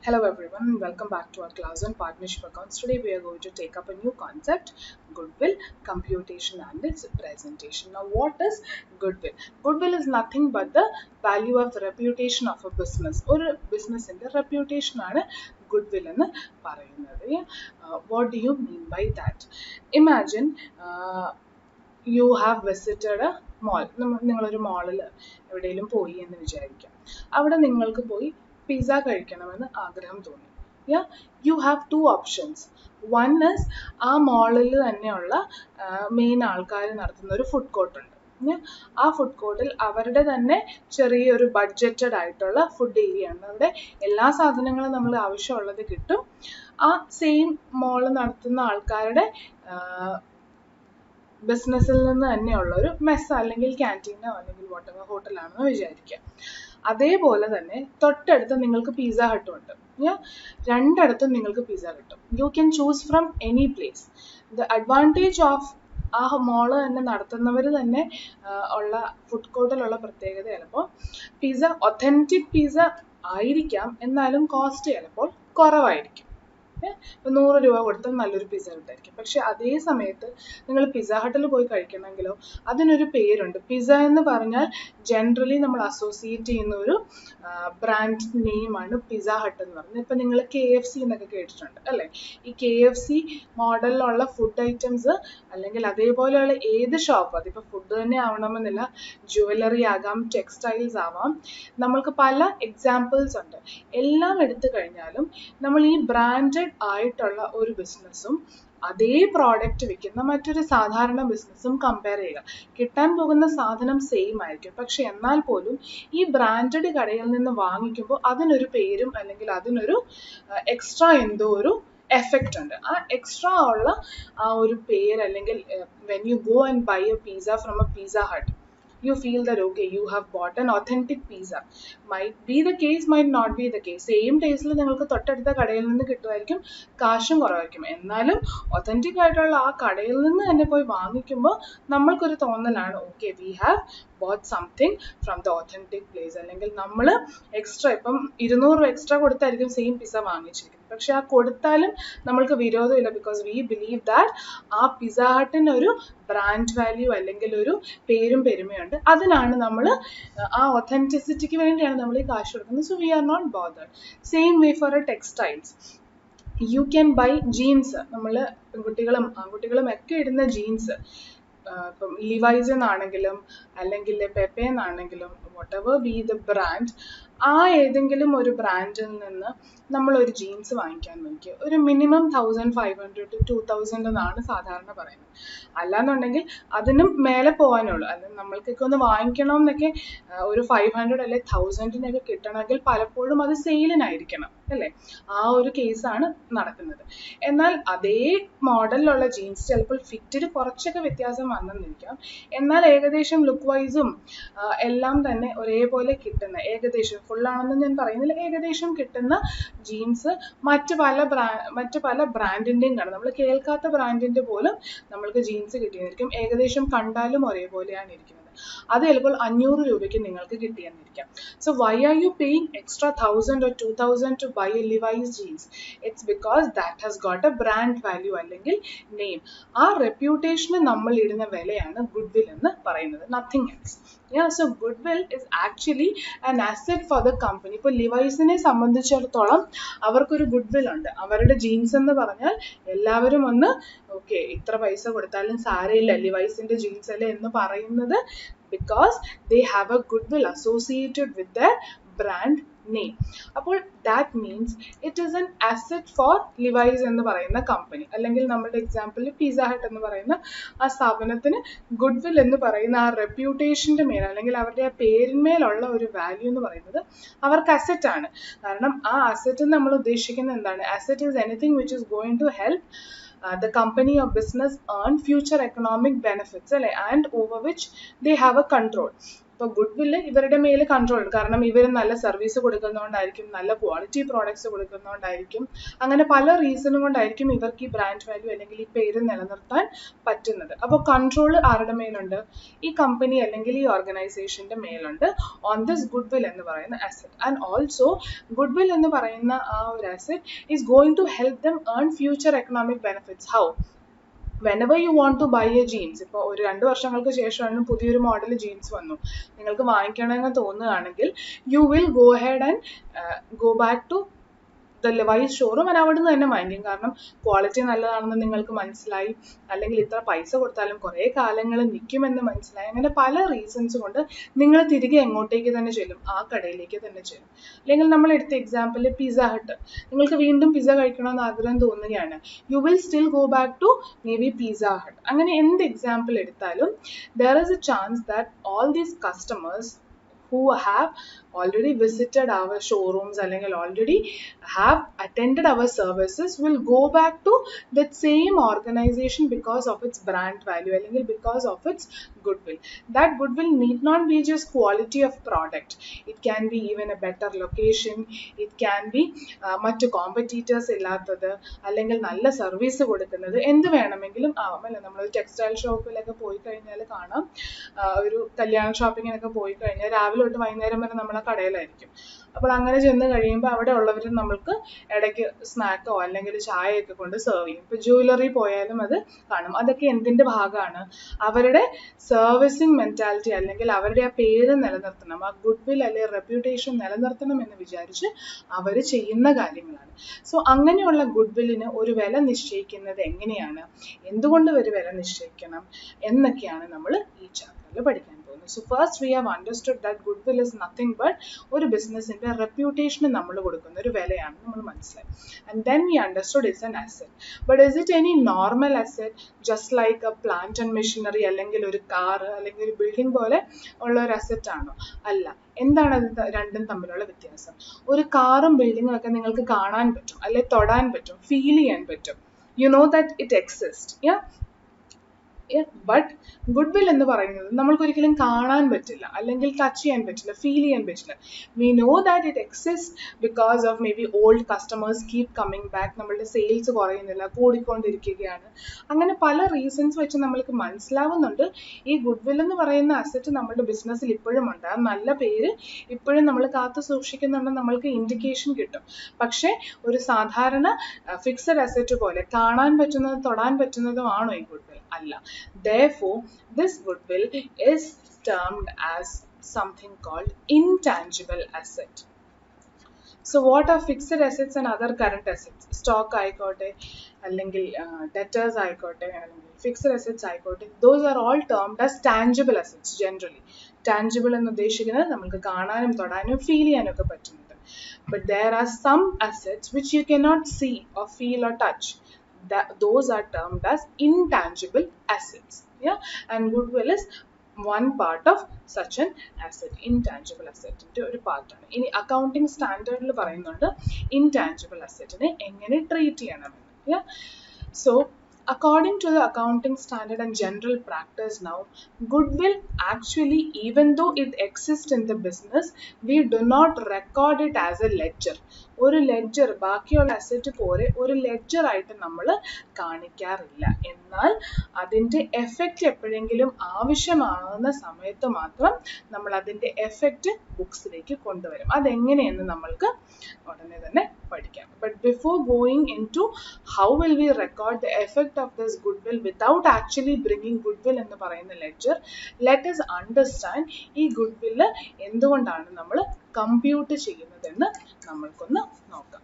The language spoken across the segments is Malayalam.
Hello everyone, welcome back to our class on partnership accounts. Today we are going to take up a new concept, goodwill, computation and its presentation. Now what is goodwill? Goodwill is nothing but the value of reputation of a business or a business in the reputation ആണ് goodwill എന്ന് പറയുന്നത്. What do you mean by that? Imagine you have visited a mall. നിങ്ങളൊരു മാളിൽ എവിടെയെങ്കിലും പോയി എന്ന് വിചാരിക്കാം. അവിടെ നിങ്ങൾക്ക് പോയി പിസ്സ കഴിക്കണമെന്ന് ആഗ്രഹം തോന്നി. You have two options. One is ആ മാളിൽ തന്നെയുള്ള മെയിൻ ആൾക്കാർ നടത്തുന്ന ഒരു ഫുഡ് കോർട്ട് ഉണ്ട്. ആ ഫുഡ് കോർട്ടിൽ അവരുടെ തന്നെ ചെറിയൊരു ബഡ്ജറ്റഡ് ആയിട്ടുള്ള ഫുഡ് ഏരിയ ഉണ്ട്. അവിടെ എല്ലാ സാധനങ്ങളും നമ്മൾ ആവശ്യമുള്ളത് കിട്ടും. ആ സെയിം മാള് നടത്തുന്ന ആൾക്കാരുടെ ബിസിനസ്സിൽ നിന്ന് തന്നെയുള്ള ഒരു മെസ്സ് അല്ലെങ്കിൽ ക്യാൻറ്റീനോ അല്ലെങ്കിൽ വാട്ടെവർ ഹോട്ടലാണെന്ന് വിചാരിക്കുക. അതേപോലെ തന്നെ തൊട്ടടുത്ത് നിങ്ങൾക്ക് പിസ്സ ഹട്ട് ഉണ്ട്. രണ്ടിടത്തും നിങ്ങൾക്ക് പിസ്സ കിട്ടും. You can choose from any place. The advantage of ആ മോള് തന്നെ നടത്തുന്നവർ തന്നെ ഉള്ള ഫുഡ് കോർട്ടിലുള്ള പ്രത്യേകത ചിലപ്പോൾ പിസ്സ ഒത്തൻറ്റിക് പിസ്സ ആയിരിക്കാം, എന്നാലും കോസ്റ്റ് ചിലപ്പോൾ കുറവായിരിക്കും. ഇപ്പോൾ 100 രൂപ കൊടുത്താൽ നല്ലൊരു പിസ്സ കിട്ടായിരിക്കും. പക്ഷെ അതേ സമയത്ത് നിങ്ങൾ പിസ്സ ഹട്ടിൽ പോയി കഴിക്കണമെങ്കിലോ അതിനൊരു പേരുണ്ട്. പിസ്സ എന്ന് പറഞ്ഞാൽ ജനറലി നമ്മൾ അസോസിയേറ്റ് ചെയ്യുന്ന ഒരു ബ്രാൻഡ് നെയിമാണ് പിസ്സ ഹട്ട് എന്ന് പറയുന്നത്. ഇപ്പം നിങ്ങൾ KFC എന്നൊക്കെ കേട്ടിട്ടുണ്ട് അല്ലേ? ഈ KFC മോഡലിലുള്ള ഫുഡ് ഐറ്റംസ് അല്ലെങ്കിൽ അതേപോലെയുള്ള ഏത് ഷോപ്പ്, അതിപ്പോൾ ഫുഡ് തന്നെ ആവണമെന്നില്ല, ജുവലറി ആകാം, ടെക്സ്റ്റൈൽസ് ആവാം, നമ്മൾക്ക് പല എക്സാമ്പിൾസ് ഉണ്ട്. എല്ലാം എടുത്തു കഴിഞ്ഞാലും നമ്മൾ ഈ ബ്രാൻഡഡ് ആയിട്ടുള്ള ഒരു ബിസിനസ്സും അതേ പ്രോഡക്റ്റ് വിൽക്കുന്ന മറ്റൊരു സാധാരണ ബിസിനസ്സും കമ്പയർ ചെയ്യുക. കിട്ടാൻ പോകുന്ന സാധനം സെയിം ആയിരിക്കും, പക്ഷെ എന്നാൽ പോലും ഈ ബ്രാൻഡഡ് കടയിൽ നിന്ന് വാങ്ങിക്കുമ്പോൾ അതിനൊരു പേരും അല്ലെങ്കിൽ അതിനൊരു എക്സ്ട്രാ എന്തോ ഒരു എഫക്റ്റ് ഉണ്ട്. ആ എക്സ്ട്രാ ഉള്ള ആ ഒരു പേര് അല്ലെങ്കിൽ when you go and buy a pizza from a Pizza Hut, you feel that okay, you have bought an authentic pizza. Might be the case, might not be the case. Same ടേസ്റ്റിൽ നിങ്ങൾക്ക് തൊട്ടടുത്ത കടയിൽ നിന്ന് കിട്ടുമായിരിക്കും, കാശും കുറവായിരിക്കും. എന്നാലും ഒത്തൻറ്റിക് ആയിട്ടുള്ള ആ കടയിൽ നിന്ന് തന്നെ പോയി വാങ്ങിക്കുമ്പോൾ നമ്മൾക്കൊരു തോന്നലാണ്, okay, we have bought something from the authentic place. അല്ലെങ്കിൽ നമ്മൾ എക്സ്ട്രാ ഇപ്പം 200 രൂപ എക്സ്ട്രാ കൊടുത്തായിരിക്കും സെയിം പിസ്സ വാങ്ങിച്ചിരിക്കുന്നത്. പക്ഷെ ആ കൊടുത്താലും നമ്മൾക്ക് വിരോധമില്ല, ബിക്കോസ് വി ബിലീവ് ദാറ്റ് ആ പിസ്സ ഹട്ടിന് ഒരു ബ്രാൻഡ് വാല്യൂ അല്ലെങ്കിൽ ഒരു പേരും പെരുമയുണ്ട്. അതിനാണ് നമ്മൾ ആ ഒത്തൻറ്റിസിറ്റിക്ക് വേണ്ടിയാണ് നമ്മൾ ഈ കാശ് കൊടുക്കുന്നത്. So we are not bothered. Same way for a textiles. You can buy jeans. നമ്മൾ പെൺകുട്ടികളും ആൺകുട്ടികളും ഒക്കെ ഇടുന്ന ജീൻസ്, ഇപ്പം ലിവൈസ് എന്നാണെങ്കിലും അല്ലെങ്കിൽ Pepe എന്നാണെങ്കിലും whatever be the brand, ആ ഏതെങ്കിലും ഒരു ബ്രാൻഡിൽ നിന്ന് നമ്മളൊരു ജീൻസ് വാങ്ങിക്കാൻ നോക്കി ഒരു മിനിമം 1500 to 2000 എന്നാണ് സാധാരണ പറയുന്നത്. അല്ലാന്നുണ്ടെങ്കിൽ അതിനും മേലെ പോകാനുള്ളൂ. അല്ലെങ്കിൽ നമ്മൾക്കൊക്കെ ഒന്ന് വാങ്ങിക്കണം എന്നൊക്കെ ഒരു 500 അല്ലെ 1000-നൊക്കെ കിട്ടണമെങ്കിൽ പലപ്പോഴും അത് സെയിലിനായിരിക്കണം അല്ലേ? ആ ഒരു കേസാണ് നടക്കുന്നത്. എന്നാൽ അതേ മോഡലിലുള്ള ജീൻസ് ചിലപ്പോൾ ഫിറ്റിൽ കുറച്ചൊക്കെ വ്യത്യാസം വന്നെന്നിരിക്കാം, എന്നാൽ ഏകദേശം ലുക്ക് വൈസും എല്ലാം തന്നെ ഒരേപോലെ കിട്ടുന്ന, ഏകദേശം ഫുള്ളാണെന്ന് ഞാൻ പറയുന്നില്ല, ഏകദേശം കിട്ടുന്ന ജീൻസ് മറ്റ് പല ബ്രാൻഡിൻ്റെയും കാണും. നമ്മൾ കേൾക്കാത്ത ബ്രാൻഡിൻ്റെ പോലും നമ്മൾക്ക് ജീൻസ് കിട്ടിയെന്നിരിക്കും. ഏകദേശം കണ്ടാലും ഒരേപോലെയാണ് ഇരിക്കുന്നത്. അത് ചിലപ്പോൾ 500 രൂപയ്ക്ക് നിങ്ങൾക്ക് കിട്ടിയെന്നിരിക്കാം. So why are you paying extra 1000 or 2000 to buy a Levi's jeans? It's because that has got a brand value അല്ലെങ്കിൽ നെയിം. ആ റെപ്യൂട്ടേഷന് നമ്മൾ ഇടുന്ന വിലയാണ് ഗുഡ്വിൽ എന്ന് പറയുന്നത്, nothing else. So goodwill is actually an asset for the company. ഇപ്പോൾ ലിവൈസിനെ സംബന്ധിച്ചിടത്തോളം അവർക്കൊരു ഗുഡ്വിൽ ഉണ്ട്. അവരുടെ ജീൻസ് എന്ന് പറഞ്ഞാൽ എല്ലാവരും ഒന്ന് ഓക്കെ, ഇത്ര പൈസ കൊടുത്താലും സാരമില്ല, ലിവൈസിന്റെ ജീൻസ് അല്ലേ എന്ന് പറയുന്നത് because they have a goodwill associated with their brand name. അപ്പോൾ that means it is an asset for Levi's എന്ന് പറയുന്ന കമ്പനി, അല്ലെങ്കിൽ നമ്മുടെ എക്സാമ്പിളിൽ പിസ്സ ഹട്ട് എന്ന് പറയുന്ന ആ സ്ഥാപനത്തിന് ഗുഡ്വിൽ എന്ന് പറയുന്ന ആ റെപ്യൂട്ടേഷൻ്റെ മേൽ അല്ലെങ്കിൽ അവരുടെ ആ പേരിന്മേലുള്ള ഒരു വാല്യൂ എന്ന് പറയുന്നത് അവർക്ക് അസറ്റ് ആണ്. കാരണം ആ അസറ്റ് നമ്മൾ ഉദ്ദേശിക്കുന്നത് എന്താണ്? Asset is anything which is going to help the company or business earn future economic benefits and over which they have a control. അപ്പോൾ ഗുഡ്വില്ല് ഇവരുടെ മേൽ കൺട്രോൾ ഉണ്ട്. കാരണം ഇവർ നല്ല സർവീസ് കൊടുക്കുന്നതുകൊണ്ടായിരിക്കും, നല്ല ക്വാളിറ്റി പ്രോഡക്ട്സ് കൊടുക്കുന്നതുകൊണ്ടായിരിക്കും, അങ്ങനെ പല റീസണും കൊണ്ടായിരിക്കും ഇവർക്ക് ഈ ബ്രാൻഡ് വാല്യൂ അല്ലെങ്കിൽ ഈ പേര് നിലനിർത്താൻ പറ്റുന്നത്. അപ്പോൾ കൺട്രോൾ ആരുടെ മേലുണ്ട്? ഈ കമ്പനി അല്ലെങ്കിൽ ഈ ഓർഗനൈസേഷന്റെ മേലുണ്ട് ഓൺ ദിസ് ഗുഡ്വിൽ എന്ന് പറയുന്ന അസറ്റ്. ആൻഡ് ഓൾസോ ഗുഡ്വിൽ എന്ന് പറയുന്ന ആ ഒരു asset is going to help them earn future economic benefits. How? whenever you want to buy a jeans, ഇപ്പോൾ ഒരു 2 വർഷങ്ങൾക്ക് ശേഷമാണ് പുതിയൊരു മോഡൽ ജീൻസ് വന്നു, നിങ്ങൾക്ക് വാങ്ങിക്കണമെന്ന് തോന്നുകയാണെങ്കിൽ you will go ahead and go back to the Levi's showroom and അവിടെ നിന്ന് തന്നെ വാങ്ങിക്കും. കാരണം ക്വാളിറ്റി നല്ലതാണെന്ന് നിങ്ങൾക്ക് മനസ്സിലായി, അല്ലെങ്കിൽ ഇത്ര പൈസ കൊടുത്താലും കുറേ കാലങ്ങൾ നിൽക്കുമെന്ന് മനസ്സിലായി. അങ്ങനെ പല റീസൺസ് കൊണ്ട് നിങ്ങൾ തിരികെ എങ്ങോട്ടേക്ക് തന്നെ ചെല്ലും? ആ കടയിലേക്ക് തന്നെ ചെല്ലും. അല്ലെങ്കിൽ നമ്മൾ എടുത്ത എക്സാമ്പിൾ പിസ്സ ഹട്ട്, നിങ്ങൾക്ക് വീണ്ടും പിസ്സ കഴിക്കണമെന്ന് ആഗ്രഹം തോന്നുകയാണ്, you will still go back to maybe pizza hut. അങ്ങനെ എന്ത് എക്സാമ്പിൾ എടുത്താലും there is a chance that all these customers who have already visited our showrooms അല്ലെങ്കിൽ already have attended our services will go back to that same organization because of its brand value അല്ലെങ്കിൽ because of its goodwill. That goodwill need not be just quality of product. It can be even a better location. It can be മറ്റു കോമ്പറ്റീറ്റേഴ്സ് ഇല്ലാത്തത്, അല്ലെങ്കിൽ നല്ല സർവീസ് കൊടുക്കുന്നത്, എന്ത് വേണമെങ്കിലും ആവാം. അല്ലെ, നമ്മളൊരു ടെക്സ്റ്റൈൽ ഷോപ്പിലൊക്കെ പോയി കഴിഞ്ഞാൽ കാണാം, ഒരു കല്യാണ ഷോപ്പിങ്ങിനൊക്കെ പോയി കഴിഞ്ഞാൽ രാവിലെ തൊട്ട് വൈകുന്നേരം വരെ നമ്മളെ കടയിലായിരിക്കും. അപ്പോൾ അങ്ങനെ ചെന്ന് കഴിയുമ്പോൾ അവിടെ ഉള്ളവർ നമ്മൾക്ക് ഇടയ്ക്ക് സ്നാക്കോ അല്ലെങ്കിൽ ചായയൊക്കെ കൊണ്ട് സെർവ് ചെയ്യും. ഇപ്പോൾ ജ്വല്ലറി പോയാലും അത് കാണും. അതൊക്കെ എന്തിൻ്റെ ഭാഗമാണ്? അവരുടെ സർവീസിങ് മെൻറ്റാലിറ്റി അല്ലെങ്കിൽ അവരുടെ ആ പേര് നിലനിർത്തണം, ആ ഗുഡ്വിൽ അല്ലെങ്കിൽ റെപ്യൂട്ടേഷൻ നിലനിർത്തണം എന്ന് വിചാരിച്ച് അവർ ചെയ്യുന്ന കാര്യങ്ങളാണ്. സോ അങ്ങനെയുള്ള ഗുഡ്വില്ലിന് ഒരു വില നിശ്ചയിക്കുന്നത് എങ്ങനെയാണ്, എന്തുകൊണ്ട് ഒരു വില നിശ്ചയിക്കണം എന്നൊക്കെയാണ് നമ്മൾ ഈ ചാപ്റ്ററിൽ പഠിക്കാൻ പോകുന്നത്. So first we have understood that goodwill is nothing but ഒരു ബിസിനസിന്റെ റെപ്യൂട്ടേഷന് നമ്മൾ കൊടുക്കുന്ന ഒരു വിലയാണ് നമ്മൾ മനസ്സിലായി. And then we understood it's an asset. But is it any normal asset just like a plant and machinery അല്ലെങ്കിൽ ഒരു കാർ അല്ലെങ്കിൽ ഒരു ബിൽഡിംഗ് പോലെ ഉള്ള ഒരു അസറ്റ് ആണോ? അല്ല. എന്താണ് അത് രണ്ടും തമ്മിലുള്ള വ്യത്യാസം? ഒരു കാറും ബിൽഡിങ്ങും ഒക്കെ നിങ്ങൾക്ക് കാണാൻ പറ്റും, അല്ലെ തൊടാൻ പറ്റും, ഫീൽ ചെയ്യാൻ പറ്റും. You know that it exists. Yeah? But goodwill എന്ന് പറയുന്നത് നമ്മൾക്ക് ഒരിക്കലും കാണാൻ പറ്റില്ല, അല്ലെങ്കിൽ ടച്ച് ചെയ്യാൻ പറ്റില്ല, ഫീൽ ചെയ്യാൻ പറ്റില്ല. We know that it exist because of may be old customers keep coming back, നമ്മളുടെ സെയിൽസ് കുറയുന്നില്ല, കൂടിക്കൊണ്ടിരിക്കുകയാണ്. അങ്ങനെ പല റീസൺസ് വെച്ച് നമ്മൾക്ക് മനസ്സിലാവുന്നുണ്ട് ഈ ഗുഡ്വിൽ എന്ന് പറയുന്ന അസറ്റ് നമ്മുടെ ബിസിനസ്സിൽ ഇപ്പോഴും ഉണ്ട്, ആ നല്ല പേര് ഇപ്പോഴും നമ്മൾ കാത്തു സൂക്ഷിക്കുന്നുണ്ടെന്ന് നമ്മൾക്ക് ഇൻഡിക്കേഷൻ കിട്ടും. പക്ഷേ ഒരു സാധാരണ ഫിക്സഡ് അസറ്റ് പോലെ കാണാൻ പറ്റുന്നതും തൊടാൻ പറ്റുന്നതും ആണോ ഈ ഗുഡ്വിൽ? അല്ല. Therefore, this goodwill is termed as something called intangible asset. So what are fixed assets and other current assets? Stock ആയിക്കോട്ടെ, അല്ലെങ്കിൽ debtors ആയിക്കോട്ടെ, അല്ലെങ്കിൽ fixed assets ആയിക്കോട്ടെ, those are all termed as tangible assets generally. Tangible എന്ന് ഉദ്ദേശിക്കുന്നത് നമുക്ക് കാണാനും തൊടാനും ഫീൽ ചെയ്യാനും ഒക്കെ പറ്റുന്നത്. But there are some assets which you cannot see or feel or touch. Those are termed as intangible assets. Yeah, and goodwill is one part of such an asset. Intangible asset ന്റെ ഒരു പാർട്ടാണ്. ഇനി അക്കൗണ്ടിങ് സ്റ്റാൻഡേർഡിൽ പറയുന്നുണ്ട് intangible assetനെ എങ്ങനെ ട്രീറ്റ് ചെയ്യണമെന്ന്. Yeah, so according to the accounting standard and general practice now, goodwill actually, even though it exists in the business, we do not record it as a ledger. ഒരു ലെഡ്ജർ ബാക്കിയുള്ള അസറ്റ് പോലെ ഒരു ലെഡ്ജർ ആയിട്ട് നമ്മൾ കാണിക്കാറില്ല. എന്നാൽ അതിൻ്റെ എഫക്റ്റ് എപ്പോഴെങ്കിലും ആവശ്യമാകുന്ന സമയത്ത് മാത്രം നമ്മൾ അതിൻ്റെ എഫക്റ്റ് ബുക്സിലേക്ക് കൊണ്ടുവരും. അതെങ്ങനെയെന്ന് നമ്മൾക്ക് ഉടനെ തന്നെ പഠിക്കാം. But before going in to how will we record the effect of this goodwill without actually bringing goodwill എന്ന് പറയുന്ന ലെഡ്ജർ, ലെറ്റ് us അണ്ടർസ്റ്റാൻഡ് ഈ ഗുഡ്വില്ല് എന്തുകൊണ്ടാണ് നമ്മൾ കമ്പ്യൂട്ട് ചെയ്യുന്നതെന്ന് നമ്മൾക്കൊന്ന് നോക്കാം.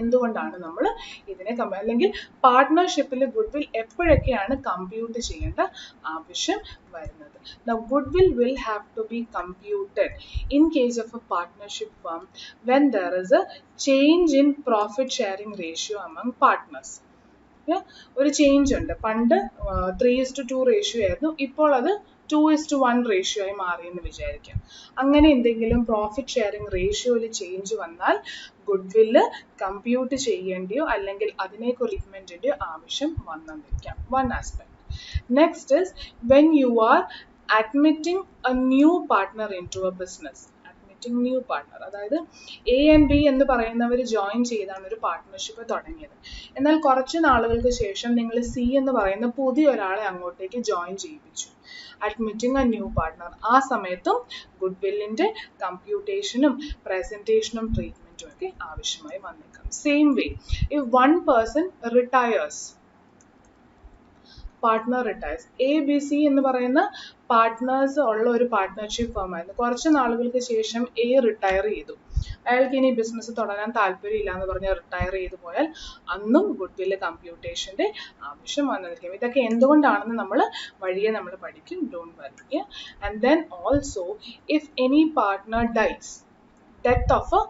എന്തുകൊണ്ടാണ് നമ്മൾ ഇതിനെ അല്ലെങ്കിൽ പാർട്ട്ണർഷിപ്പിൽ ഗുഡ്വിൽ എപ്പോഴൊക്കെയാണ് കമ്പ്യൂട്ട് ചെയ്യേണ്ട ആവശ്യം വരുന്നത്? Now goodwill will have to be computed in case of a partnership firm when there is a change in profit sharing ratio among partners. ഒരു ചേഞ്ച് ഉണ്ട്. പണ്ട് 3:2 റേഷ്യോ ആയിരുന്നു, ഇപ്പോൾ അത് 2:1 റേഷ്യോ ആയി മാറിയെന്ന് വിചാരിക്കാം. അങ്ങനെ എന്തെങ്കിലും പ്രോഫിറ്റ് ഷെയറിംഗ് റേഷ്യോയിൽ ചേഞ്ച് വന്നാൽ ഗുഡ്വില്ല് കമ്പ്യൂട്ട് ചെയ്യേണ്ടിയോ അല്ലെങ്കിൽ അതിനെക്കുറിച്ച് ട്രീറ്റ്മെന്റിന്റെയോ ആവശ്യം വന്നിരിക്കാം. One aspect. Next is when you are admitting a new partner into a business. Admitting new partner, അതായത് എ ആൻഡ് ബി എന്ന് പറയുന്നവർ ജോയിൻ ചെയ്താണ് ഒരു പാർട്ട്ണർഷിപ്പ് തുടങ്ങിയത്. എന്നാൽ കുറച്ച് നാളുകൾക്ക് ശേഷം നിങ്ങൾ സി എന്ന് പറയുന്ന പുതിയ ഒരാളെ അങ്ങോട്ടേക്ക് ജോയിൻ ചെയ്യിപ്പിച്ചു. Admitting a new partner. ആ സമയത്തും ഗുഡ് വില്ലിൻ്റെ കമ്പ്യൂട്ടേഷനും പ്രസൻറ്റേഷനും ട്രീറ്റ്മെൻറ്റും ഒക്കെ ആവശ്യമായി വന്നേക്കാം. Same way, if one person retires, partner retires, A B C എന്ന് പറയുന്ന പാർട്ട്നേഴ്സ് ഉള്ള ഒരു പാർട്ട്ണർഷിപ്പ് ഫേമായിരുന്നു. കുറച്ച് നാളുകൾക്ക് ശേഷം എ റിട്ടയർ ചെയ്തു. അയാൾക്ക് ഇനി ബിസിനസ് തുടരാൻ താല്പര്യമില്ല എന്ന് പറഞ്ഞ് റിട്ടയർ ചെയ്തു പോയാൽ അന്നും ഗുഡ് വില്ല് കമ്പ്യൂട്ടേഷൻ്റെ ആവശ്യം വന്നിരിക്കും. ഇതൊക്കെ എന്തുകൊണ്ടാണെന്ന് നമ്മൾ വഴിയെ നമ്മൾ പഠിക്കും. Don't worry. And then also if any partner dies, death of a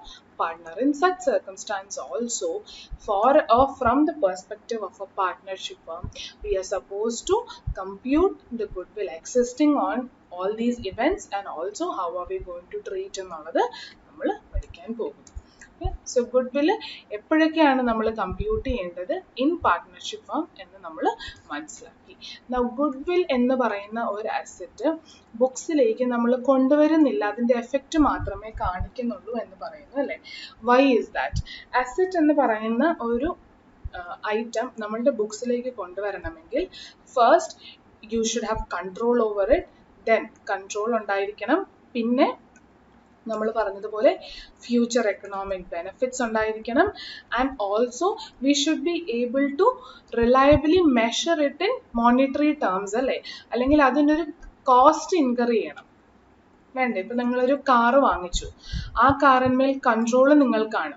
partner. In such circumstance also, for or from the perspective of a partnership firm, we are supposed to compute the goodwill existing on all these events, and also how are we going to treat എന്നുള്ളത് നമ്മൾ പഠിക്കാൻ പോകുന്നു. സോ ഗുഡ് വില്ല് എപ്പോഴൊക്കെയാണ് നമ്മൾ കമ്പ്യൂട്ട് ചെയ്യേണ്ടത് ഇൻ പാർട്ട്ണർഷിപ്പ് ഫേം എന്ന് നമ്മൾ മനസ്സിലാക്കി. ഗുഡ് വിൽ എന്ന് പറയുന്ന ഒരു അസറ്റ് ബുക്സിലേക്ക് നമ്മൾ കൊണ്ടുവരുന്നില്ല, അതിൻ്റെ എഫക്റ്റ് മാത്രമേ കാണിക്കുന്നുള്ളൂ എന്ന് പറയുന്നു അല്ലേ. Y is that? അസറ്റ് എന്ന് പറയുന്ന ഒരു ഐറ്റം നമ്മളുടെ ബുക്സിലേക്ക് കൊണ്ടുവരണമെങ്കിൽ first you should have control over it. Then control ഉണ്ടായിരിക്കണം. പിന്നെ നമ്മൾ പറഞ്ഞതുപോലെ ഫ്യൂച്ചർ എക്കണോമിക് ബെനിഫിറ്റ്സ് ഉണ്ടായിരിക്കണം. And also we should be able to reliably measure it in monetary terms അല്ലേ. അല്ലെങ്കിൽ അതിനൊരു കോസ്റ്റ് ഇൻകർ ചെയ്യണം. വേണ്ടേ? ഇപ്പം നിങ്ങളൊരു കാറ് വാങ്ങിച്ചു, ആ കാറിന്മേൽ കൺട്രോൾ നിങ്ങൾക്കാണ്,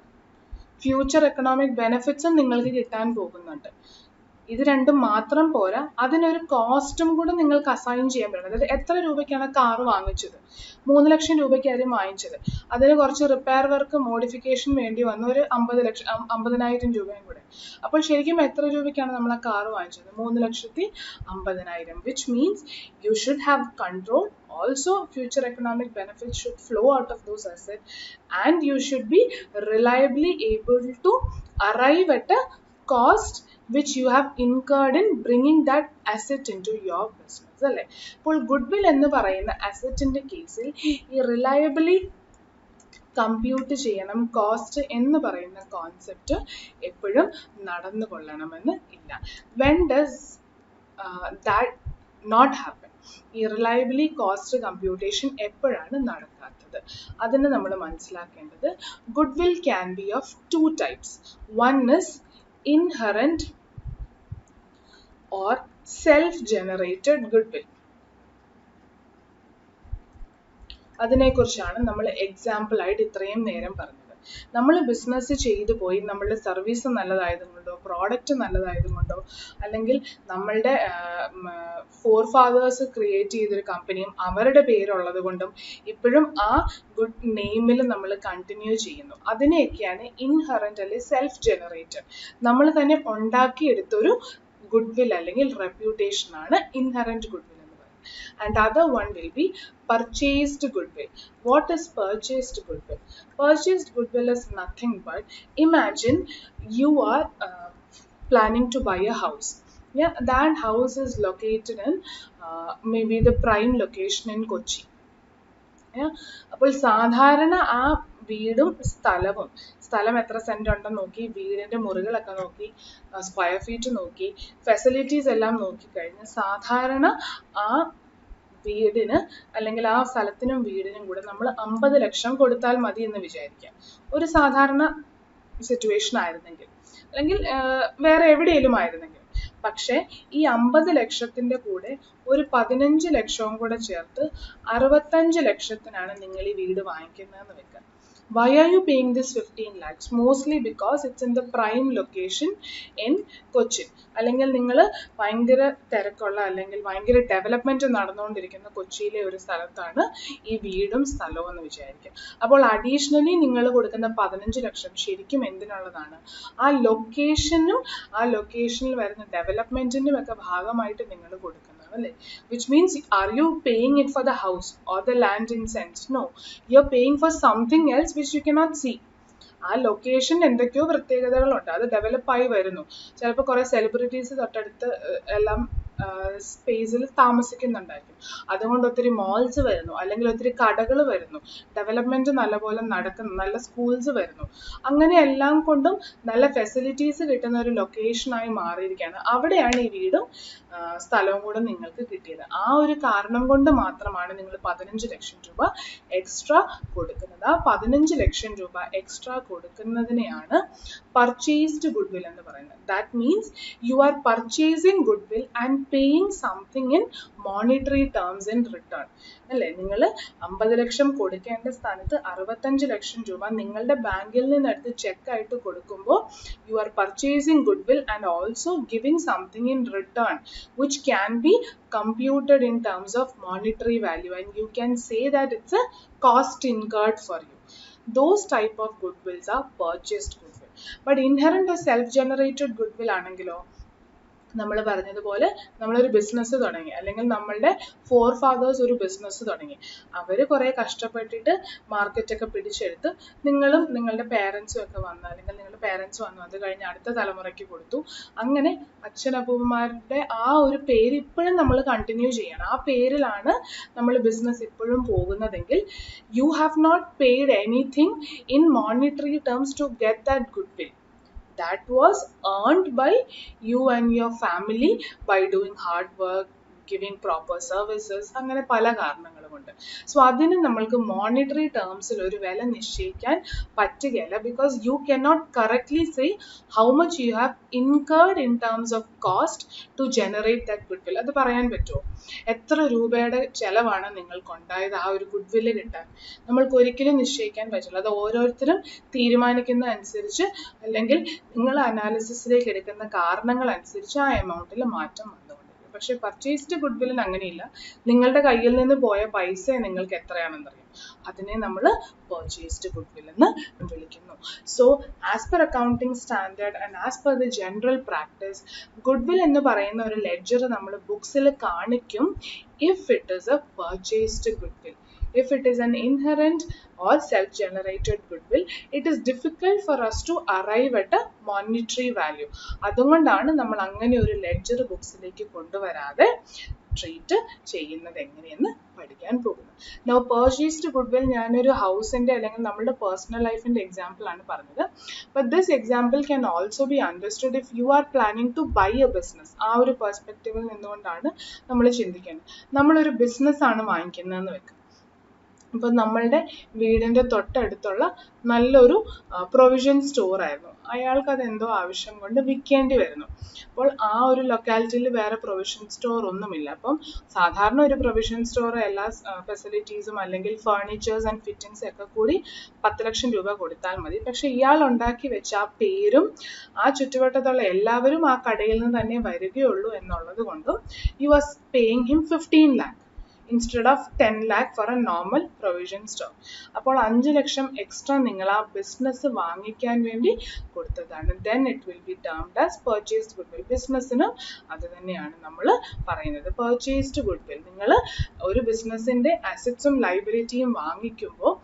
ഫ്യൂച്ചർ എക്കണോമിക് ബെനിഫിറ്റ്സും നിങ്ങൾക്ക് കിട്ടാൻ പോകുന്നുണ്ട്. ഇത് രണ്ടും മാത്രം പോരാ, അതിനൊരു കോസ്റ്റും കൂടെ നിങ്ങൾക്ക് അസൈൻ ചെയ്യാൻ പറ്റണം. അതായത് എത്ര രൂപയ്ക്കാണ് കാറ് വാങ്ങിച്ചത്? 3 ലക്ഷം രൂപയ്ക്കായിരിക്കും വാങ്ങിച്ചത്. അതിന് കുറച്ച് റിപ്പയർ വർക്ക് മോഡിഫിക്കേഷൻ വേണ്ടി വന്ന ഒരു 50,000 രൂപയും കൂടെ. അപ്പോൾ ശരിക്കും എത്ര രൂപയ്ക്കാണ് നമ്മൾ ആ കാറ് വാങ്ങിച്ചത്? 3,50,000. Which means you should have control. Also, future economic benefits should flow out of those assets, and you should be reliably able to arrive at a cost which you have incurred in bringing that asset into your business അല്ലേ. അപ്പോൾ ഗുഡ് വിൽ എന്ന് പറയുന്ന അസറ്റിൻ്റെ കേസിൽ ഈ റിലയബിളി കമ്പ്യൂട്ട് ചെയ്യണം കോസ്റ്റ് എന്ന് പറയുന്ന കോൺസെപ്റ്റ് എപ്പോഴും നടന്നു കൊള്ളണമെന്ന് ഇല്ല. When does that not happen? ഈ റിലയബിളി കോസ്റ്റ് കമ്പ്യൂട്ടേഷൻ എപ്പോഴാണ് നടക്കാത്തത്? അതിന് നമ്മൾ മനസ്സിലാക്കേണ്ടത് good will can be of 2 types. One is inherent or self-generated goodwill. അതിനെക്കുറിച്ചാണ് നമ്മൾ എക്സാമ്പിൾ ആയിട്ട് ഇത്രയും നേരം പറഞ്ഞത്. നമ്മൾ ബിസിനസ് ചെയ്തു പോയി നമ്മളുടെ സർവീസ് നല്ലതായതുകൊണ്ടോ പ്രോഡക്റ്റ് നല്ലതായതുകൊണ്ടോ അല്ലെങ്കിൽ നമ്മളുടെ ഫോർഫാദേഴ്സ് ക്രിയേറ്റ് ചെയ്തൊരു കമ്പനിയും അവരുടെ പേരുള്ളത് കൊണ്ടും ഇപ്പോഴും ആ ഗുഡ് നെയിമിൽ നമ്മൾ കണ്ടിന്യൂ ചെയ്യുന്നു. അതിനെയൊക്കെയാണ് ഇൻഹെറന്റ് അല്ലെങ്കിൽ സെൽഫ് ജനറേറ്റഡ്, നമ്മൾ തന്നെ ഉണ്ടാക്കിയെടുത്തൊരു ഗുഡ് വിൽ അല്ലെങ്കിൽ റെപ്യൂട്ടേഷൻ ആണ് inherent good will. And the other one will be purchased goodwill. What is purchased goodwill? Purchased goodwill is nothing but, imagine you are planning to buy a house. Yeah, that house is located in maybe the prime location in Kochi. Yeah, അപ്പോൾ സാധാരണ ആ വീടും സ്ഥലം എത്ര സെന്റ് ഉണ്ടെന്ന് നോക്കി, വീടിന്റെ മുറികളൊക്കെ നോക്കി, സ്ക്വയർ ഫീറ്റ് നോക്കി, ഫെസിലിറ്റീസ് എല്ലാം നോക്കിക്കഴിഞ്ഞ് സാധാരണ ആ വീടിന് അല്ലെങ്കിൽ ആ സ്ഥലത്തിനും വീടിനും കൂടെ നമ്മൾ 50 ലക്ഷം കൊടുത്താൽ മതി എന്ന് വിചാരിക്കാം. ഒരു സാധാരണ സിറ്റുവേഷൻ ആയിരുന്നെങ്കിൽ, അല്ലെങ്കിൽ വേറെ എവിടെയെങ്കിലും ആയിരുന്നെങ്കിൽ. പക്ഷേ ഈ 50 ലക്ഷത്തിന്റെ കൂടെ ഒരു 15 ലക്ഷവും കൂടെ ചേർത്ത് 65 ലക്ഷത്തിനാണ് നിങ്ങൾ ഈ വീട് വാങ്ങിക്കുന്നതെന്ന് വെക്കുക. Why are you paying this 15 lakhs? Mostly because it's in the prime location in Cochin. അല്ലെങ്കിൽ നിങ്ങൾ ഭയങ്കര തിരക്കുള്ള അല്ലെങ്കിൽ ഭയങ്കര ഡെവലപ്മെന്റ് നടന്നുകൊണ്ടിരിക്കുന്ന കൊച്ചിയിലെ ഒരു സ്ഥലത്താണ് ഈ വീടും സ്ഥലവും എന്ന് വിചാരിക്കുക. അപ്പോൾ അഡീഷണലി നിങ്ങൾ കൊടുക്കുന്ന 15 ലക്ഷം ശരിക്കും എന്തിനുള്ളതാണ്? ആ ലൊക്കേഷനും ആ ലൊക്കേഷനിൽ വരുന്ന ഡെവലപ്മെന്റിനും ഒക്കെ ഭാഗമായിട്ട് നിങ്ങൾ കൊടുക്കുന്നത് അല്ലേ. Which means, are you paying it for the house or the land in sense? No, you're paying for something else which you cannot see. ആ ലൊക്കേഷൻ എന്തൊക്കെയോ പ്രത്യേകതകളുണ്ട്, അത് ഡെവലപ്പായി വരുന്നു. ചിലപ്പോൾ കുറേ സെലിബ്രിറ്റീസ് തൊട്ടടുത്ത് എല്ലാം സ്പേസിൽ താമസിക്കുന്നുണ്ടായിരിക്കും. അതുകൊണ്ട് ഒത്തിരി മോൾസ് വരുന്നു, അല്ലെങ്കിൽ ഒത്തിരി കടകൾ വരുന്നു, ഡെവലപ്മെന്റ് നല്ലപോലെ നടക്കുന്നു, നല്ല സ്കൂൾസ് വരുന്നു. അങ്ങനെ എല്ലാം കൊണ്ടും നല്ല ഫെസിലിറ്റീസ് കിട്ടുന്ന ഒരു ലൊക്കേഷനായി മാറിയിരിക്കുകയാണ്. അവിടെയാണ് ഈ വീടും സ്ഥലവും കൂടെ നിങ്ങൾക്ക് കിട്ടിയത്. ആ ഒരു കാരണം കൊണ്ട് മാത്രമാണ് നിങ്ങൾ 15 ലക്ഷം രൂപ എക്സ്ട്രാ കൊടുക്കുന്നത്. ആ 15 ലക്ഷം രൂപ എക്സ്ട്രാ കൊടുക്കുന്നതിനെയാണ് പർച്ചേസ്ഡ് ഗുഡ്വിൽ എന്ന് പറയുന്നത്. That means you are purchasing goodwill and paying something in monetary terms in return. അല്ലേ, നിങ്ങൾ 50 ലക്ഷം കൊടുക്കേണ്ട സ്ഥാനത്ത് 65 ലക്ഷം രൂപ നിങ്ങളുടെ ബാങ്കിൽ നിന്ന് എടുത്ത് ചെക്കായിട്ട് കൊടുക്കുമ്പോൾ you are purchasing goodwill and also giving something in return which can be computed in terms of monetary value, and you can say that it's a cost incurred for you. Those type of goodwills are purchased goodwill. But inherent or self generated goodwill ആണെങ്കിലോ, നമ്മൾ പറഞ്ഞതുപോലെ നമ്മളൊരു ബിസിനസ് തുടങ്ങി, അല്ലെങ്കിൽ നമ്മളുടെ ഫോർ ഫാദേഴ്സ് ഒരു ബിസിനസ് തുടങ്ങി, അവർ കുറേ കഷ്ടപ്പെട്ടിട്ട് മാർക്കറ്റൊക്കെ പിടിച്ചെടുത്ത് നിങ്ങളും നിങ്ങളുടെ പേരൻസും ഒക്കെ വന്നു, അല്ലെങ്കിൽ നിങ്ങളുടെ പേരൻസ് വന്നു, അത് കഴിഞ്ഞ് അടുത്ത തലമുറയ്ക്ക് കൊടുത്തു. അങ്ങനെ അച്ഛനപ്പൂപ്പന്മാരുടെ ആ ഒരു പേര് ഇപ്പോഴും നമ്മൾ കണ്ടിന്യൂ ചെയ്യണം. ആ പേരിലാണ് നമ്മൾ ബിസിനസ് ഇപ്പോഴും പോകുന്നതെങ്കിൽ you have not paid anything in monetary terms to get that goodwill. That was earned by you and your family by doing hard work, giving proper services, അങ്ങനെ പല കാരണങ്ങളുമുണ്ട്. സോ അതിന് നമ്മൾക്ക് മോണിറ്ററി ടേംസിൽ ഒരു വില നിശ്ചയിക്കാൻ പറ്റുകയില്ല. Because you cannot correctly say how much you have incurred in terms of cost to generate that goodwill. അത് പറയാൻ പറ്റുമോ? എത്ര രൂപയുടെ ചെലവാണ് നിങ്ങൾക്കുണ്ടായത് ആ ഒരു ഗുഡ്വില്ല് കിട്ടാൻ? നമ്മൾക്ക് ഒരിക്കലും നിശ്ചയിക്കാൻ പറ്റില്ല. അത് ഓരോരുത്തരും തീരുമാനിക്കുന്ന അനുസരിച്ച്, അല്ലെങ്കിൽ നിങ്ങൾ അനാലിസിസിലേക്ക് എടുക്കുന്ന കാരണങ്ങൾ അനുസരിച്ച് ആ എമൗണ്ടിൽ മാറ്റം വന്നുകൊണ്ടിരിക്കും. പക്ഷെ പർച്ചേസ്ഡ് ഗുഡ്വില്ലിന് അങ്ങനെയില്ല. നിങ്ങളുടെ കയ്യിൽ നിന്ന് പോയ പൈസ നിങ്ങൾക്ക് എത്രയാണെന്നറിയാം. അതിനെ നമ്മൾ പർച്ചേസ്ഡ് ഗുഡ്വിൽ എന്ന് വിളിക്കുന്നു. So as per accounting standard and as per the general practice, goodwill എന്ന് പറയുന്ന ഒരു ലെഡ്ജർ നമ്മൾ ബുക്സിൽ കാണിക്കും if it is a purchased goodwill. If it is an inherent or self-generated goodwill, it is difficult for us to arrive at a monetary value. അതുകൊണ്ടാണ് നമ്മൾ അങ്ങനെ ഒരു ലെഡ്ജർ ബുക്സിലേക്ക് കൊണ്ടുവരാതെ ട്രീറ്റ് ചെയ്യുന്നത് എങ്ങനെയെന്ന് പഠിക്കാൻ പോകുന്നത്. നൗ പർച്ചേസ്ഡ് ഗുഡ്വിൽ ഞാനൊരു ഹൗസിന്റെ അല്ലെങ്കിൽ നമ്മുടെ പേഴ്സണൽ ലൈഫിന്റെ എക്സാമ്പിൾ ആണ് പറഞ്ഞത്. But this example can also be understood if you are planning to buy a business. ആ ഒരു പെർസ്പെക്റ്റീവിൽ നിന്നുകൊണ്ടാണ് നമ്മൾ ചിന്തിക്കുന്നത്. നമ്മളൊരു ബിസിനസ് ആണ് വാങ്ങിക്കുന്നതെന്ന് വെക്കുക. ഇപ്പം നമ്മളുടെ വീടിൻ്റെ തൊട്ടടുത്തുള്ള നല്ലൊരു പ്രൊവിഷൻ സ്റ്റോർ ആയിരുന്നു. അയാൾക്ക് അതെന്തോ ആവശ്യം കൊണ്ട് വിൽക്കേണ്ടി വരുന്നു. അപ്പോൾ ആ ഒരു ലൊക്കാലിറ്റിയിൽ വേറെ പ്രൊവിഷൻ സ്റ്റോർ ഒന്നുമില്ല. അപ്പം സാധാരണ ഒരു പ്രൊവിഷൻ സ്റ്റോർ എല്ലാ ഫെസിലിറ്റീസും അല്ലെങ്കിൽ ഫർണിച്ചേഴ്സ് ആൻഡ് ഫിറ്റിങ്സ് ഒക്കെ കൂടി 10 ലക്ഷം രൂപ കൊടുത്താൽ മതി. പക്ഷെ ഇയാൾ ഉണ്ടാക്കി വെച്ച ആ പേരും ആ ചുറ്റുവട്ടത്തുള്ള എല്ലാവരും ആ കടയിൽ നിന്ന് തന്നെ വരികയുള്ളൂ എന്നുള്ളത് കൊണ്ടും you are paying him 15 lakh instead of 10 lakh for a normal provision store. അപ്പോൾ 5 ലക്ഷം എക്സ്ട്രാ നിങ്ങൾ ആ ബിസിനസ് വാങ്ങിക്കാൻ വേണ്ടി കൊടുത്തതാണ്. then it will be termed as purchased goodwill. ബിസിനസ്സിന് അത് തന്നെയാണ് നമ്മൾ പറയുന്നത് purchased goodwill. നിങ്ങൾ ഒരു ബിസിനസ്സിന്റെ അസറ്റ്സും ലൈബിലിറ്റിയും വാങ്ങിക്കുമ്പോൾ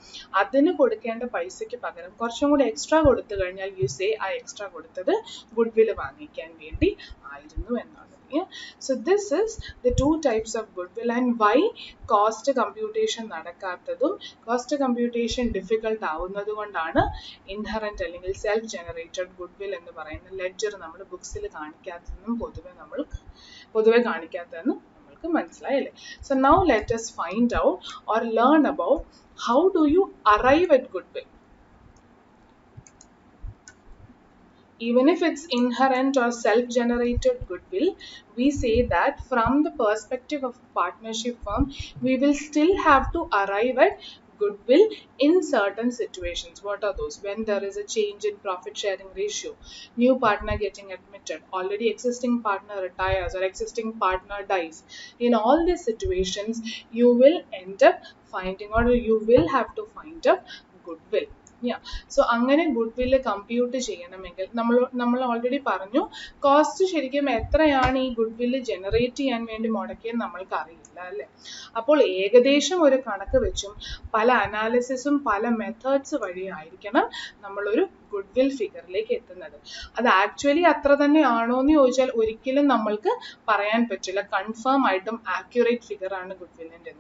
അതിന് കൊടുക്കേണ്ട പൈസയ്ക്ക് പകരം കുറച്ചും കൂടി എക്സ്ട്രാ കൊടുത്തു കഴിഞ്ഞാൽ യു സേ ആ എക്സ്ട്രാ കൊടുത്തത് ഗുഡ്വിൽ വാങ്ങിക്കാൻ വേണ്ടി ആയിരുന്നു എന്നാണ്. So this is the two types of goodwill and why cost computation നടക്കാത്തതും cost computation difficult ആവുന്നതുകൊണ്ടാണ് inherent അല്ലെങ്കിൽ self generated goodwill എന്ന് പറയുന്ന ledger നമ്മൾ ബുക്സിൽ കാണിക്കാത്തതെന്നും പൊതുവെ കാണിക്കാത്തതെന്നും നമ്മൾക്ക് മനസ്സിലായില്ലേ. So now let us find out or learn about how do you arrive at goodwill. Even if it's inherent or self-generated goodwill, we say that from the perspective of a partnership firm, we will still have to arrive at goodwill in certain situations. What are those? When there is a change in profit sharing ratio, new partner getting admitted, already existing partner retires or existing partner dies. In all these situations, you will end up finding, or you will have to find a goodwill. So അങ്ങനെ ഗുഡ് വില്ല് കമ്പ്യൂട്ട് ചെയ്യണമെങ്കിൽ നമ്മൾ ഓൾറെഡി പറഞ്ഞു കോസ്റ്റ് ശരിക്കും എത്രയാണ് ഈ ഗുഡ് വില്ല് ജനറേറ്റ് ചെയ്യാൻ വേണ്ടി മുടക്കിയെന്ന് നമ്മൾക്ക് അറിയില്ല അല്ലേ. അപ്പോൾ ഏകദേശം ഒരു കണക്ക് വെച്ചും പല അനാലിസിസും പല മെത്തേഡ്സ് വഴിയായിരിക്കണം നമ്മളൊരു ഗുഡ് വിൽ ഫിഗറിലേക്ക് എത്തുന്നത്. അത് ആക്ച്വലി അത്ര തന്നെ ആണോ എന്ന് ചോദിച്ചാൽ ഒരിക്കലും നമ്മൾക്ക് പറയാൻ പറ്റില്ല. കൺഫേം ആയിട്ടും ആക്യുറേറ്റ് ഫിഗർ ആണ് ഗുഡ് വില്ലിൻ്റെ.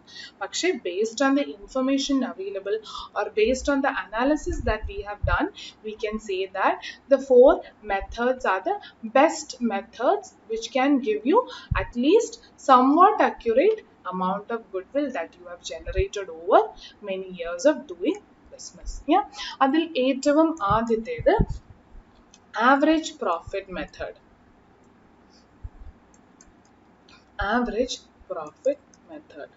പക്ഷേ based on the information available or based on the analysis that we have done, we can say that the 4 methods are the best methods which can give you at least somewhat accurate amount of goodwill that you have generated over many years of doing business. അതിൽ ഏറ്റവും ആദ്യത്തേത് average profit method. Average profit method.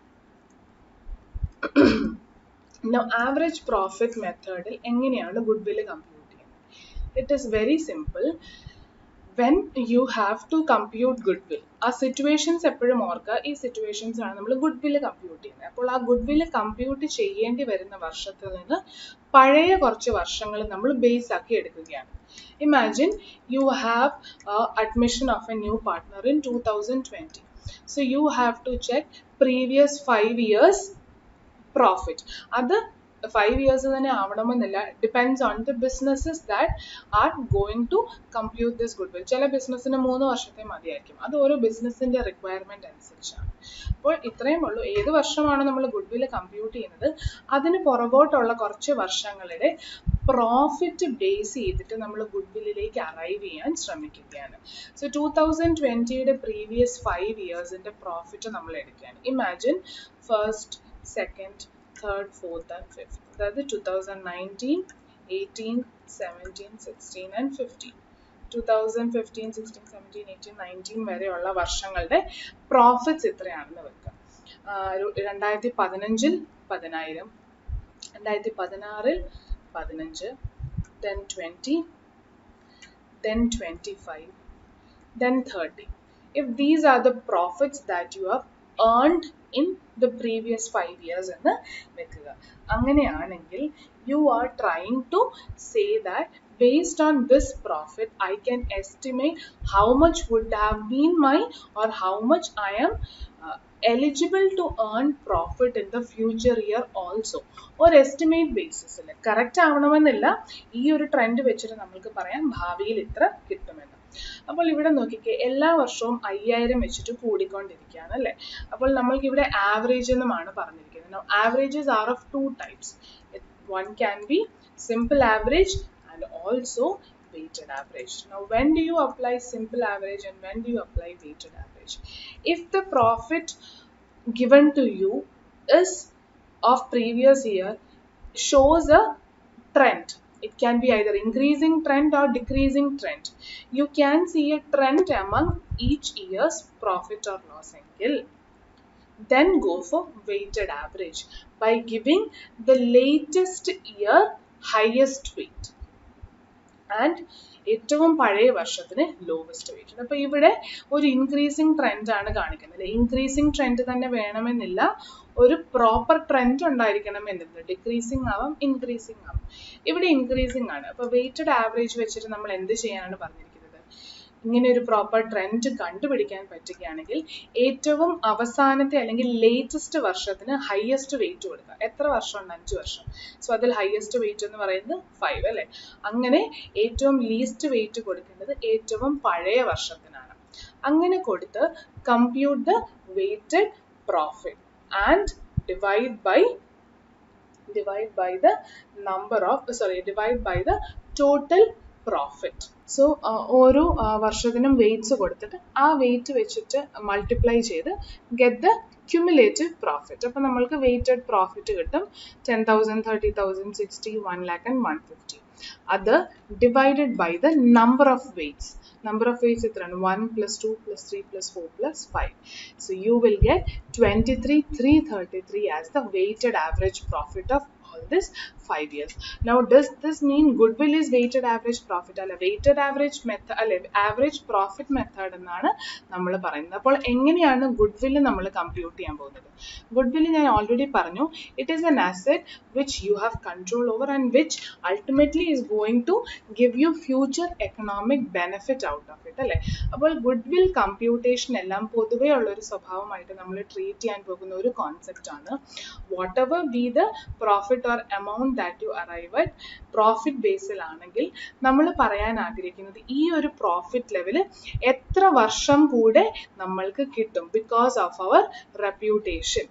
Now average profit method എങ്ങനെയാണ് goodwill compute ചെയ്യുന്നത്? It is very simple. When you have to compute goodwill, ആ സിറ്റുവേഷൻസ് എപ്പോഴും ഓർക്കുക. ഈ സിറ്റുവേഷൻസ് ആണ് നമ്മൾ goodwill compute ചെയ്യുന്നത്. അപ്പോൾ ആ goodwill compute ചെയ്യേണ്ടി വരുന്ന വർഷത്തിൽ നിന്ന് പഴയ കുറച്ച് വർഷങ്ങൾ നമ്മൾ ബേസ് ആക്കി എടുക്കുകയാണ്. Imagine you have admission of a new partner in 2020. So you have to check previous 5 years profit. അത് 5 years തന്നെ ആവണമെന്നില്ല. Depends on the businesses that are going to compute this goodwill. ചില ബിസിനസ്സിന് 3 വർഷത്തെ മതിയായിരിക്കും. അത് ഓരോ ബിസിനസ്സിൻ്റെ റിക്വയർമെൻറ്റ് അനുസരിച്ചാണ്. അപ്പോൾ ഇത്രയും ഉള്ളൂ. ഏത് വർഷമാണ് നമ്മൾ ഗുഡ്വിൽ കമ്പ്യൂട്ട് ചെയ്യുന്നത് അതിന് പുറകോട്ടുള്ള കുറച്ച് വർഷങ്ങളുടെ പ്രോഫിറ്റ് ബേസ് ചെയ്തിട്ട് നമ്മൾ ഗുഡ്വില്ലിലേക്ക് അറൈവ് ചെയ്യാൻ ശ്രമിക്കുകയാണ്. സോ 2020യുടെ പ്രീവിയസ് 5 ഇയേഴ്സിൻ്റെ പ്രോഫിറ്റ് നമ്മൾ എടുക്കുകയാണ്. Imagine first, second, third, fourth and fifth. അതായത് 2019, 18, 17, 16 and 15. 2015, 16, 17, 18, 19 വരെയുള്ള വർഷങ്ങളുടെ പ്രോഫിറ്റ്സ് എത്രയാണെന്ന് വെക്കുക. 2015 10,000, 2016 15, then 20, then 25, then 30. If these are the profits that you have earned in the previous 5 years എന്ന് വെക്കുക. അങ്ങനെയാണെങ്കിൽ you are trying to say that based on this profit I can estimate how much would have been my or how much I am eligible to earn profit in the future year also. or estimate basis ൽ കറക്റ്റ് ആവണമെന്നില്ല. ഈ ഒരു ട്രെൻഡ് വെച്ചിട്ട് നമുക്ക് പറയാം ഭാവിയിൽ ഇത്ര കിട്ടുമെന്ന്. അപ്പോൾ ഇവിടെ നോക്കിക്കേ, എല്ലാ വർഷവും 5000 വെച്ചിട്ട് കൂടിക്കൊണ്ടിരിക്കുകയാണ് അല്ലേ. അപ്പോൾ നമ്മൾക്ക് ഇവിടെ ആവറേജ് എന്നുമാണ് പറഞ്ഞിരിക്കുന്നത്. Now averages are of 2 types. One can be simple average and also weighted average. Now when do you apply simple average and when do you apply weighted average? If the profit given to you is of previous year shows a trend, it can be either increasing trend or decreasing trend. You can see a trend among each year's profit or loss angle. Then go for weighted average by giving the latest year highest weight and ഏറ്റവും പഴയ വർഷത്തിന് ലോവസ്റ്റ് വെയിറ്റ്. അപ്പോൾ ഇവിടെ ഒരു ഇൻക്രീസിങ് ട്രെൻഡ് ആണ് കാണിക്കുന്നത്. ഇൻക്രീസിങ് ട്രെൻഡ് തന്നെ വേണമെന്നില്ല, ഒരു പ്രോപ്പർ ട്രെൻഡ് ഉണ്ടായിരിക്കണം എന്നില്ല. ഡിക്രീസിങ് ആവാം, ഇൻക്രീസിങ് ആവാം. ഇവിടെ ഇൻക്രീസിങ് ആണ്. അപ്പോൾ വെയ്റ്റഡ് ആവറേജ് വെച്ചിട്ട് നമ്മൾ എന്ത് ചെയ്യാനാണ് പറഞ്ഞിരിക്കുന്നത്? ഇങ്ങനെ ഒരു പ്രോപ്പർ ട്രെൻഡ് കണ്ടുപിടിക്കാൻ പറ്റുകയാണെങ്കിൽ ഏറ്റവും അവസാനത്തെ അല്ലെങ്കിൽ ലേറ്റസ്റ്റ് വർഷത്തിന് ഹയസ്റ്റ് വെയിറ്റ് കൊടുക്കുക. എത്ര വർഷമുണ്ട്? 5 വർഷം. സോ അതിൽ ഹയസ്റ്റ് വെയിറ്റ് എന്ന് പറയുന്നത് 5 അല്ലേ. അങ്ങനെ ഏറ്റവും ലീസ്റ്റ് വെയിറ്റ് കൊടുക്കേണ്ടത് ഏറ്റവും പഴയ വർഷത്തിനാണ്. അങ്ങനെ കൊടുത്ത് compute the weighted profit and divide by the total profit. So ഓരോ വർഷത്തിനും വെയ്റ്റ്സ് കൊടുത്തിട്ട് ആ വെയ്റ്റ് വെച്ചിട്ട് മൾട്ടിപ്ലൈ ചെയ്ത് ഗെറ്റ് ദ ക്യുമുലേറ്റീവ് പ്രോഫിറ്റ്. അപ്പോൾ നമ്മൾക്ക് വെയ്റ്റഡ് പ്രോഫിറ്റ് കിട്ടും 10,000, 30,000, 60, 1 lakh and 150. അത് divided by the number of weights. Number of weights എത്രയാണ്? 1 plus 2 plus 3 plus 4 plus 5. So you will get 23,333 as the weighted average profit of all all this 5 years. Now does this mean goodwill is weighted average profit? അല്ല, weighted average method അല്ലെ average profit method എന്നാണ് നമ്മൾ പറയുന്നത്. അപ്പോൾ എങ്ങനെയാണ് goodwill നമ്മൾ കമ്പ്യൂട്ട് ചെയ്യാൻ പോകുന്നത്? goodwill ഞാൻ ഓൾറെഡി പറഞ്ഞു, it is an asset which you have control over and which ultimately is going to give you future economic benefit out of it അല്ലേ. അപ്പോൾ goodwill computation എല്ലാം പൊതുവേ ഉള്ള ഒരു സ്വഭാവമായിട്ട് നമ്മൾ ട്രീറ്റ് ചെയ്യാൻ പോകുന്ന ഒരു കോൺസെപ്റ്റ് ആണ്. whatever be the profit or amount that you arrive at profit ബേസിൽ ആണെങ്കിൽ നമ്മൾ പറയാൻ ആഗ്രഹിക്കുന്നത് ഈ ഒരു പ്രോഫിറ്റ് ലെവൽ എത്ര വർഷം കൂടെ നമ്മൾക്ക് കിട്ടും ബിക്കോസ് ഓഫ് അവർ റെപ്യൂട്ടേഷൻ.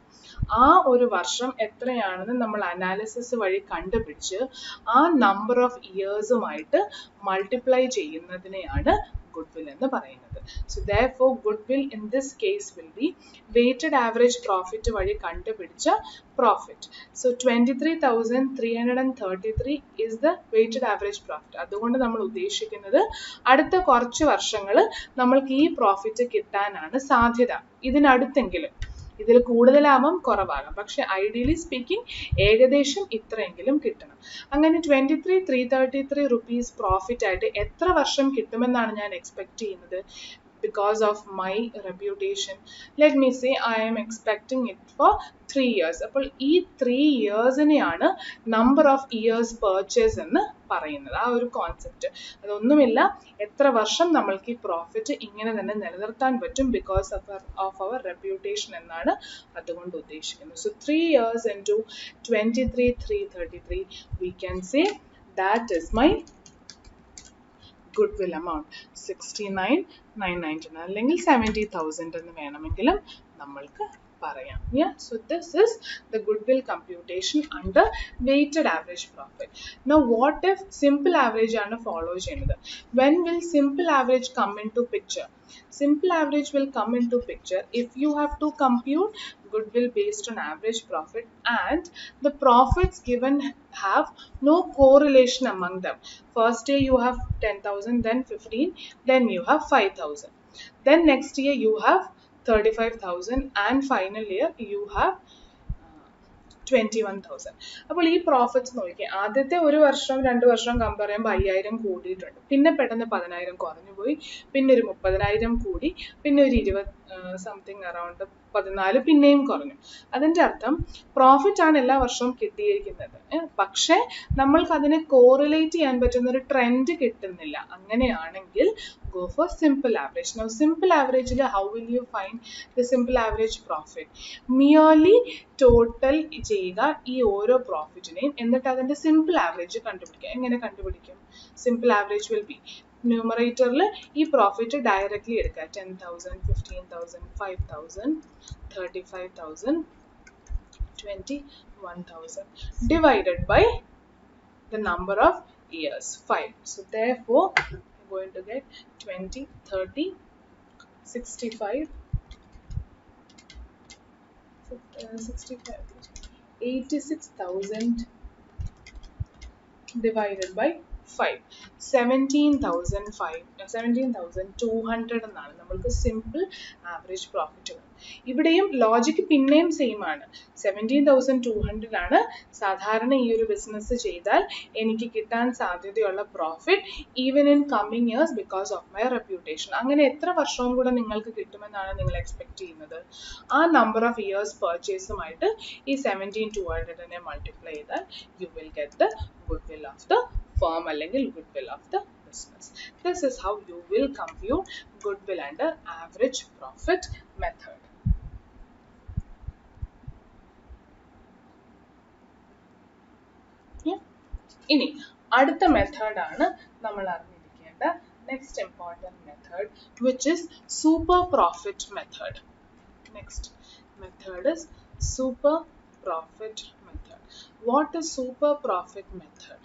ആ ഒരു വർഷം എത്രയാണെന്ന് നമ്മൾ അനാലിസിസ് വഴി കണ്ടുപിടിച്ച് ആ നമ്പർ ഓഫ് ഇയേഴ്സുമായിട്ട് മൾട്ടിപ്ലൈ ചെയ്യുന്നതിനെയാണ് goodwill എന്ന് പറയുന്നത്. So therefore goodwill in this case will be weighted average profit വഴി കണ്ടുപിടിച്ച profit. So 23,333 is the weighted average profit. അതുകൊണ്ട് നമ്മൾ ഉദ്ദേശിക്കുന്നത് അടുത്ത കുറച്ച് വർഷങ്ങൾ നമ്മൾക്ക് ഈ പ്രോഫിറ്റ് കിട്ടാനാണ് സാധ്യത. ഇതിനടുത്തെങ്കിലും, ഇതിൽ കൂടുതലാവാം കുറവാകാം, പക്ഷെ ഐഡിയലി സ്പീക്കിംഗ് ഏകദേശം ഇത്രയെങ്കിലും കിട്ടണം. അങ്ങനെ 23,333 rupees പ്രോഫിറ്റ് ആയിട്ട് എത്ര വർഷം കിട്ടുമെന്നാണ് ഞാൻ എക്സ്പെക്ട് ചെയ്യുന്നത്? because of my reputation, let me say I am expecting it for 3 years. അപ്പോൾ ഈ 3 yearsനെയാണ് number of years purchase എന്ന് പറയുന്നത്. ആ ഒരു കോൺസെപ്റ്റ് അതൊന്നുമില്ല, എത്ര വർഷം നമ്മൾക്ക് ഈ പ്രോഫിറ്റ് ഇങ്ങനെ തന്നെ നിലനിർത്താൻ പറ്റും because of our reputation എന്നാണ് അതുകൊണ്ട് ഉദ്ദേശിക്കുന്നത്. So 3 years into 23,333 we can say that is my goodwill amount. 69,999 അല്ലെങ്കിൽ 70,000 എന്ന് വേണമെങ്കിലും നമ്മൾക്ക് പറയാം. Yeah, so this is the goodwill computation under weighted average profit. Now what if simple average ആണ് follow ചെയ്യുന്നത്? When will simple average come into picture? Simple average will come into picture if you have to compute goodwill based on average profit and the profits given have no correlation among them. First year you have 10,000, then 15, then you have 5,000. Then next year you have 35,000 and final year you have 21,000. അപ്പോൾ ഈ പ്രോഫിറ്റ്സ് നോക്കിയാൽ ആദ്യത്തെ ഒരു വർഷം 2 വർഷം കമ്പയർ ചെയ്യുമ്പോൾ 5,000 കൂടിയിട്ടുണ്ട്, പിന്നെ പെട്ടെന്ന് 10,000 കുറഞ്ഞു പോയി, പിന്നെ ഒരു 30,000 കൂടി, പിന്നെ ഒരു 20 സംതിങ് അറൗണ്ട് 14 പിന്നെയും കുറഞ്ഞു. അതിൻ്റെ അർത്ഥം പ്രോഫിറ്റ് ആണ് എല്ലാ വർഷവും കിട്ടിയിരിക്കുന്നത്, പക്ഷേ നമ്മൾക്ക് അതിനെ കോറിലേറ്റ് ചെയ്യാൻ പറ്റുന്ന ഒരു ട്രെൻഡ് കിട്ടുന്നില്ല. അങ്ങനെയാണെങ്കിൽ go for simple average. Now simple average il how will you find the simple average profit? Merely total ചെയ്യുക ഈ ഓരോ പ്രോഫിറ്റിനെയും, എന്നിട്ട് അതിന്റെ സിമ്പിൾ ആവറേജ് കണ്ടുപിടിക്കുക. എങ്ങനെ കണ്ടുപിടിക്കും? സിമ്പിൾ ആവറേജ് വിൽ ബി ന്യൂമറേറ്ററിൽ ഈ പ്രോഫിറ്റ് ഡയറക്റ്റ്ലി എടുക്കുക, 10,000, 15,000, 5,000, 35,000, 21,000 divided by the number of years, 5. So therefore I'm going to get 20, 30, 65, 86,000 divided by 5, 17,200 എന്നാണ് നമ്മൾക്ക് സിമ്പിൾ ആവറേജ് പ്രോഫിറ്റ്. ഇവിടെയും ലോജിക്ക് പിന്നെയും സെയിം ആണ്. 17,200 ആണ് സാധാരണ ഈ ഒരു ബിസിനസ് ചെയ്താൽ എനിക്ക് കിട്ടാൻ സാധ്യതയുള്ള profit even in coming years because of my reputation. അങ്ങനെ എത്ര വർഷവും കൂടെ നിങ്ങൾക്ക് കിട്ടുമെന്നാണ് നിങ്ങൾ എക്സ്പെക്ട് ചെയ്യുന്നത്? ആ നമ്പർ ഓഫ് ഇയേഴ്സ് പർച്ചേസുമായിട്ട് ഈ 17,200നെ മൾട്ടിപ്ലൈ ചെയ്താൽ you will get the goodwill of the firm അല്ലെങ്കിൽ goodwill of the business. This is how you will compute goodwill under average profit method. ഇനി അടുത്ത മെത്തേഡ് ആണ് നമ്മൾ അറിഞ്ഞിരിക്കേണ്ട next important method, which is super profit method. Next method is super profit method. What is super profit method?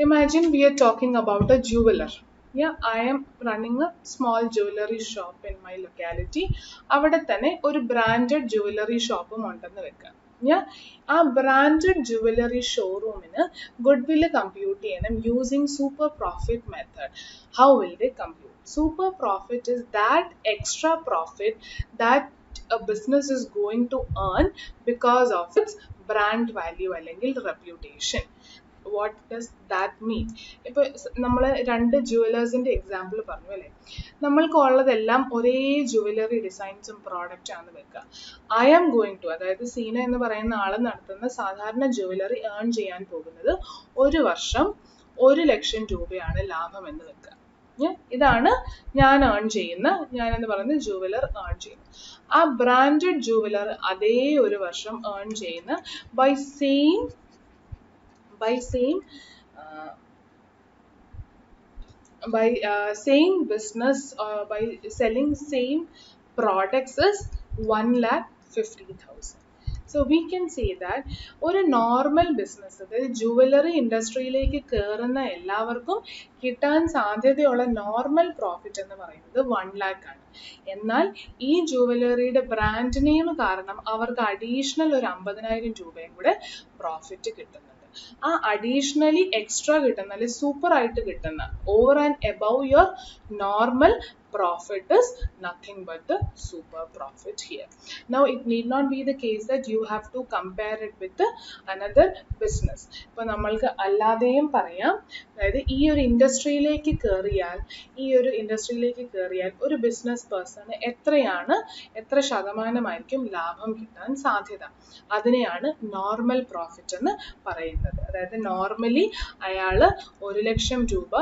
Imagine we are talking about a jeweler. Yeah, I am running a small jewelry shop in my locality. അവിടെ തന്നെ ഒരു ബ്രാൻഡഡ് jewelry ഷോപ്പും ഉണ്ടെന്ന് വെക്കാം. ആ ബ്രാൻഡഡ് ജുവലറി ഷോറൂമിന് ഗുഡ്വിൽ കമ്പ്യൂട്ട് ചെയ്യണം using super profit method. How will they compute? Super profit is that extra profit that a business is going to earn because of its brand value അല്ലെങ്കിൽ reputation. What does that mean? ഇപ്പോൾ നമ്മൾ രണ്ട് ജുവലേഴ്സിൻ്റെ എക്സാമ്പിൾ പറഞ്ഞു അല്ലേ, നമ്മൾക്കുള്ളതെല്ലാം ഒരേ ജുവലറി ഡിസൈൻസും പ്രോഡക്റ്റ് ആണ് വെക്കുക. ഐ ആം ഗോയിങ് ടു, അതായത് സീന എന്ന് പറയുന്ന ആൾ നടത്തുന്ന സാധാരണ ജുവലറി ഏൺ ചെയ്യാൻ പോകുന്നത് ഒരു വർഷം 1,00,000 രൂപയാണ് ലാഭം എന്ന് വെക്കുക. ഇതാണ് ഞാൻ ഏൺ ചെയ്യുന്ന, ഞാനെന്ന് പറയുന്ന ജുവലർ ഏൺ ചെയ്യുന്നത്. ആ ബ്രാൻഡഡ് ജുവലർ അതേ ഒരു വർഷം ഏൺ ചെയ്യുന്ന by same business, by selling same products is 1,50,000. So we can say that ഒരു നോർമൽ ബിസിനസ്, അതായത് ജുവലറി ഇൻഡസ്ട്രിയിലേക്ക് കയറുന്ന എല്ലാവർക്കും കിട്ടാൻ സാധ്യതയുള്ള നോർമൽ പ്രോഫിറ്റ് എന്ന് പറയുന്നത് 1 lakh ആണ്. എന്നാൽ ഈ ജുവലറിയുടെ ബ്രാൻഡ് നെയിം കാരണം അവർക്ക് അഡീഷണൽ ഒരു 50,000 രൂപയും കൂടെ പ്രോഫിറ്റ് കിട്ടുന്നുണ്ട്. ആ അഡീഷണലി എക്സ്ട്രാ കിട്ടുന്ന, അല്ലെങ്കിൽ സൂപ്പർ ആയിട്ട് കിട്ടുന്ന, over and above your normal profit is nothing but the super profit here. Now it need not be the case that you have to compare it with another business. ഇപ്പോൾ നമ്മൾക്ക് അല്ലാതെയും പറയാം, അതായത് ഈ ഒരു ഇൻഡസ്ട്രിയിലേക്ക് കയറിയാൽ ഒരു ബിസിനസ് പേഴ്സണ് എത്ര ശതമാനമായിരിക്കും ലാഭം കിട്ടാൻ സാധ്യത, അതിനെയാണ് നോർമൽ പ്രോഫിറ്റ് എന്ന് പറയുന്നത്. അതായത് നോർമലി അയാൾ 1,00,000 രൂപ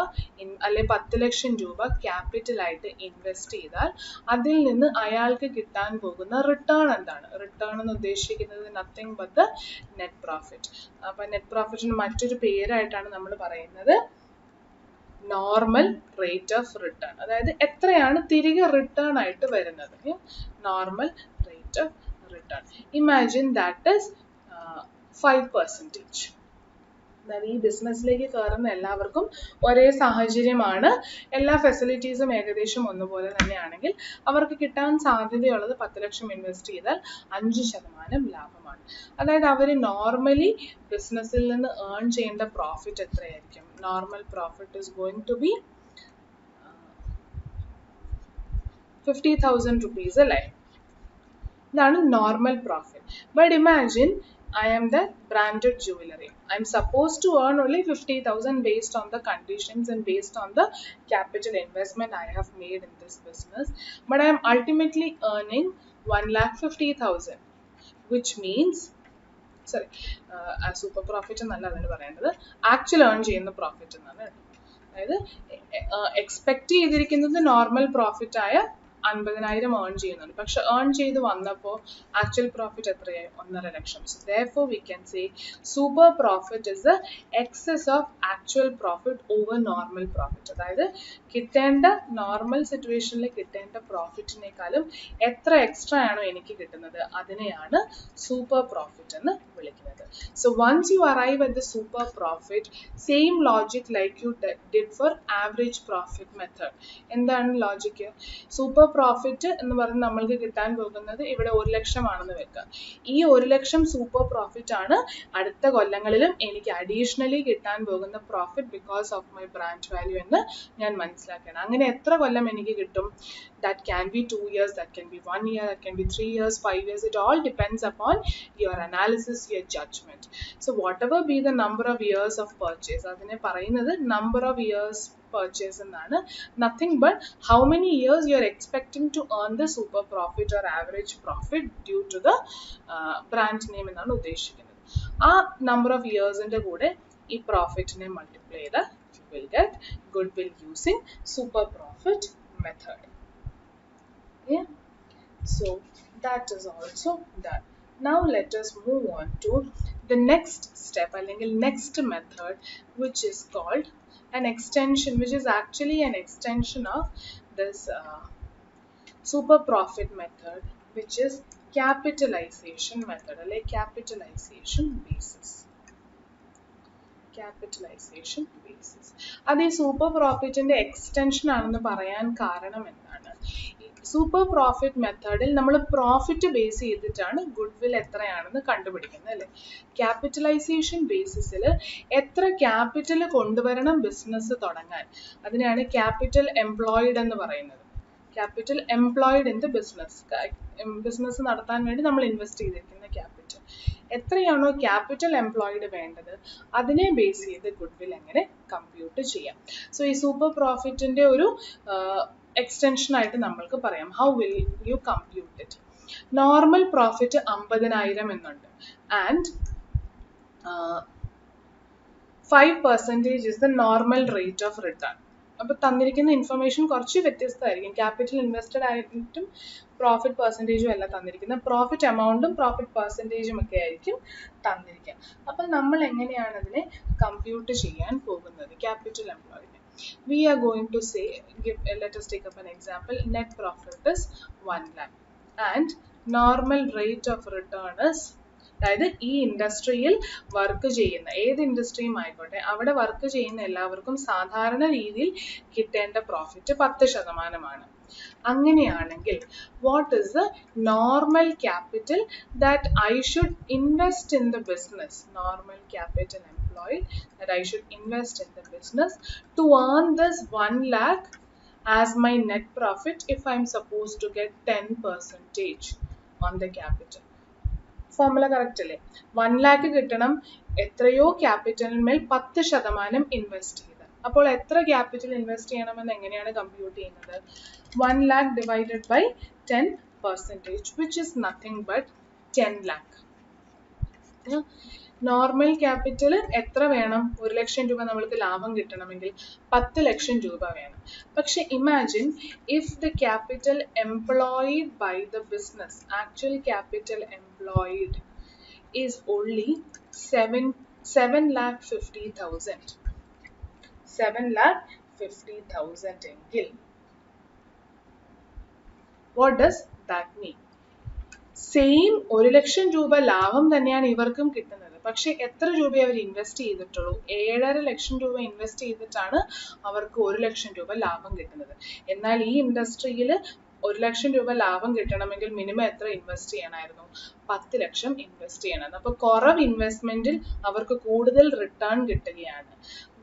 അല്ലെ 10,00,000 രൂപ ക്യാപിറ്റലായിട്ട് ഇൻവെസ്റ്റ് ചെയ്താൽ അതിൽ നിന്ന് അയാൾക്ക് കിട്ടാൻ പോകുന്ന റിട്ടേൺ എന്താണ്? റിട്ടേൺ എന്ന് ഉദ്ദേശിക്കുന്നത് nothing but the net profit. അപ്പൊ നെറ്റ് പ്രോഫിറ്റിന് മറ്റൊരു പേരായിട്ടാണ് നമ്മൾ പറയുന്നത് നോർമൽ റേറ്റ് ഓഫ് റിട്ടേൺ. അതായത് എത്രയാണ് തിരികെ റിട്ടേൺ ആയിട്ട് വരുന്നത്, normal rate of return. Imagine that is 5%. അതായത് ഈ ബിസിനസ്സിലേക്ക് കയറുന്ന എല്ലാവർക്കും ഒരേ സാഹചര്യമാണ്, എല്ലാ ഫെസിലിറ്റീസും ഏകദേശം ഒന്നുപോലെ തന്നെയാണെങ്കിൽ അവർക്ക് കിട്ടാൻ സാധ്യതയുള്ളത് 10,00,000 ഇൻവെസ്റ്റ് ചെയ്താൽ 5% ലാഭമാണ്. അതായത് അവർ നോർമലി ബിസിനസ്സിൽ നിന്ന് ഏൺ ചെയ്യേണ്ട പ്രോഫിറ്റ് എത്രയായിരിക്കും? Normal profit is going to be 50,000 rupees അല്ലേ? ഇതാണ് normal profit. But imagine I am the branded jewelry. I am supposed to earn only 50,000 based on the conditions and based on the capital investment I have made in this business. But I am ultimately earning 1,50,000, which means, sorry, super profit എന്നല്ല അതിന് പറയുന്നത്, ആക്ച്വൽ ഏൺ ചെയ്യുന്ന പ്രോഫിറ്റ് എന്നാണ്. അതായത് എക്സ്പെക്ട് ചെയ്തിരിക്കുന്നത് നോർമൽ പ്രോഫിറ്റ് ആയ 50,000 ഏൺ ചെയ്യുന്നുണ്ട്, പക്ഷെ ഏൺ ചെയ്ത് വന്നപ്പോൾ ആക്ച്വൽ പ്രോഫിറ്റ് എത്രയായി? 1,50,000. So therefore we can say super profit is the excess of actual profit over normal profit. അതായത് കിട്ടേണ്ട നോർമൽ സിറ്റുവേഷനിൽ കിട്ടേണ്ട പ്രോഫിറ്റിനേക്കാളും എത്ര എക്സ്ട്രാ ആണോ എനിക്ക് കിട്ടുന്നത് അതിനെയാണ് സൂപ്പർ പ്രോഫിറ്റ് എന്ന് വിളിക്കുന്നത്. So once you arrive at the super profit, same logic like you did for average profit method. എന്താണ് ലോജിക്ക്? സൂപ്പർ പ്രോഫിറ്റ് എന്ന് പറഞ്ഞ് നമ്മൾക്ക് കിട്ടാൻ പോകുന്നത് ഇവിടെ 1,00,000 ആണെന്ന് വെക്കുക. ഈ 1,00,000 സൂപ്പർ പ്രോഫിറ്റ് ആണ് അടുത്ത കൊല്ലങ്ങളിലും എനിക്ക് അഡീഷണലി കിട്ടാൻ പോകുന്ന profit because of my brand value എന്ന് ഞാൻ മനസ്സിലാക്കണം. അങ്ങനെ എത്ര കൊല്ലം എനിക്ക് കിട്ടും? That can be 2 years, that can be 1 year, that can be 3 years, 5 years. It all depends upon your analysis, your judgment. So whatever be the number of years of purchase, adine parayunnathu number of years purchase എന്നാണ്. Nothing but how many years you are expecting to earn the super profit or average profit due to the brand name എന്നാണ് ഉദ്ദേശിക്കുന്നത്. ആ number of years ന്റെ കൂടെ ഈ പ്രോഫിറ്റിനെ മൾട്ടിപ്ലൈ ചെയ്താൽ you will get goodwill using super profit method. Yeah, so that is also done. Now let us move on to the next step, അല്ലെങ്കിൽ next method, which is called an extension, which is actually an extension of this super profit method, which is capitalization method, like capitalization basis. Capitalization basis. അത് ഈ സൂപ്പർ പ്രോഫിറ്റിന്റെ എക്സ്റ്റൻഷൻ ആണെന്ന് പറയാൻ കാരണം എന്താണ്? സൂപ്പർ പ്രോഫിറ്റ് മെത്തേഡിൽ നമ്മൾ പ്രോഫിറ്റ് ബേസ് ചെയ്തിട്ടാണ് ഗുഡ്വിൽ എത്രയാണെന്ന് കണ്ടുപിടിക്കുന്നത് അല്ലേ? ക്യാപിറ്റലൈസേഷൻ ബേസിസിൽ എത്ര ക്യാപിറ്റൽ കൊണ്ടുവരണം ബിസിനസ് തുടങ്ങാൻ, അതിനെയാണ് ക്യാപിറ്റൽ എംപ്ലോയിഡ് എന്ന് പറയുന്നത്. Capital employed in the business. Business നടത്താൻ വേണ്ടി നമ്മൾ ഇൻവെസ്റ്റ് ചെയ്തിരിക്കുന്ന ക്യാപിറ്റൽ. എത്രയാണോ ക്യാപിറ്റൽ എംപ്ലോയിഡ് വേണ്ടത് അതിനെ ബേസ് ചെയ്ത് ഗുഡ്വിൽ എങ്ങനെ കമ്പ്യൂട്ട് ചെയ്യാം. സോ ഈ സൂപ്പർ പ്രോഫിറ്റിന്റെ ഒരു എക്സ്റ്റൻഷൻ ആയിട്ട് നമ്മൾക്ക് പറയാം. How will U compute it? Normal profit 50,000 എന്നുണ്ട് and 5% is the normal rate of return. അപ്പോൾ തന്നിരിക്കുന്ന ഇൻഫർമേഷൻ കുറച്ച് വ്യത്യസ്തമായിരിക്കും. ക്യാപിറ്റൽ ഇൻവെസ്റ്റഡ് ആയിട്ടും പ്രോഫിറ്റ് പെർസെൻറ്റേജും അല്ല തന്നിരിക്കുന്നത്, പ്രോഫിറ്റ് എമൗണ്ടും പ്രോഫിറ്റ് പെർസെൻറ്റേജും ഒക്കെ ആയിരിക്കും തന്നിരിക്കുക. അപ്പം നമ്മൾ എങ്ങനെയാണ് അതിനെ കമ്പ്യൂട്ട് ചെയ്യാൻ പോകുന്നത് capital employed? We are going to say, let us take up an example. Net profit is 1 lakh and normal rate of return is, അതായത് ഈ ഇൻഡസ്ട്രിയിൽ വർക്ക് ചെയ്യുന്ന ഏത് ഇൻഡസ്ട്രിയും ആയിക്കോട്ടെ അവിടെ വർക്ക് ചെയ്യുന്ന എല്ലാവർക്കും സാധാരണ രീതിയിൽ കിട്ടേണ്ട പ്രോഫിറ്റ് 10%. അങ്ങനെയാണെങ്കിൽ what is the normal capital that I should invest in the business? Normal capital employed that I should invest in the business to earn this 1 lakh as my net profit if I'm supposed to get 10% on the capital. Formula correct അല്ലേ? 1 lakh കിട്ടണം, എത്രയോ ക്യാപിറ്റലിന്മേൽ 10% ഇൻവെസ്റ്റ് ചെയ്ത്. അപ്പോൾ എത്ര ക്യാപിറ്റൽ ഇൻവെസ്റ്റ് ചെയ്യണമെന്ന് എങ്ങനെയാണ് കമ്പ്യൂട്ട് ചെയ്യുന്നത്? 1 lakh divided by 10%, which is nothing but 10 lakh. Normal capital എത്ര വേണം? 1 ലക്ഷം രൂപ നമ്മൾക്ക് ലാഭം കിട്ടണമെങ്കിൽ 10 ലക്ഷം രൂപ വേണം. പക്ഷെ imagine if the capital employed by the business, actual capital employed is only 7,50,000. 7,50,000 എങ്കിൽ what does that mean? Same 1 ലക്ഷം രൂപ ലാഭം തന്നെയാണ് ഇവർക്കും കിട്ടുന്നത്. പക്ഷെ എത്ര രൂപ അവർ ഇൻവെസ്റ്റ് ചെയ്തിട്ടുള്ളൂ? 7.5 ലക്ഷം രൂപ ഇൻവെസ്റ്റ് ചെയ്തിട്ടാണ് അവർക്ക് 1 ലക്ഷം രൂപ ലാഭം കിട്ടുന്നത്. എന്നാൽ ഈ ഇൻഡസ്ട്രിയിൽ 1 ലക്ഷം രൂപ ലാഭം കിട്ടണമെങ്കിൽ മിനിമം എത്ര ഇൻവെസ്റ്റ് ചെയ്യണമായിരുന്നു? 10 ലക്ഷം ഇൻവെസ്റ്റ് ചെയ്യണം. അപ്പോൾ കുറവ് ഇൻവെസ്റ്റ്മെന്റിൽ അവർക്ക് കൂടുതൽ റിട്ടേൺ കിട്ടുകയാണ്.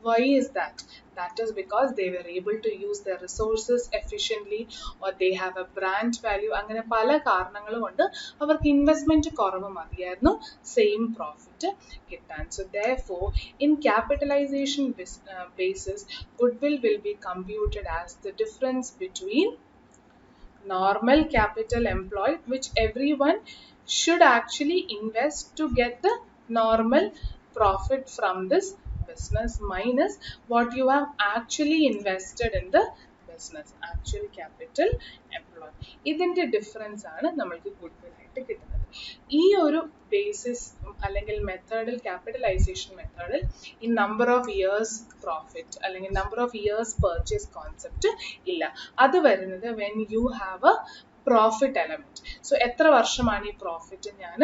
Why is that? That is because they were able to use their resources efficiently or they have a brand value. അങ്ങനെ പല കാരണങ്ങൾ കൊണ്ട് അവർക്ക് ഇൻവെസ്റ്റ്മെന്റ് കുറവ് മതിയായിരുന്നു സെയിം പ്രോഫിറ്റ് കിട്ടാൻ. So therefore in capitalization basis goodwill will be computed as the difference between normal capital employed, which everyone should actually invest to get the normal profit from this business, minus what you have actually invested in the business, actual capital employed. ഇതിന്റെ ഡിഫറൻസ് ആണ് നമ്മൾക്ക് ഗുഡ്വിൽ ആയിട്ട് കിട്ടുന്നത്. ഈ ഒരു ബേസിസ് അല്ലെങ്കിൽ മെത്തേഡിൽ, ക്യാപിറ്റലൈസേഷൻ മെത്തേഡിൽ ഈ നമ്പർ ഓഫ് ഇയേഴ്സ് പ്രോഫിറ്റ് അല്ലെങ്കിൽ number of years purchase concept ഇല്ല. അത് വരുന്നത് when you have A profit element. So എത്ര വർഷമാണ് ഈ പ്രോഫിറ്റ് ഞാൻ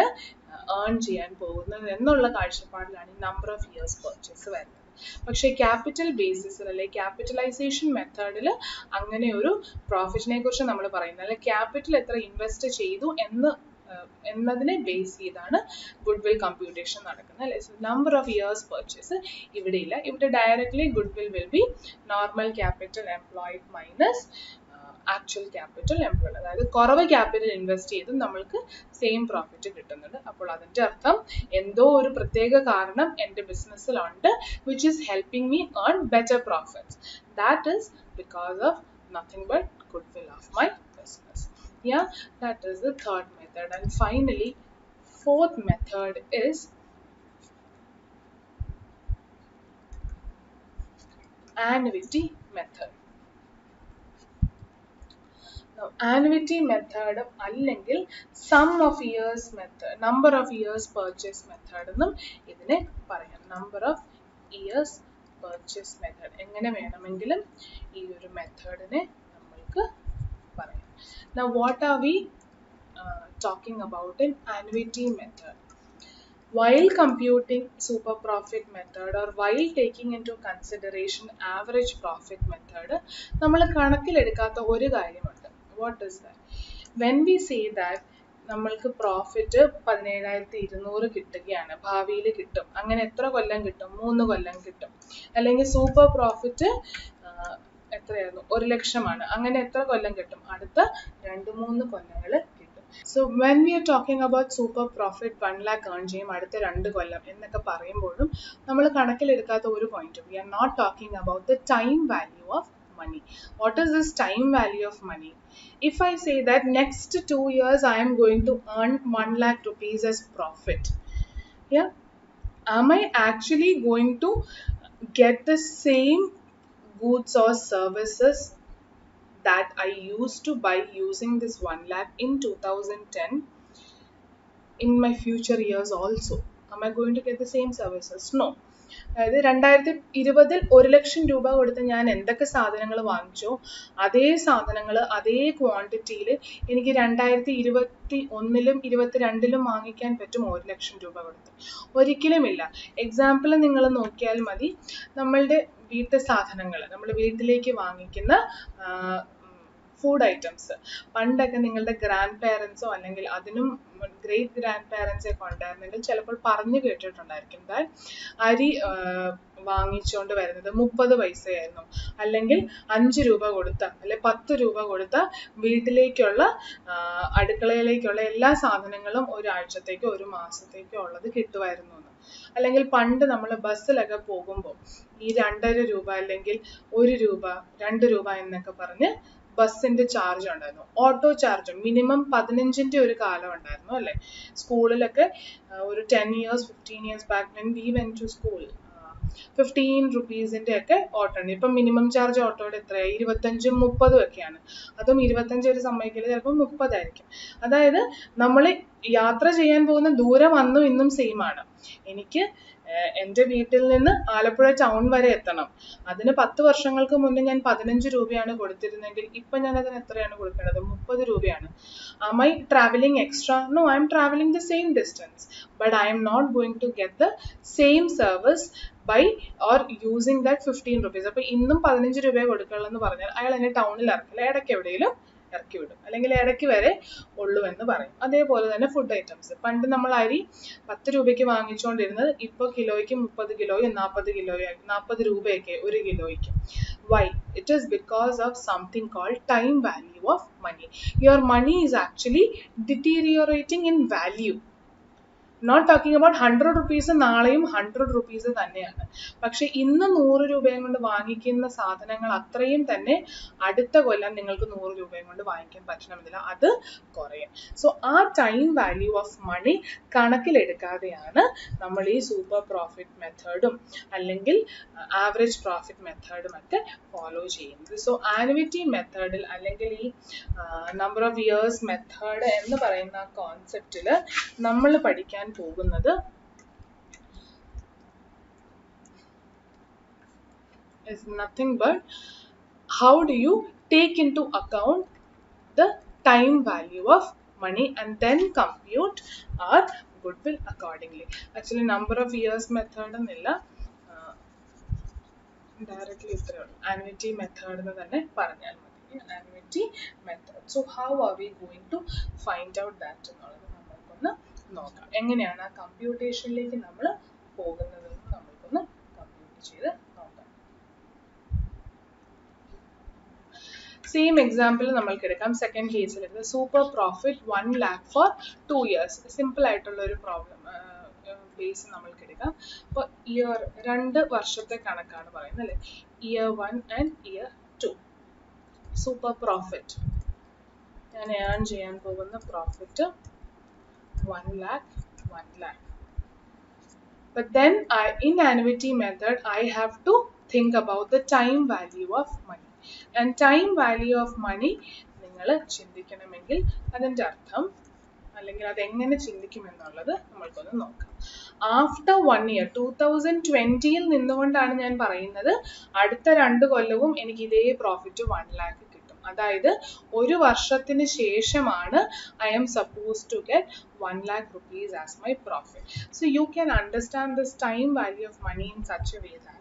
ഏൺ ചെയ്യാൻ പോകുന്നത് എന്നുള്ള കാഴ്ചപ്പാടിലാണ് ഈ നമ്പർ ഓഫ് ഇയേഴ്സ് പർച്ചേസ് വരുന്നത്. പക്ഷേ ക്യാപിറ്റൽ ബേസിസിൽ അല്ലെങ്കിൽ ക്യാപിറ്റലൈസേഷൻ മെത്തേഡിൽ അങ്ങനെ ഒരു പ്രോഫിറ്റിനെ കുറിച്ച് നമ്മൾ പറയുന്നത് അല്ലെ, ക്യാപിറ്റൽ എത്ര ഇൻവെസ്റ്റ് ചെയ്തു എന്നതിനെ ബേസ് ചെയ്താണ് ഗുഡ്വിൽ കമ്പ്യൂട്ടേഷൻ നടക്കുന്നത് അല്ലെ. നമ്പർ ഓഫ് ഇയേഴ്സ് പർച്ചേസ് ഇവിടെ ഇല്ല. ഇവിടെ directly goodwill will be normal capital employed minus actual capital employed. അതായത് കുറവ് ക്യാപിറ്റൽ ഇൻവെസ്റ്റ് ചെയ്ത് നമ്മൾക്ക് സെയിം പ്രോഫിറ്റ് കിട്ടുന്നുണ്ട്. അപ്പോൾ അതിൻ്റെ അർത്ഥം എന്തോ ഒരു പ്രത്യേക കാരണം എൻ്റെ ബിസിനസ്സിലുണ്ട് which is helping me earn better profits. That is because of nothing but goodwill of my business. Yeah, that is the third method. And finally, fourth method is annuity method. Now, annuity method അല്ലെങ്കിൽ sum of years method, number of years purchase method എന്നും ഇതിനെ പറയാം. number of years purchase method എങ്ങനെ വേണമെങ്കിലും ഈ ഒരു മെത്തേഡിനെ നമ്മൾക്ക് പറയാം. Now what are we talking about in annuity method? While computing super profit method or while taking into consideration average profit method, നമ്മൾ കണക്കിലെടുക്കാത്ത ഒരു കാര്യമുണ്ട്. What is that? When we say that നമ്മൾക്ക് പ്രോഫിറ്റ് 17,200 കിട്ടുകയാണ്, ഭാവിയിൽ കിട്ടും, അങ്ങനെ എത്ര കൊല്ലം കിട്ടും? 3 കൊല്ലം കിട്ടും. അല്ലെങ്കിൽ സൂപ്പർ പ്രോഫിറ്റ് എത്രയായിരുന്നു? 1 ലക്ഷമാണ്. അങ്ങനെ എത്ര കൊല്ലം കിട്ടും? അടുത്ത 2-3 കൊല്ലങ്ങൾ കിട്ടും. So when we are talking about super profit 1 lakh earn ചെയ്യും അടുത്ത 2 കൊല്ലം എന്നൊക്കെ പറയുമ്പോഴും നമ്മൾ കണക്കിലെടുക്കാത്ത ഒരു point, we are not talking about the time value of money. What is this time value of money? If I say that next 2 years I am going to earn 1 lakh rupees as profit, yeah, am I actually going to get the same goods or services that I used to buy using this 1 lakh in 2010 in my future years also? Am I going to get the same services? No. അതായത് 2020 1 ലക്ഷം രൂപ കൊടുത്ത് ഞാൻ എന്തൊക്കെ സാധനങ്ങൾ വാങ്ങിച്ചോ അതേ സാധനങ്ങൾ അതേ ക്വാണ്ടിറ്റിയിൽ എനിക്ക് 2021-ലും 2022-ലും വാങ്ങിക്കാൻ പറ്റും 1 ലക്ഷം രൂപ കൊടുത്ത്? ഒരിക്കലുമില്ല. എക്സാമ്പിൾ നിങ്ങൾ നോക്കിയാൽ മതി. നമ്മളുടെ വീട്ടു സാധനങ്ങൾ, നമ്മൾ വീട്ടിലേക്ക് വാങ്ങിക്കുന്ന ഫുഡ് ഐറ്റംസ്, പണ്ടൊക്കെ നിങ്ങളുടെ ഗ്രാൻഡ് പേരൻസോ അല്ലെങ്കിൽ അതിനും ഗ്രേറ്റ് ഗ്രാൻഡ് പേരൻസോ ഒക്കെ ഉണ്ടായിരുന്നെങ്കിൽ ചിലപ്പോൾ പറഞ്ഞു കേട്ടിട്ടുണ്ടായിരിക്കും ദാറ്റ് അരി വാങ്ങിച്ചുകൊണ്ട് വരുന്നത് 30 പൈസയായിരുന്നു, അല്ലെങ്കിൽ 5 രൂപ കൊടുത്ത അല്ലെ 10 രൂപ കൊടുത്ത വീട്ടിലേക്കുള്ള അടുക്കളയിലേക്കുള്ള എല്ലാ സാധനങ്ങളും ഒരാഴ്ചത്തേക്കോ 1 മാസത്തേക്കോ ഉള്ളത് കിട്ടുമായിരുന്നു എന്ന്. അല്ലെങ്കിൽ പണ്ട് നമ്മൾ ബസ്സിലൊക്കെ പോകുമ്പോൾ ഈ 2.5 രൂപ അല്ലെങ്കിൽ 1 രൂപ 2 രൂപ എന്നൊക്കെ പറഞ്ഞ് ബസ്സിന്റെ ചാർജ് ഉണ്ടായിരുന്നു. ഓട്ടോ ചാർജ് മിനിമം 15ന്റെ ഒരു കാലം ഉണ്ടായിരുന്നു അല്ലെ? സ്കൂളിലൊക്കെ ഒരു 10 years 15 years back when we went to school 15 rupeesന്റെ ഒക്കെ ഓട്ടോ ഉണ്ട്. ഇപ്പം മിനിമം ചാർജ് ഓട്ടോയുടെ എത്രയായി? 25-30 ഒക്കെയാണ്. അതും 25 ഒരു സമ്മതിക്കില്ല, ചിലപ്പോൾ 30 ആയിരിക്കും. അതായത് നമ്മൾ യാത്ര ചെയ്യാൻ പോകുന്ന ദൂരം അന്നും ഇന്നും സെയിം ആണ്. എനിക്ക് എൻ്റെ വീട്ടിൽ നിന്ന് ആലപ്പുഴ ടൗൺ വരെ എത്തണം. അതിന് 10 വർഷങ്ങൾക്ക് മുന്നേ ഞാൻ 15 രൂപയാണ് കൊടുത്തിരുന്നെങ്കിൽ ഇപ്പം ഞാൻ അതിന് എത്രയാണ് കൊടുക്കേണ്ടത്? 30 രൂപയാണ്. Am I traveling extra? No, I am traveling the same distance, but I am not going to get the same service by or using that 15 rupees. അപ്പോൾ ഇന്നും 15 രൂപയെ കൊടുക്കുള്ളൂ എന്ന് പറഞ്ഞാൽ അയാൾ എന്നെ ടൗണിൽ ഇറക്കില്ല, ഇടയ്ക്ക് എവിടെയെങ്കിലും ഇറക്കി വിടും, അല്ലെങ്കിൽ ഇടയ്ക്ക് വരെ ഉള്ളൂ എന്ന് പറയും. അതേപോലെ തന്നെ ഫുഡ് ഐറ്റംസ്, പണ്ട് നമ്മൾ അരി 10 രൂപയ്ക്ക് വാങ്ങിച്ചുകൊണ്ടിരുന്നത് ഇപ്പോൾ കിലോയ്ക്ക് 30 കിലോയോ 40 രൂപയൊക്കെ 1 കിലോയ്ക്ക്. Why? It is because of something called time value of money. Your money is actually deteriorating in value. Not talking about 100 rupees നാളെയും 100 rupees തന്നെയാണ്. പക്ഷെ ഇന്ന് 100 രൂപയും കൊണ്ട് വാങ്ങിക്കുന്ന സാധനങ്ങൾ അത്രയും തന്നെ അടുത്ത കൊല്ലം നിങ്ങൾക്ക് 100 രൂപയും കൊണ്ട് വാങ്ങിക്കാൻ പറ്റണമെന്നില്ല, അത് കുറയും. സോ ആ ടൈം വാല്യൂ ഓഫ് മണി കണക്കിലെടുക്കാതെയാണ് നമ്മൾ ഈ സൂപ്പർ പ്രോഫിറ്റ് മെത്തേഡും അല്ലെങ്കിൽ ആവറേജ് പ്രോഫിറ്റ് മെത്തേഡും ഒക്കെ ഫോളോ ചെയ്യുന്നത്. സോ ആനുവിറ്റി മെത്തേഡിൽ അല്ലെങ്കിൽ ഈ നമ്പർ ഓഫ് ഇയേഴ്സ് മെത്തേഡ് എന്ന് പറയുന്ന കോൺസെപ്റ്റിൽ നമ്മൾ പഠിക്കാൻ പോകുന്നത് is nothing but how do you take into account the time value of money and then compute our goodwill accordingly. Actually number of years method എന്നല്ല, directly ഇത്രയുള്ളൂ, annuity method എന്ന് തന്നെ പറഞ്ഞാൽ മതി. annuity method. So how are we going to find out that എന്നുള്ളത് നമ്മൾക്കൊന്ന് നോക്കാം. എങ്ങനെയാണ് ആ കമ്പ്യൂട്ടേഷനിലേക്ക് നമ്മൾ പോകുന്നത് എന്ന് നമ്മൾക്കൊന്ന് കമ്പ്യൂട്ട് ചെയ്ത് നോക്കാം. സെയിം എക്സാമ്പിൾ നമ്മൾക്ക് എടുക്കാം. സെക്കൻഡ് കേസിൽ എടുത്ത് super profit 1 lakh for 2 years. Simple ആയിട്ടുള്ള ഒരു പ്രോബ്ലം ബേസ് നമ്മൾക്ക് എടുക്കാം. അപ്പോൾ ഇയർ 2 വർഷത്തെ കണക്കാണ് പറയുന്നത് അല്ലേ? Year 1 and year 2. Super profit ഞാൻ ഏൺ ചെയ്യാൻ പോകുന്ന profit 1 lakh. But then in annuity method I have to think about the time value of money. And time value of money നിങ്ങൾ ചിന്തിക്കണമെങ്കിൽ അതിൻ്റെ അർത്ഥം അല്ലെങ്കിൽ അതെങ്ങനെ ചിന്തിക്കുമെന്നുള്ളത് നമ്മൾക്കൊന്ന് നോക്കാം. ആഫ്റ്റർ 1 year 2020 നിന്നുകൊണ്ടാണ് ഞാൻ പറയുന്നത് അടുത്ത 2 കൊല്ലവും എനിക്ക് ഇതേ പ്രോഫിറ്റ് 1 lakh കിട്ടും. അതായത് ഒരു വർഷത്തിന് ശേഷമാണ് I am supposed to get 1 lakh rupees as my profit. So you can understand this time value of money in such a way that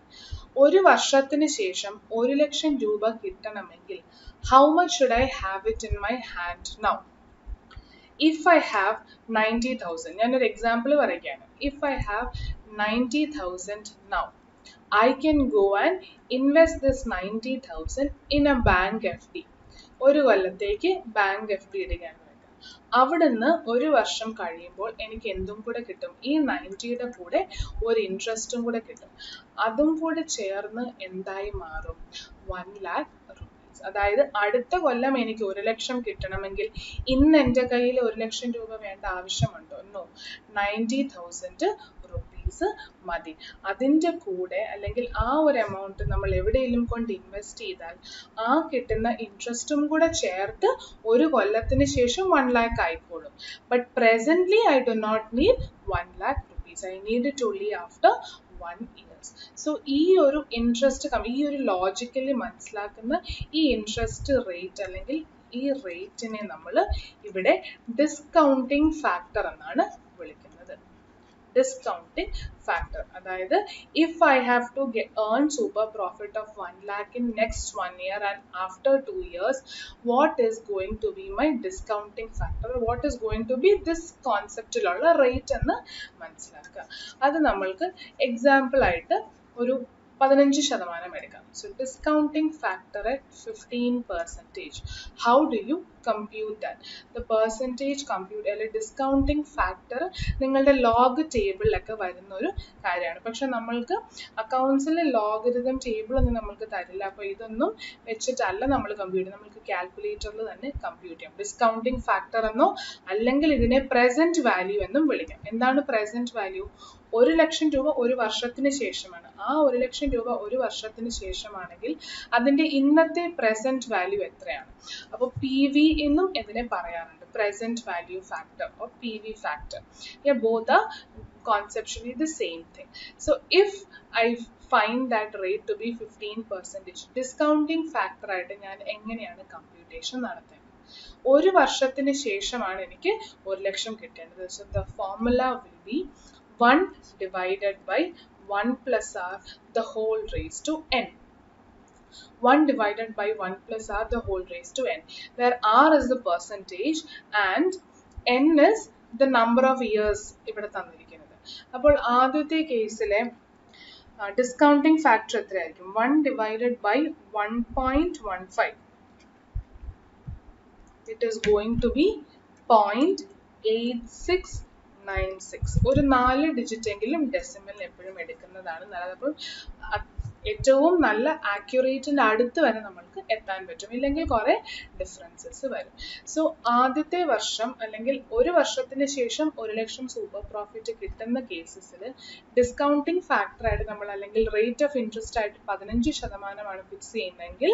ഒരു വർഷത്തിന് ശേഷം 1 ലക്ഷം രൂപ കിട്ടണമെങ്കിൽ how much should I have it in my hand now? If I have 90,000, ഞാനൊരു എക്സാമ്പിൾ പറയുകയാണ്. If I have 90,000 now, I can go and invest this 90,000 in a bank FD. ഒരു കൊല്ലത്തേക്ക് ബാങ്ക് എഫ് ഡി ഇടുകയാണ് വെക്കുക. അവിടുന്ന് ഒരു വർഷം കഴിയുമ്പോൾ എനിക്ക് എന്തും കൂടെ കിട്ടും, ഈ 90യുടെ കൂടെ ഒരു ഇൻട്രസ്റ്റും കൂടെ കിട്ടും. അതും കൂടെ ചേർന്ന് എന്തായി മാറും? 1 lakh rupees. അതായത് അടുത്ത കൊല്ലം എനിക്ക് 1 ലക്ഷം കിട്ടണമെങ്കിൽ ഇന്ന് എൻ്റെ കയ്യിൽ 1 ലക്ഷം രൂപ വേണ്ട ആവശ്യമുണ്ടോ? നോ, 90,000 റുപ്പീസ് മതി. അതിൻ്റെ കൂടെ അല്ലെങ്കിൽ ആ ഒരു എമൗണ്ട് നമ്മൾ എവിടെയെങ്കിലും കൊണ്ട് ഇൻവെസ്റ്റ് ചെയ്താൽ ആ കിട്ടുന്ന ഇൻട്രസ്റ്റും കൂടെ ചേർത്ത് ഒരു കൊല്ലത്തിന് ശേഷം 1 lakh ആയിക്കോളും. But presently I do not need 1 lakh rupees. I need it only after 1 year. So ഈ ഒരു ഇൻട്രസ്റ്റ് ഈ ഒരു ലോജിക്കലി മനസ്സിലാക്കുന്ന ഈ ഇൻട്രസ്റ്റ് റേറ്റ് അല്ലെങ്കിൽ ഈ റേറ്റിനെ നമ്മൾ ഇവിടെ ഡിസ്കൗണ്ടിങ് ഫാക്ടർ എന്നാണ് വിളിക്കുന്നത്. Discounting factor. അതായത് if I have to earn super profit of 1 lakh in next 1 year and after 2 years, what is going to be my discounting factor? What is going to be this concept ഉള്ള rate എന്ന് മനസ്സിലാക്കുക. അത് നമ്മൾക്ക് എക്സാമ്പിൾ ആയിട്ട് ഒരു 15% എടുക്കാം. So discounting factor at 15%. How do you compute that? The percentage compute അല്ലെങ്കിൽ discounting factor നിങ്ങളുടെ ലോഗ് ടേബിളിലൊക്കെ വരുന്ന ഒരു കാര്യമാണ്. പക്ഷെ നമ്മൾക്ക് അക്കൗണ്ട്സിൽ ലോഗരിതം ടേബിൾ ഒന്നും നമ്മൾക്ക് തരില്ല. അപ്പോൾ ഇതൊന്നും വെച്ചിട്ടല്ല നമ്മൾ കമ്പ്യൂട്ട് ചെയ്യുന്നത്, നമുക്ക് കാൽക്കുലേറ്ററിൽ തന്നെ കമ്പ്യൂട്ട് ചെയ്യാം. ഡിസ്കൗണ്ടിങ് ഫാക്ടർ എന്നോ അല്ലെങ്കിൽ ഇതിനെ പ്രസന്റ് വാല്യൂ എന്നും വിളിക്കാം. എന്താണ് പ്രസന്റ് വാല്യൂ? 1 ലക്ഷം രൂപ ഒരു വർഷത്തിന് ശേഷമാണ്. ആ 1 ലക്ഷം രൂപ ഒരു വർഷത്തിന് ശേഷമാണെങ്കിൽ അതിൻ്റെ ഇന്നത്തെ പ്രസന്റ് വാല്യൂ എത്രയാണ്? അപ്പോൾ പി വി എന്നും ഇതിനെ പറയാറുണ്ട്, present value factor or P V factor. Both are conceptually the same thing. So if I find that rate to be 15%, discounting factor ആയിട്ട് ഞാൻ എങ്ങനെയാണ് കമ്പ്യൂട്ടേഷൻ നടത്തുന്നത്? ഒരു വർഷത്തിന് ശേഷമാണ് എനിക്ക് 1 ലക്ഷം കിട്ടേണ്ടത്. So the formula will be 1 divided by 1 plus r the whole raised to n. 1 divided by 1 plus r the whole raised to n, where r is the percentage and n is the number of years ഇവിടെ തന്നിരിക്കുന്നത്. അപ്പോൾ ആദ്യത്തെ കേസിലെ ഡിസ്കൗണ്ടിങ് ഫാക്ടർ എത്രയായിരിക്കും? 1 divided by 1.15. It is going to be 0.8696. ഒരു 4 ഡിജിറ്റ് എങ്കിലും ഡെസിമൽ എപ്പോഴും എടുക്കുന്നതാണ് നല്ലത്. അപ്പോൾ ഏറ്റവും നല്ല ആക്യുറേറ്റിൻ്റെ അടുത്ത് വരെ നമ്മൾക്ക് എത്താൻ പറ്റും, ഇല്ലെങ്കിൽ കുറേ ഡിഫറൻസസ് വരും. സോ ആദ്യത്തെ വർഷം അല്ലെങ്കിൽ ഒരു വർഷത്തിന് ശേഷം 1 ലക്ഷം സൂപ്പർ പ്രോഫിറ്റ് കിട്ടുന്ന കേസസിൽ ഡിസ്കൗണ്ടിങ് ഫാക്ടറായിട്ട് നമ്മൾ അല്ലെങ്കിൽ റേറ്റ് ഓഫ് ഇൻട്രസ്റ്റ് ആയിട്ട് 15% ഫിക്സ് ചെയ്യുന്നതെങ്കിൽ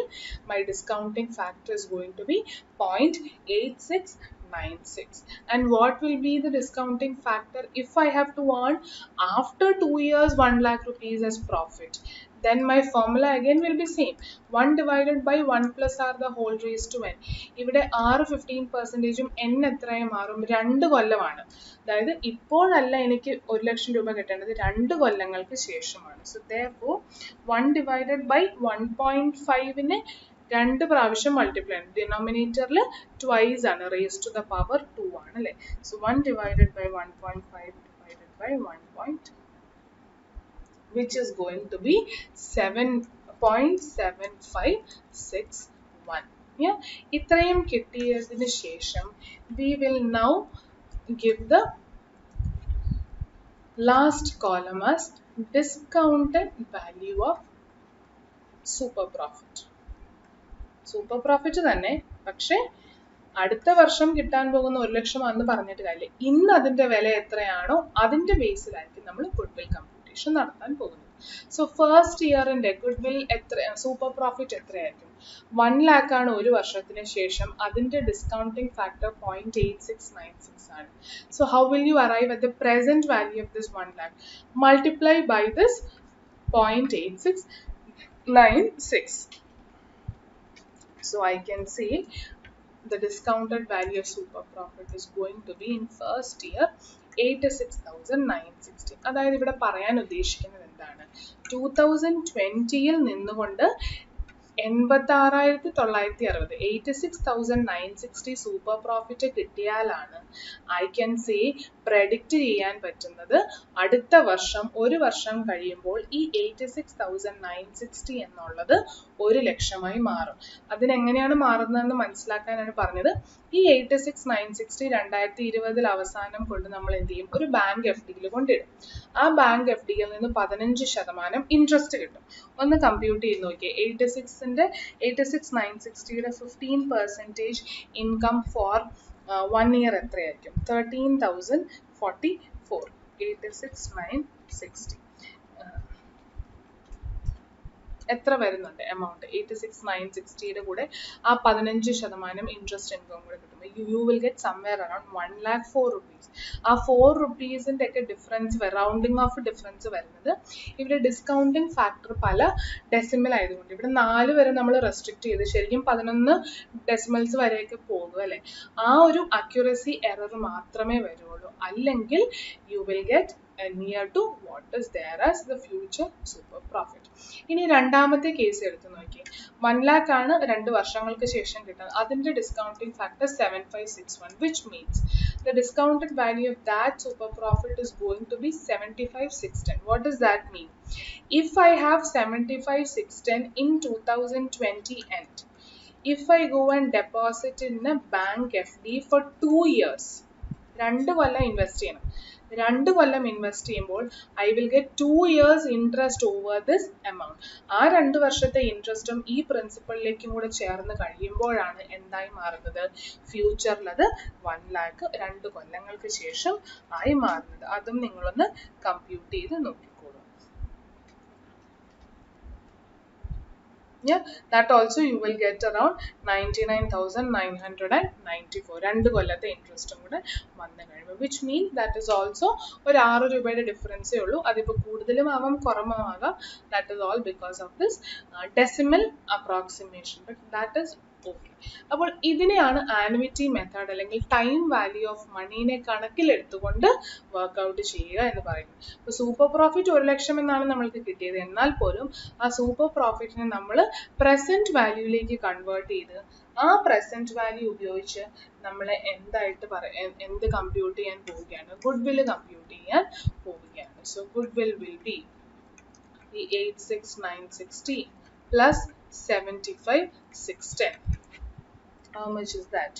my discounting factor is going to be 0.8696. And what will be the discounting factor if I have to earn after 2 years 1 lakh rupees as profit? Then my formula again will be same, 1 divided by 1 plus r the whole raised to n. ഇവിടെ r 15%ഉം n എത്രയായി മാറും? 2 കൊല്ലമാണ്. അതായത് ഇപ്പോഴല്ല എനിക്ക് 1 ലക്ഷം രൂപ കിട്ടേണ്ടത്, 2 കൊല്ലങ്ങൾക്ക് ശേഷമാണ്. So therefore 1 divided by 1.5നെ 2 പ്രാവശ്യം മൾട്ടിപ്ലൈ ആണ്. ഡിനോമിനേറ്ററിൽ ട്വൈസ് ആണ്, റേസ് ടു ദ പവർ 2 ആണ് അല്ലേ. So 1 divided by 1.5 divided by 1. Which is going to be 7.7561. Yeah, ഇത്രയും കിട്ടിയതിന് ശേഷം we will now give the last column as discounted value of super profit. Super profit തന്നെ, പക്ഷെ അടുത്ത വർഷം കിട്ടാൻ പോകുന്ന 1 ലക്ഷം എന്ന് പറഞ്ഞിട്ട് കാര്യമില്ല. ഇന്ന് അതിന്റെ വില എത്രയാണോ അതിന്റെ ബേസിലായിരിക്കും നമ്മൾ ഗുഡ്വിൽ കമ്പ്യൂട്ടേഷൻ നടത്താൻ പോകുന്നത്. സോ ഫസ്റ്റ് ഇയറിന്റെ ഗുഡ്വിൽ സൂപ്പർ പ്രോഫിറ്റ് എത്രയായിരിക്കും? 1 lakh ആണ് ഒരു വർഷത്തിന് ശേഷം, അതിന്റെ ഡിസ്കൗണ്ടിങ് ഫാക്ടർ 0.8696 ആണ്. So how will you arrive at the present value of this 1 lakh? Multiply by this 0.8696. So I can say the discounted value of super profit is going to be in first year 86,960. അതായത് ഇവിടെ പറയാൻ ഉദ്ദേശിക്കുന്നത് എന്താണ്? 2020ൽ നിന്നുകൊണ്ട് 86,960 86,960 സൂപ്പർ പ്രോഫിറ്റ് കിട്ടിയാലാണ് ഐ ക്യാൻ സേ പ്രെഡിക്റ്റ് ചെയ്യാൻ പറ്റുന്നത് അടുത്ത വർഷം ഒരു വർഷം കഴിയുമ്പോൾ ഈ 86,960 എന്നുള്ളത് 1,00,000 മാറും. അതിനെങ്ങനെയാണ് മാറുന്നതെന്ന് മനസ്സിലാക്കാനാണ് പറഞ്ഞത്. ഈ 86,960 2020 അവസാനം കൊണ്ട് നമ്മൾ എന്ത് ചെയ്യും, ഒരു ബാങ്ക് എഫ് ഡിയിൽ കൊണ്ടിടും. ആ ബാങ്ക് എഫ് ഡിയിൽ നിന്ന് 15% ഇൻട്രസ്റ്റ് കിട്ടും. ഒന്ന് കമ്പ്യൂട്ട് ചെയ്ത് നോക്കിയേ. 86,960യുടെ 15% ഇൻകം ഫോർ 1 ഇയർ എത്രയായിരിക്കും? 13,044. 86,960 എത്ര വരുന്നുണ്ട് എമൗണ്ട്? 86,960യുടെ കൂടെ ആ 15% ഇൻട്രസ്റ്റ് ഇൻകം കൂടെ കിട്ടും. You will get somewhere around 1,04 rupees. ആ 4 rupeesന്റെ ഒക്കെ ഡിഫറൻസ്, റൗണ്ടിങ് ഓഫ് ഡിഫറൻസ് വരുന്നത് ഇവിടെ ഡിസ്കൗണ്ടിങ് ഫാക്ടർ പല ഡെസിമൽ ആയതുകൊണ്ട് ഇവിടെ 4 വരെ നമ്മൾ റെസ്ട്രിക്ട് ചെയ്ത് ശരിക്കും 11 ഡെസിമൽസ് വരെയൊക്കെ പോകും അല്ലേ. ആ ഒരു അക്യുറസി എറർ മാത്രമേ വരുള്ളൂ. അല്ലെങ്കിൽ you will get near to what is there as the future super profit. ഇനി രണ്ടാമത്തെ കേസ് എടുത്ത് നോക്കി. 1 lakh ആണ് 2 വർഷങ്ങൾക്ക് ശേഷം കിട്ടുന്നത്. അതിന്റെ discounting factor 7561, which means the discounted value of that super profit is going to be 75,610. What does that mean? If I have 75,610 in 2020 end, if I go and deposit in a bank FD for 2 years, 2 Kollam invest ചെയ്യണം. 2 കൊല്ലം ഇൻവെസ്റ്റ് ചെയ്യുമ്പോൾ I will get 2 years interest over this amount. ആ 2 വർഷത്തെ ഇൻട്രസ്റ്റും ഈ പ്രിൻസിപ്പളിലേക്കും കൂടെ ചേർന്ന് കഴിയുമ്പോഴാണ് എന്തായി മാറുന്നത്? ഫ്യൂച്ചറിൽ അത് 1 lakh 2 കൊല്ലങ്ങൾക്ക് ശേഷം ആയി മാറുന്നത്. അതും നിങ്ങളൊന്ന് കമ്പ്യൂട്ട് ചെയ്ത് നോക്കിക്കോളൂ. Yeah, that also you will get around 99,994. 2 കൊല്ലത്തെ ഇൻട്രസ്റ്റും കൂടെ വന്നു കഴിയുമ്പോൾ, which means that is also ഒരു 6 രൂപയുടെ ഡിഫറൻസേ ഉള്ളൂ. അതിപ്പോൾ കൂടുതലും ആവാം കുറവാകാം. That is all because of this decimal approximation, but that is okay. അപ്പോൾ ഇതിനെയാണ് ആനുവിറ്റി മെത്തേഡ് അല്ലെങ്കിൽ ടൈം വാല്യൂ ഓഫ് മണീനെ കണക്കിലെടുത്തുകൊണ്ട് വർക്ക്ഔട്ട് ചെയ്യുക എന്ന് പറയുന്നത്. ഇപ്പോൾ സൂപ്പർ പ്രോഫിറ്റ് 1,00,000 എന്നാണ് നമ്മൾക്ക് കിട്ടിയത്. എന്നാൽ പോലും ആ സൂപ്പർ പ്രോഫിറ്റിനെ നമ്മൾ പ്രസന്റ് വാല്യൂയിലേക്ക് കൺവേർട്ട് ചെയ്ത് ആ പ്രസന്റ് വാല്യൂ ഉപയോഗിച്ച് നമ്മൾ എന്ത് കമ്പ്യൂട്ട് ചെയ്യാൻ പോവുകയാണ്? ഗുഡ് വില്ല് കമ്പ്യൂട്ട് ചെയ്യാൻ പോവുകയാണ്. സോ ഗുഡ് വിൽ ബി ഈ 86,960 plus 75,610. How much is that?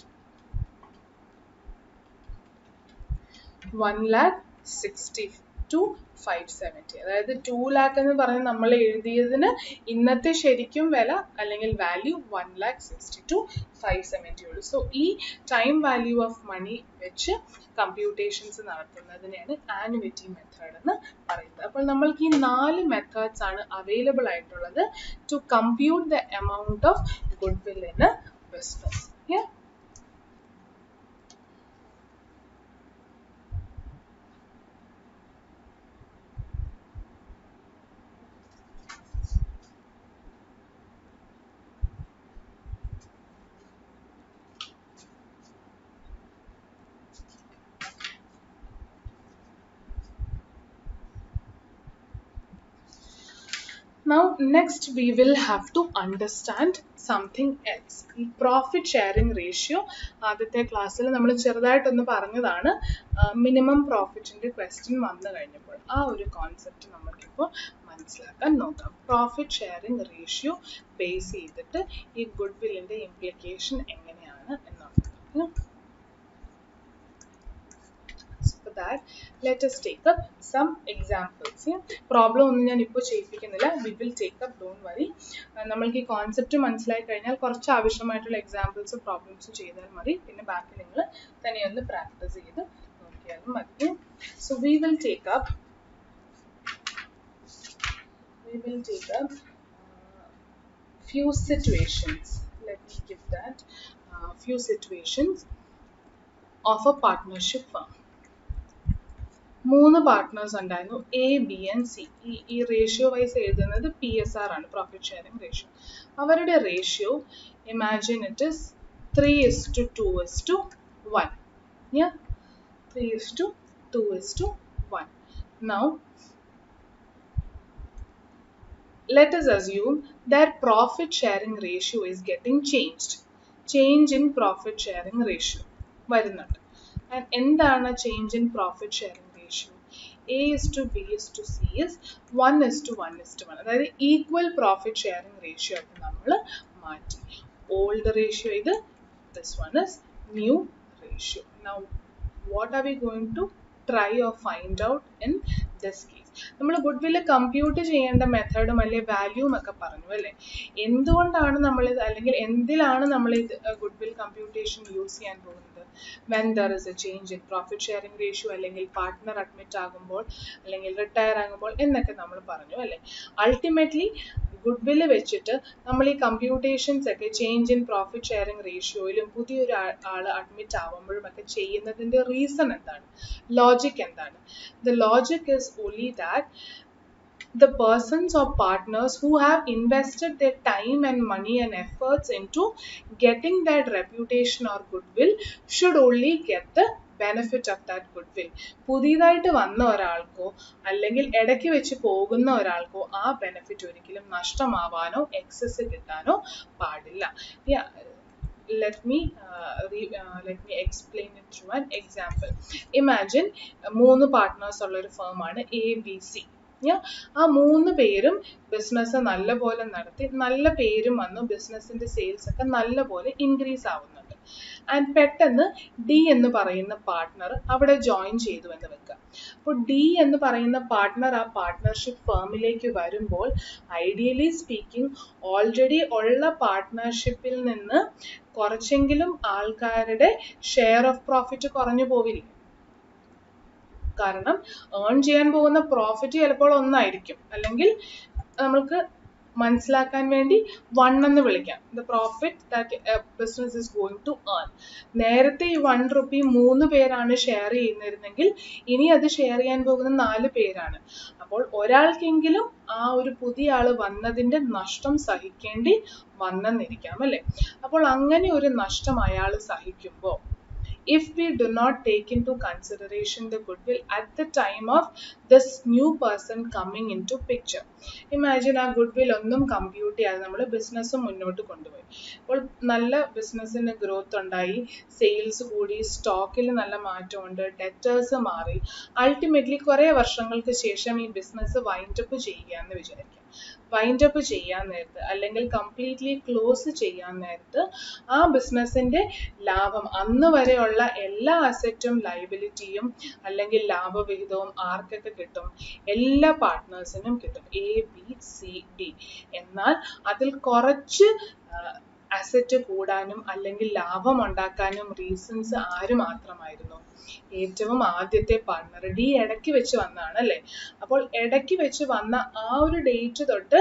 1,62,570. അതായത് 2 lakh എന്ന് പറഞ്ഞ് നമ്മൾ എഴുതിയതിന് ഇന്നത്തെ ശരിക്കും വില അല്ലെങ്കിൽ വാല്യൂ 1,62,570 ഉള്ളൂ. സോ ഈ ടൈം വാല്യൂ ഓഫ് മണി വെച്ച് കമ്പ്യൂട്ടേഷൻസ് നടത്തുന്നതിനെയാണ് ആനുവിറ്റി മെത്തേഡ് എന്ന് പറയുന്നത്. അപ്പോൾ നമ്മൾക്ക് ഈ 4 മെത്തേഡ്സ് ആണ് അവൈലബിൾ ആയിട്ടുള്ളത് to compute the amount of good will in a business. Now next we will have to understand something else. ഈ പ്രോഫിറ്റ് ഷെയറിംഗ് റേഷ്യോ ആദ്യത്തെ ക്ലാസ്സിൽ നമ്മൾ ചെറുതായിട്ടൊന്ന് പറഞ്ഞതാണ്. മിനിമം പ്രോഫിറ്റിന്റെ ക്വസ്റ്റ്യൻ വന്നു കഴിഞ്ഞപ്പോൾ ആ ഒരു കോൺസെപ്റ്റ് നമുക്കിപ്പോൾ മനസ്സിലാക്കാൻ നോക്കാം. പ്രോഫിറ്റ് ഷെയറിംഗ് റേഷ്യോ ബേസ് ചെയ്തിട്ട് ഈ ഗുഡ് വില്ലിന്റെ ഇംപ്ലിക്കേഷൻ എങ്ങനെയാണ് എന്നുള്ളത്. For that, let us take up some examples. Problem ഒന്നും ഞാൻ ഇപ്പോൾ ചെയ്യിപ്പിക്കുന്നില്ല. We will take up, don't worry. നമ്മൾക്ക് ഈ കോൺസെപ്റ്റ് മനസ്സിലായി കഴിഞ്ഞാൽ കുറച്ച് ആവശ്യമായിട്ടുള്ള എക്സാമ്പിൾസ് പ്രോബ്ലംസ് ചെയ്താൽ മതി. പിന്നെ ബാക്കി നിങ്ങൾ തന്നെ ഒന്ന് പ്രാക്ടീസ് ചെയ്ത് നോക്കിയാലും മതി. So we will take up few situations. Let me give that few situations of a partnership firm. 3 partners ഉണ്ടായിരുന്നു, എ, ബി ആൻഡ് സി. ഈ റേഷ്യോ വൈസ് എഴുതുന്നത് PSR ആണ്, പ്രോഫിറ്റ് ഷെയറിംഗ് റേഷ്യോ. അവരുടെ ratio imagine it is 3:2:1. Yeah, 3:2:1. Now let us assume that profit sharing ratio is getting changed. Change in profit sharing ratio വരുന്നുണ്ട്. And എന്താണ് change in profit sharing ratio? A is to B is to C is 1 is to 1 is to 1. അതായത് equal profit sharing ratio ആയിട്ട് നമ്മൾ മാറ്റി. Old ratio ഇത്, this one is new ratio. Now what are we going to try or find out in this case? നമ്മൾ ഗുഡ്വിൽ കമ്പ്യൂട്ട് ചെയ്യേണ്ട മെത്തേഡും അല്ലെ വാല്യൂം ഒക്കെ പറഞ്ഞു അല്ലേ. എന്തുകൊണ്ടാണ് നമ്മൾ ഇത് അല്ലെങ്കിൽ എന്തിലാണ് നമ്മൾ ഇത് ഗുഡ്വിൽ കമ്പ്യൂട്ടേഷൻ യൂസ് ചെയ്യാൻ പോകുന്നത്? when there is a change in profit sharing ratio അല്ലെങ്കിൽ പാർട്ട്ണർ അഡ്മിറ്റ് ആകുമ്പോൾ അല്ലെങ്കിൽ റിട്ടയർ ആകുമ്പോൾ എന്നൊക്കെ നമ്മൾ പറഞ്ഞു അല്ലേ. അൾട്ടിമേറ്റ്ലി ഗുഡ്വിൽ വെച്ചിട്ട് നമ്മൾ ഈ കമ്പ്യൂട്ടേഷൻസ് ഒക്കെ ചേഞ്ച് ഇൻ പ്രോഫിറ്റ് ഷെയറിംഗ് റേഷ്യോയിലും പുതിയൊരു ആള് അഡ്മിറ്റ് ആവുമ്പോഴും ഒക്കെ ചെയ്യുന്നതിന്റെ റീസൺ എന്താണ്, ലോജിക് എന്താണ്? The logic is only that the persons or partners who have invested their time and money and efforts into getting that reputation or goodwill should only get the benefit of that goodwill. പുതിയതായിട്ട് വന്ന ഒരാൾക്കോ അല്ലെങ്കിൽ ഇടയ്ക്ക് വെച്ച് പോകുന്ന ഒരാൾക്കോ ആ ബെനിഫിറ്റ് ഒരിക്കലും നഷ്ടമാവാനോ എക്സസ് കിട്ടാനോ പാടില്ല. Let me explain it through an example. Imagine 3 partners ഉള്ള ഒരു firm ആണ് ABC. ആ 3 പേരും ബിസിനസ് നല്ലപോലെ നടത്തി, നല്ല പേരും വന്നു, ബിസിനസിന്റെ സെയിൽസ് ഒക്കെ നല്ലപോലെ ഇൻക്രീസ് ആവുന്നുണ്ട്. ആൻഡ് പെട്ടെന്ന് ഡി എന്ന് പറയുന്ന പാർട്ട്ണർ അവിടെ ജോയിൻ ചെയ്തു എന്ന് വെക്കുക. അപ്പോൾ ഡി എന്ന് പറയുന്ന പാർട്ട്ണർ ആ പാർട്ട്ണർഷിപ്പ് ഫേമിലേക്ക് വരുമ്പോൾ ഐഡിയലി സ്പീക്കിംഗ് ഓൾറെഡി ഉള്ള പാർട്ട്ണർഷിപ്പിൽ നിന്ന് കുറച്ചെങ്കിലും ആൾക്കാരുടെ ഷെയർ ഓഫ് പ്രോഫിറ്റ് കുറഞ്ഞു പോവില്ല. കാരണം ഏൺ ചെയ്യാൻ പോകുന്ന പ്രോഫിറ്റ് ചിലപ്പോൾ ഒന്നായിരിക്കും, അല്ലെങ്കിൽ നമ്മൾക്ക് മനസ്സിലാക്കാൻ വേണ്ടി 1 എന്ന് വിളിക്കാം, the profit that business is going to earn. നേരത്തെ ഈ 1 റുപ്പി 3 പേരാണ് ഷെയർ ചെയ്യുന്നിരുന്നെങ്കിൽ ഇനി അത് ഷെയർ ചെയ്യാൻ പോകുന്ന 4 പേരാണ്. അപ്പോൾ ഒരാൾക്കെങ്കിലും ആ ഒരു പുതിയ ആള് വന്നതിന്റെ നഷ്ടം സഹിക്കേണ്ടി വന്നെന്നിരിക്കാം അല്ലെ. അപ്പോൾ അങ്ങനെ ഒരു നഷ്ടം അയാൾ സഹിക്കുമ്പോൾ if we do not take into consideration the goodwill at the time of this new person coming into picture, imagine ആ goodwill ഒന്നും കമ്പ്യൂട്ട് ചെയ്യാതെ നമ്മൾ ബിസിനസ് മുന്നോട്ട് കൊണ്ടുപോയി. അപ്പോൾ നല്ല ബിസിനസ്സിന് ഗ്രോത്ത് ഉണ്ടായി, സെയിൽസ് കൂടി, സ്റ്റോക്കിൽ നല്ല മാറ്റമുണ്ട്, ഡെറ്റേഴ്സ് മാറി. അൾട്ടിമേറ്റ്ലി കുറെ വർഷങ്ങൾക്ക് ശേഷം ഈ ബിസിനസ് വൈൻഡ് അപ്പ് ചെയ്യാന്ന് വിചാരിക്കാം. വൈൻഡ് അപ്പ് ചെയ്യാൻ നേരത്ത് അല്ലെങ്കിൽ കംപ്ലീറ്റ്ലി ക്ലോസ് ചെയ്യാൻ നേരത്ത് ആ ബിസിനസിന്റെ ലാഭം, അന്ന് വരെയുള്ള എല്ലാ അസറ്റും ലയബിലിറ്റിയും അല്ലെങ്കിൽ ലാഭവിഹിതവും ആർക്കൊക്കെ കിട്ടും? എല്ലാ പാർട്ട്നേഴ്സിനും കിട്ടും, ABCD. എന്നാൽ അതിൽ കുറച്ച് അസറ്റ് കൂടാനും അല്ലെങ്കിൽ ലാഭം ഉണ്ടാക്കാനും റീസൺസ് ആര് മാത്രമായിരുന്നു? ഏറ്റവും ആദ്യത്തെ പാർട്ട്ണർ ഡി ഇടയ്ക്ക് വെച്ച് വന്നതാണ് അല്ലേ. അപ്പോൾ ഇടയ്ക്ക് വെച്ച് വന്ന ആ ഒരു ഡേറ്റ് തൊട്ട്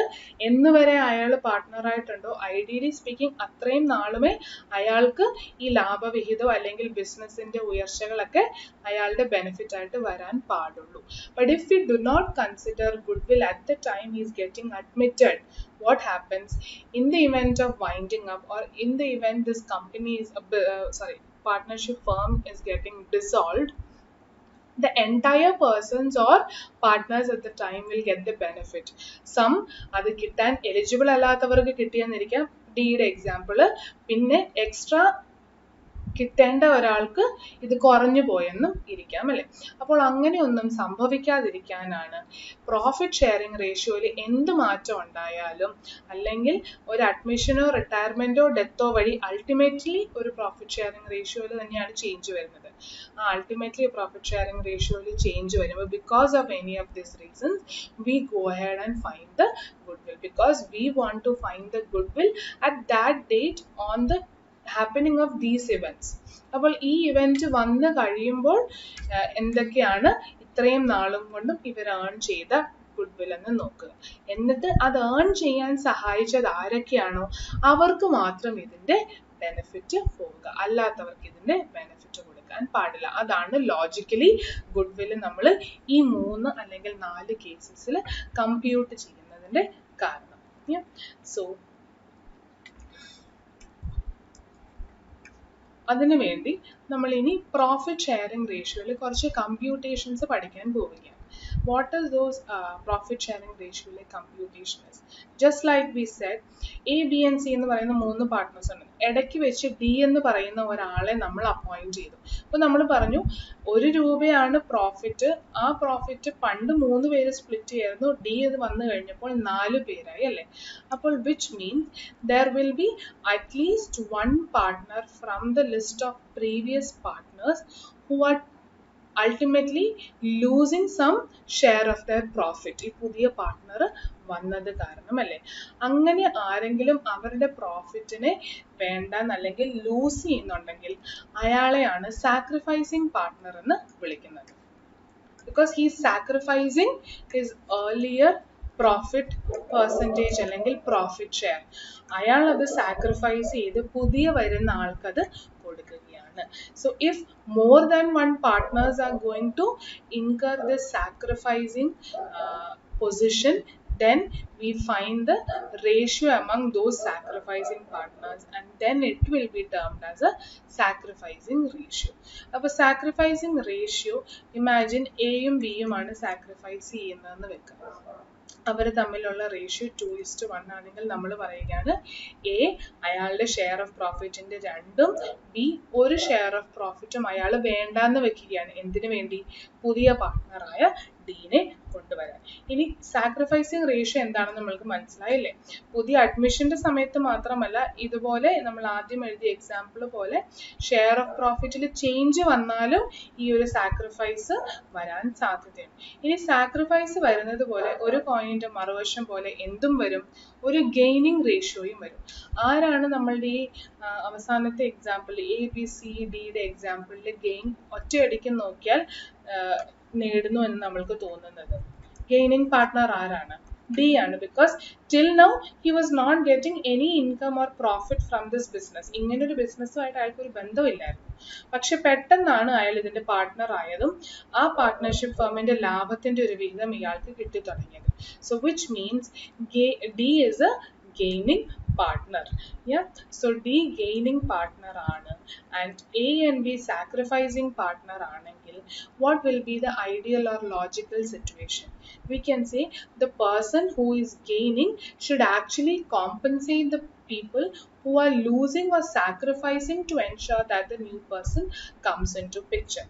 എന്ന് വരെ അയാൾ പാർട്ട്ണറായിട്ടുണ്ടോ, ഐഡിയലി സ്പീക്കിംഗ് അത്രയും നാളുമേ അയാൾക്ക് ഈ ലാഭവിഹിതം അല്ലെങ്കിൽ ബിസിനസിന്റെ ഉയർച്ചകളൊക്കെ അയാളുടെ ബെനിഫിറ്റ് ആയിട്ട് വരാൻ പാടുള്ളൂ. But if we do not consider goodwill at the time he is getting admitted, what happens in the event of winding up or in the event this company is partnership firm is getting dissolved, the entire persons or partners at the time will get the benefit. Some അത് കിട്ടാൻ എലിജിബിൾ അല്ലാത്തവർക്ക് കിട്ടിയെന്നിരിക്കാം, ഡിയുടെ എക്സാമ്പിൾ. പിന്നെ എക്സ്ട്രാ കിട്ടേണ്ട ഒരാൾക്ക് ഇത് കുറഞ്ഞു പോയെന്നും ഇരിക്കാം അല്ലെ. അപ്പോൾ അങ്ങനെയൊന്നും സംഭവിക്കാതിരിക്കാനാണ് പ്രോഫിറ്റ് ഷെയറിംഗ് റേഷ്യോയിൽ എന്ത് മാറ്റം ഉണ്ടായാലും അല്ലെങ്കിൽ ഒരു അഡ്മിഷനോ റിട്ടയർമെന്റോ ഡെത്തോ വഴി അൾട്ടിമേറ്റ്ലി ഒരു പ്രോഫിറ്റ് ഷെയറിംഗ് റേഷ്യോയിൽ തന്നെയാണ് ചേഞ്ച് വരുന്നത്. ആ അൾട്ടിമേറ്റ്ലി പ്രോഫിറ്റ് ഷെയറിംഗ് റേഷ്യോയിൽ ചേഞ്ച് വരുമ്പോൾ because of any of this reasons we go ahead and find the goodwill, because we want to find the goodwill at that date on the happening of these events. അപ്പോൾ ഈ ഇവന്റ് വന്ന് കഴിയുമ്പോൾ എന്തൊക്കെയാണ് ഇത്രയും നാളും കൊണ്ടും ഇവർ ഏൺ ചെയ്ത ഗുഡ്വിൽ എന്ന് നോക്കുക. എന്നിട്ട് അത് ഏൺ ചെയ്യാൻ സഹായിച്ചത് ആരൊക്കെയാണോ അവർക്ക് മാത്രം ഇതിന്റെ ബെനിഫിറ്റ് പോവുക, അല്ലാത്തവർക്ക് ഇതിന്റെ ബെനിഫിറ്റ് കൊടുക്കാൻ പാടില്ല. അതാണ് ലോജിക്കലി ഗുഡ്വിൽ നമ്മൾ ഈ 3 അല്ലെങ്കിൽ 4 കേസസിൽ കമ്പ്യൂട്ട് ചെയ്യുന്നതിന്റെ കാരണം. സോ അതിനുവേണ്ടി നമ്മൾ ഇനി പ്രോഫിറ്റ് ഷെയറിംഗ് റേഷ്യോയിൽ കുറച്ച് കമ്പ്യൂട്ടേഷൻസ് പഠിക്കാൻ പോവുകയാണ്. what is those profit sharing ratio computation is. Just like we said, A, B and C എന്ന് പറയുന്ന 3 പാർട്ട്നേഴ്സ് ഉണ്ട്. ഇടയ്ക്ക് വെച്ച് D എന്ന് പറയുന്ന ഒരാളെ നമ്മൾ അപ്പോയിന്റ് ചെയ്തു. അപ്പോൾ നമ്മൾ പറഞ്ഞു 1 രൂപയാണ് പ്രോഫിറ്റ്, ആ പ്രോഫിറ്റ് പണ്ട് 3 പേര് സ്പ്ലിറ്റ് ചെയ്യായിരുന്നു, D ഇത് വന്നു കഴിഞ്ഞപ്പോൾ 4 പേരായി അല്ലേ. അപ്പോൾ which means there will be at least one partner from the list of previous partners who are ultimately losing some share of their profit. ഈ പുതിയ പാർട്ട്ണർ വന്നത് കാരണം അല്ലേ. അങ്ങനെ ആരെങ്കിലും അവരുടെ പ്രോഫിറ്റിനെ വേണ്ടെന്ന് അല്ലെങ്കിൽ ലൂസ് ചെയ്യുന്നുണ്ടെങ്കിൽ അയാളെയാണ് സാക്രിഫൈസിങ് പാർട്ട്ണർ എന്ന് വിളിക്കുന്നത്. because he is sacrificing his earlier profit percentage അല്ലെങ്കിൽ profit share. അയാൾ അത് സാക്രിഫൈസ് ചെയ്ത് പുതിയ വരുന്ന ആൾക്കത് കൊടുക്കുകയാണ്. So if more than one partners are going to incur this sacrificing position, then we find the ratio among those sacrificing partners and then it will be termed as a sacrificing ratio. അപ്പോൾ sacrificing ratio, imagine A യും B യും ആണ് സാക്രിഫൈസ് ചെയ്യുന്നതെന്ന് വെക്കുക. അവർ തമ്മിലുള്ള റേഷ്യോ 2:1 ആണെങ്കിൽ നമ്മൾ പറയുകയാണ് A അയാളുടെ ഷെയർ ഓഫ് പ്രോഫിറ്റിന്റെ 2ഉം B ഒരു ഷെയർ ഓഫ് പ്രോഫിറ്റും അയാൾ വേണ്ടാന്ന് വെക്കുകയാണ്. എന്തിനു വേണ്ടി? പുതിയ പാർട്ട്ണറായ ഡീനെ കൊണ്ടുവരാൻ. ഇനി സാക്രിഫൈസിങ് റേഷ്യോ എന്താണെന്ന് നമ്മൾക്ക് മനസ്സിലായില്ലേ? പുതിയ അഡ്മിഷന്റെ സമയത്ത് മാത്രമല്ല, ഇതുപോലെ നമ്മൾ ആദ്യം എഴുതിയ എക്സാമ്പിൾ പോലെ ഷെയർ ഓഫ് പ്രോഫിറ്റിൽ ചേഞ്ച് വന്നാലും ഈ ഒരു സാക്രിഫൈസ് വരാൻ സാധ്യതയുണ്ട്. ഇനി സാക്രിഫൈസ് വരുന്നത് പോലെ ഒരു കോയിന്റെ മറുവശം പോലെ എന്തും വരും, ഒരു ഗെയിനിങ് റേഷ്യോയും വരും. ആരാണ് നമ്മളുടെ ഈ അവസാനത്തെ എക്സാമ്പിൾ ABCDയുടെ എക്സാമ്പിളിൽ ഗെയിൻ ഒറ്റയടിക്ക് നോക്കിയാൽ നേടുന്നു എന്ന് നമ്മൾക്ക് തോന്നുന്നത്? ഗെയിനിങ് പാർട്ട്ണർ ആരാണ്? D ആണ്. because till now he was not getting any income or profit from this business. ഇങ്ങനൊരു ബിസിനസ്സുമായിട്ട് അയാൾക്ക് ഒരു ബന്ധമില്ലായിരുന്നു. പക്ഷെ പെട്ടെന്നാണ് അയാൾ ഇതിന്റെ പാർട്ട്ണർ ആയതും ആ പാർട്ട്ണർഷിപ്പ് ഫേമിന്റെ ലാഭത്തിന്റെ ഒരു വിഹിതം ഇയാൾക്ക് കിട്ടി തുടങ്ങിയത്. So which means D is a gaining partner. Yeah, so D gaining partner ആണ് and A and B sacrificing partner ആണെങ്കിൽ what will be the ideal or logical situation? We can say the person who is gaining should actually compensate the people who are losing or sacrificing to ensure that the new person comes into picture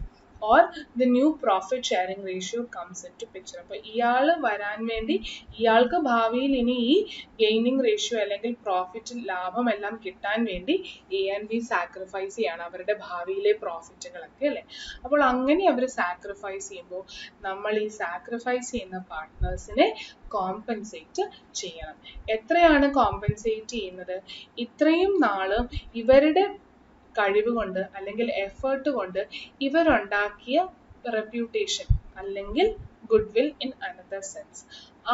or the new profit sharing ratio comes into picture. അപ്പോൾ ഇയാൾ വരാൻ വേണ്ടി ഇയാൾക്ക് ഭാവിയിൽ ഇനി ഈ ഗെയിനിങ് റേഷ്യോ അല്ലെങ്കിൽ പ്രോഫിറ്റ് ലാഭം എല്ലാം കിട്ടാൻ വേണ്ടി A and B സാക്രിഫൈസ് ചെയ്യാണ് അവരുടെ ഭാവിയിലെ പ്രോഫിറ്റുകളൊക്കെ അല്ലേ. അപ്പോൾ അങ്ങനെ അവർ സാക്രിഫൈസ് ചെയ്യുമ്പോൾ നമ്മൾ ഈ സാക്രിഫൈസ് ചെയ്യുന്ന പാർട്ട്നേഴ്സിനെ കോമ്പൻസേറ്റ് ചെയ്യണം. എത്രയാണ് കോമ്പൻസേറ്റ് ചെയ്യുന്നത്? ഇത്രയും നാളും ഇവരുടെ കഴിവ് കൊണ്ട് അല്ലെങ്കിൽ എഫേർട്ട് കൊണ്ട് ഇവരുണ്ടാക്കിയ റെപ്യൂട്ടേഷൻ അല്ലെങ്കിൽ good will in another sense,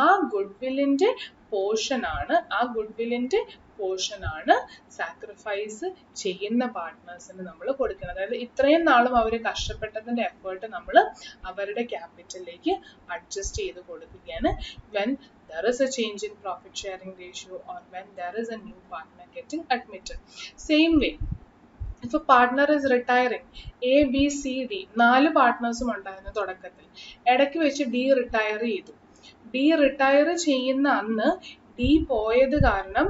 ആ ഗുഡ് വില്ലിന്റെ പോർഷനാണ് സാക്രിഫൈസ് ചെയ്യുന്ന പാർട്ട്നേഴ്സിന് നമ്മൾ കൊടുക്കുന്നത്. അതായത് ഇത്രയും നാളും അവർ കഷ്ടപ്പെട്ടതിന്റെ എഫേർട്ട് നമ്മൾ അവരുടെ ക്യാപിറ്റലിലേക്ക് അഡ്ജസ്റ്റ് ചെയ്ത് കൊടുക്കുകയാണ് when there is a change in profit sharing ratio or when there is a new partner getting admitted. Same way, if a partner is retiring, A, B, C, D 4 പാർട്ട്നേഴ്സും ഉണ്ടായിരുന്നു തുടക്കത്തിൽ. ഇടയ്ക്ക് വെച്ച് D റിട്ടയർ ചെയ്തു. D റിട്ടയർ ചെയ്യുന്ന അന്ന് D പോയത് കാരണം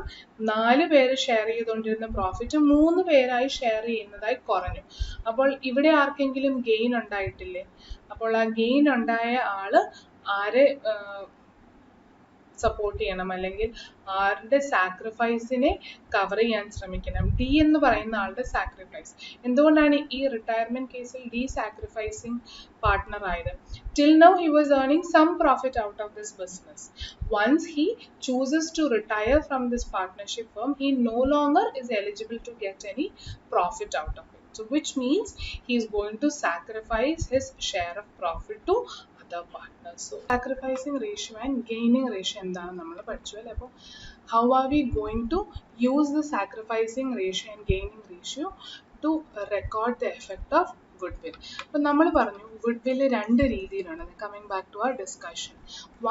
4 പേര് ഷെയർ ചെയ്തുകൊണ്ടിരുന്ന പ്രോഫിറ്റ് 3 പേരായി ഷെയർ ചെയ്യുന്നതായി കുറഞ്ഞു. അപ്പോൾ ഇവിടെ ആർക്കെങ്കിലും ഗെയിൻ ഉണ്ടായിട്ടില്ലേ? അപ്പോൾ ആ ഗെയിൻ ഉണ്ടായ ആള് ആരെ സപ്പോർട്ട് ചെയ്യണം അല്ലെങ്കിൽ ആരുടെ സാക്രിഫൈസിനെ കവർ ചെയ്യാൻ ശ്രമിക്കണം? D എന്ന് പറയുന്ന ആളുടെ സാക്രിഫൈസ്. എന്തുകൊണ്ടാണ് ഈ റിട്ടയർമെന്റ് കേസിൽ D സാക്രിഫൈസിങ് പാർട്ട്ണർ ആയത്? Till now he was earning some profit out of this business. Once he chooses to retire from this partnership firm, he no longer is eligible to get any profit out of it. So which means he is going to sacrifice his share of profit to other partners. So sacrificing ratio and gaining ratio എന്താണ് നമ്മൾ പഠിച്ചു അല്ലേ. അപ്പോൾ how are we going to use the sacrificing ratio and gaining ratio to record the effect of goodwill? അപ്പോൾ നമ്മൾ പറഞ്ഞു goodwill 2 രീതിയിലാണ്. Coming back to our discussion,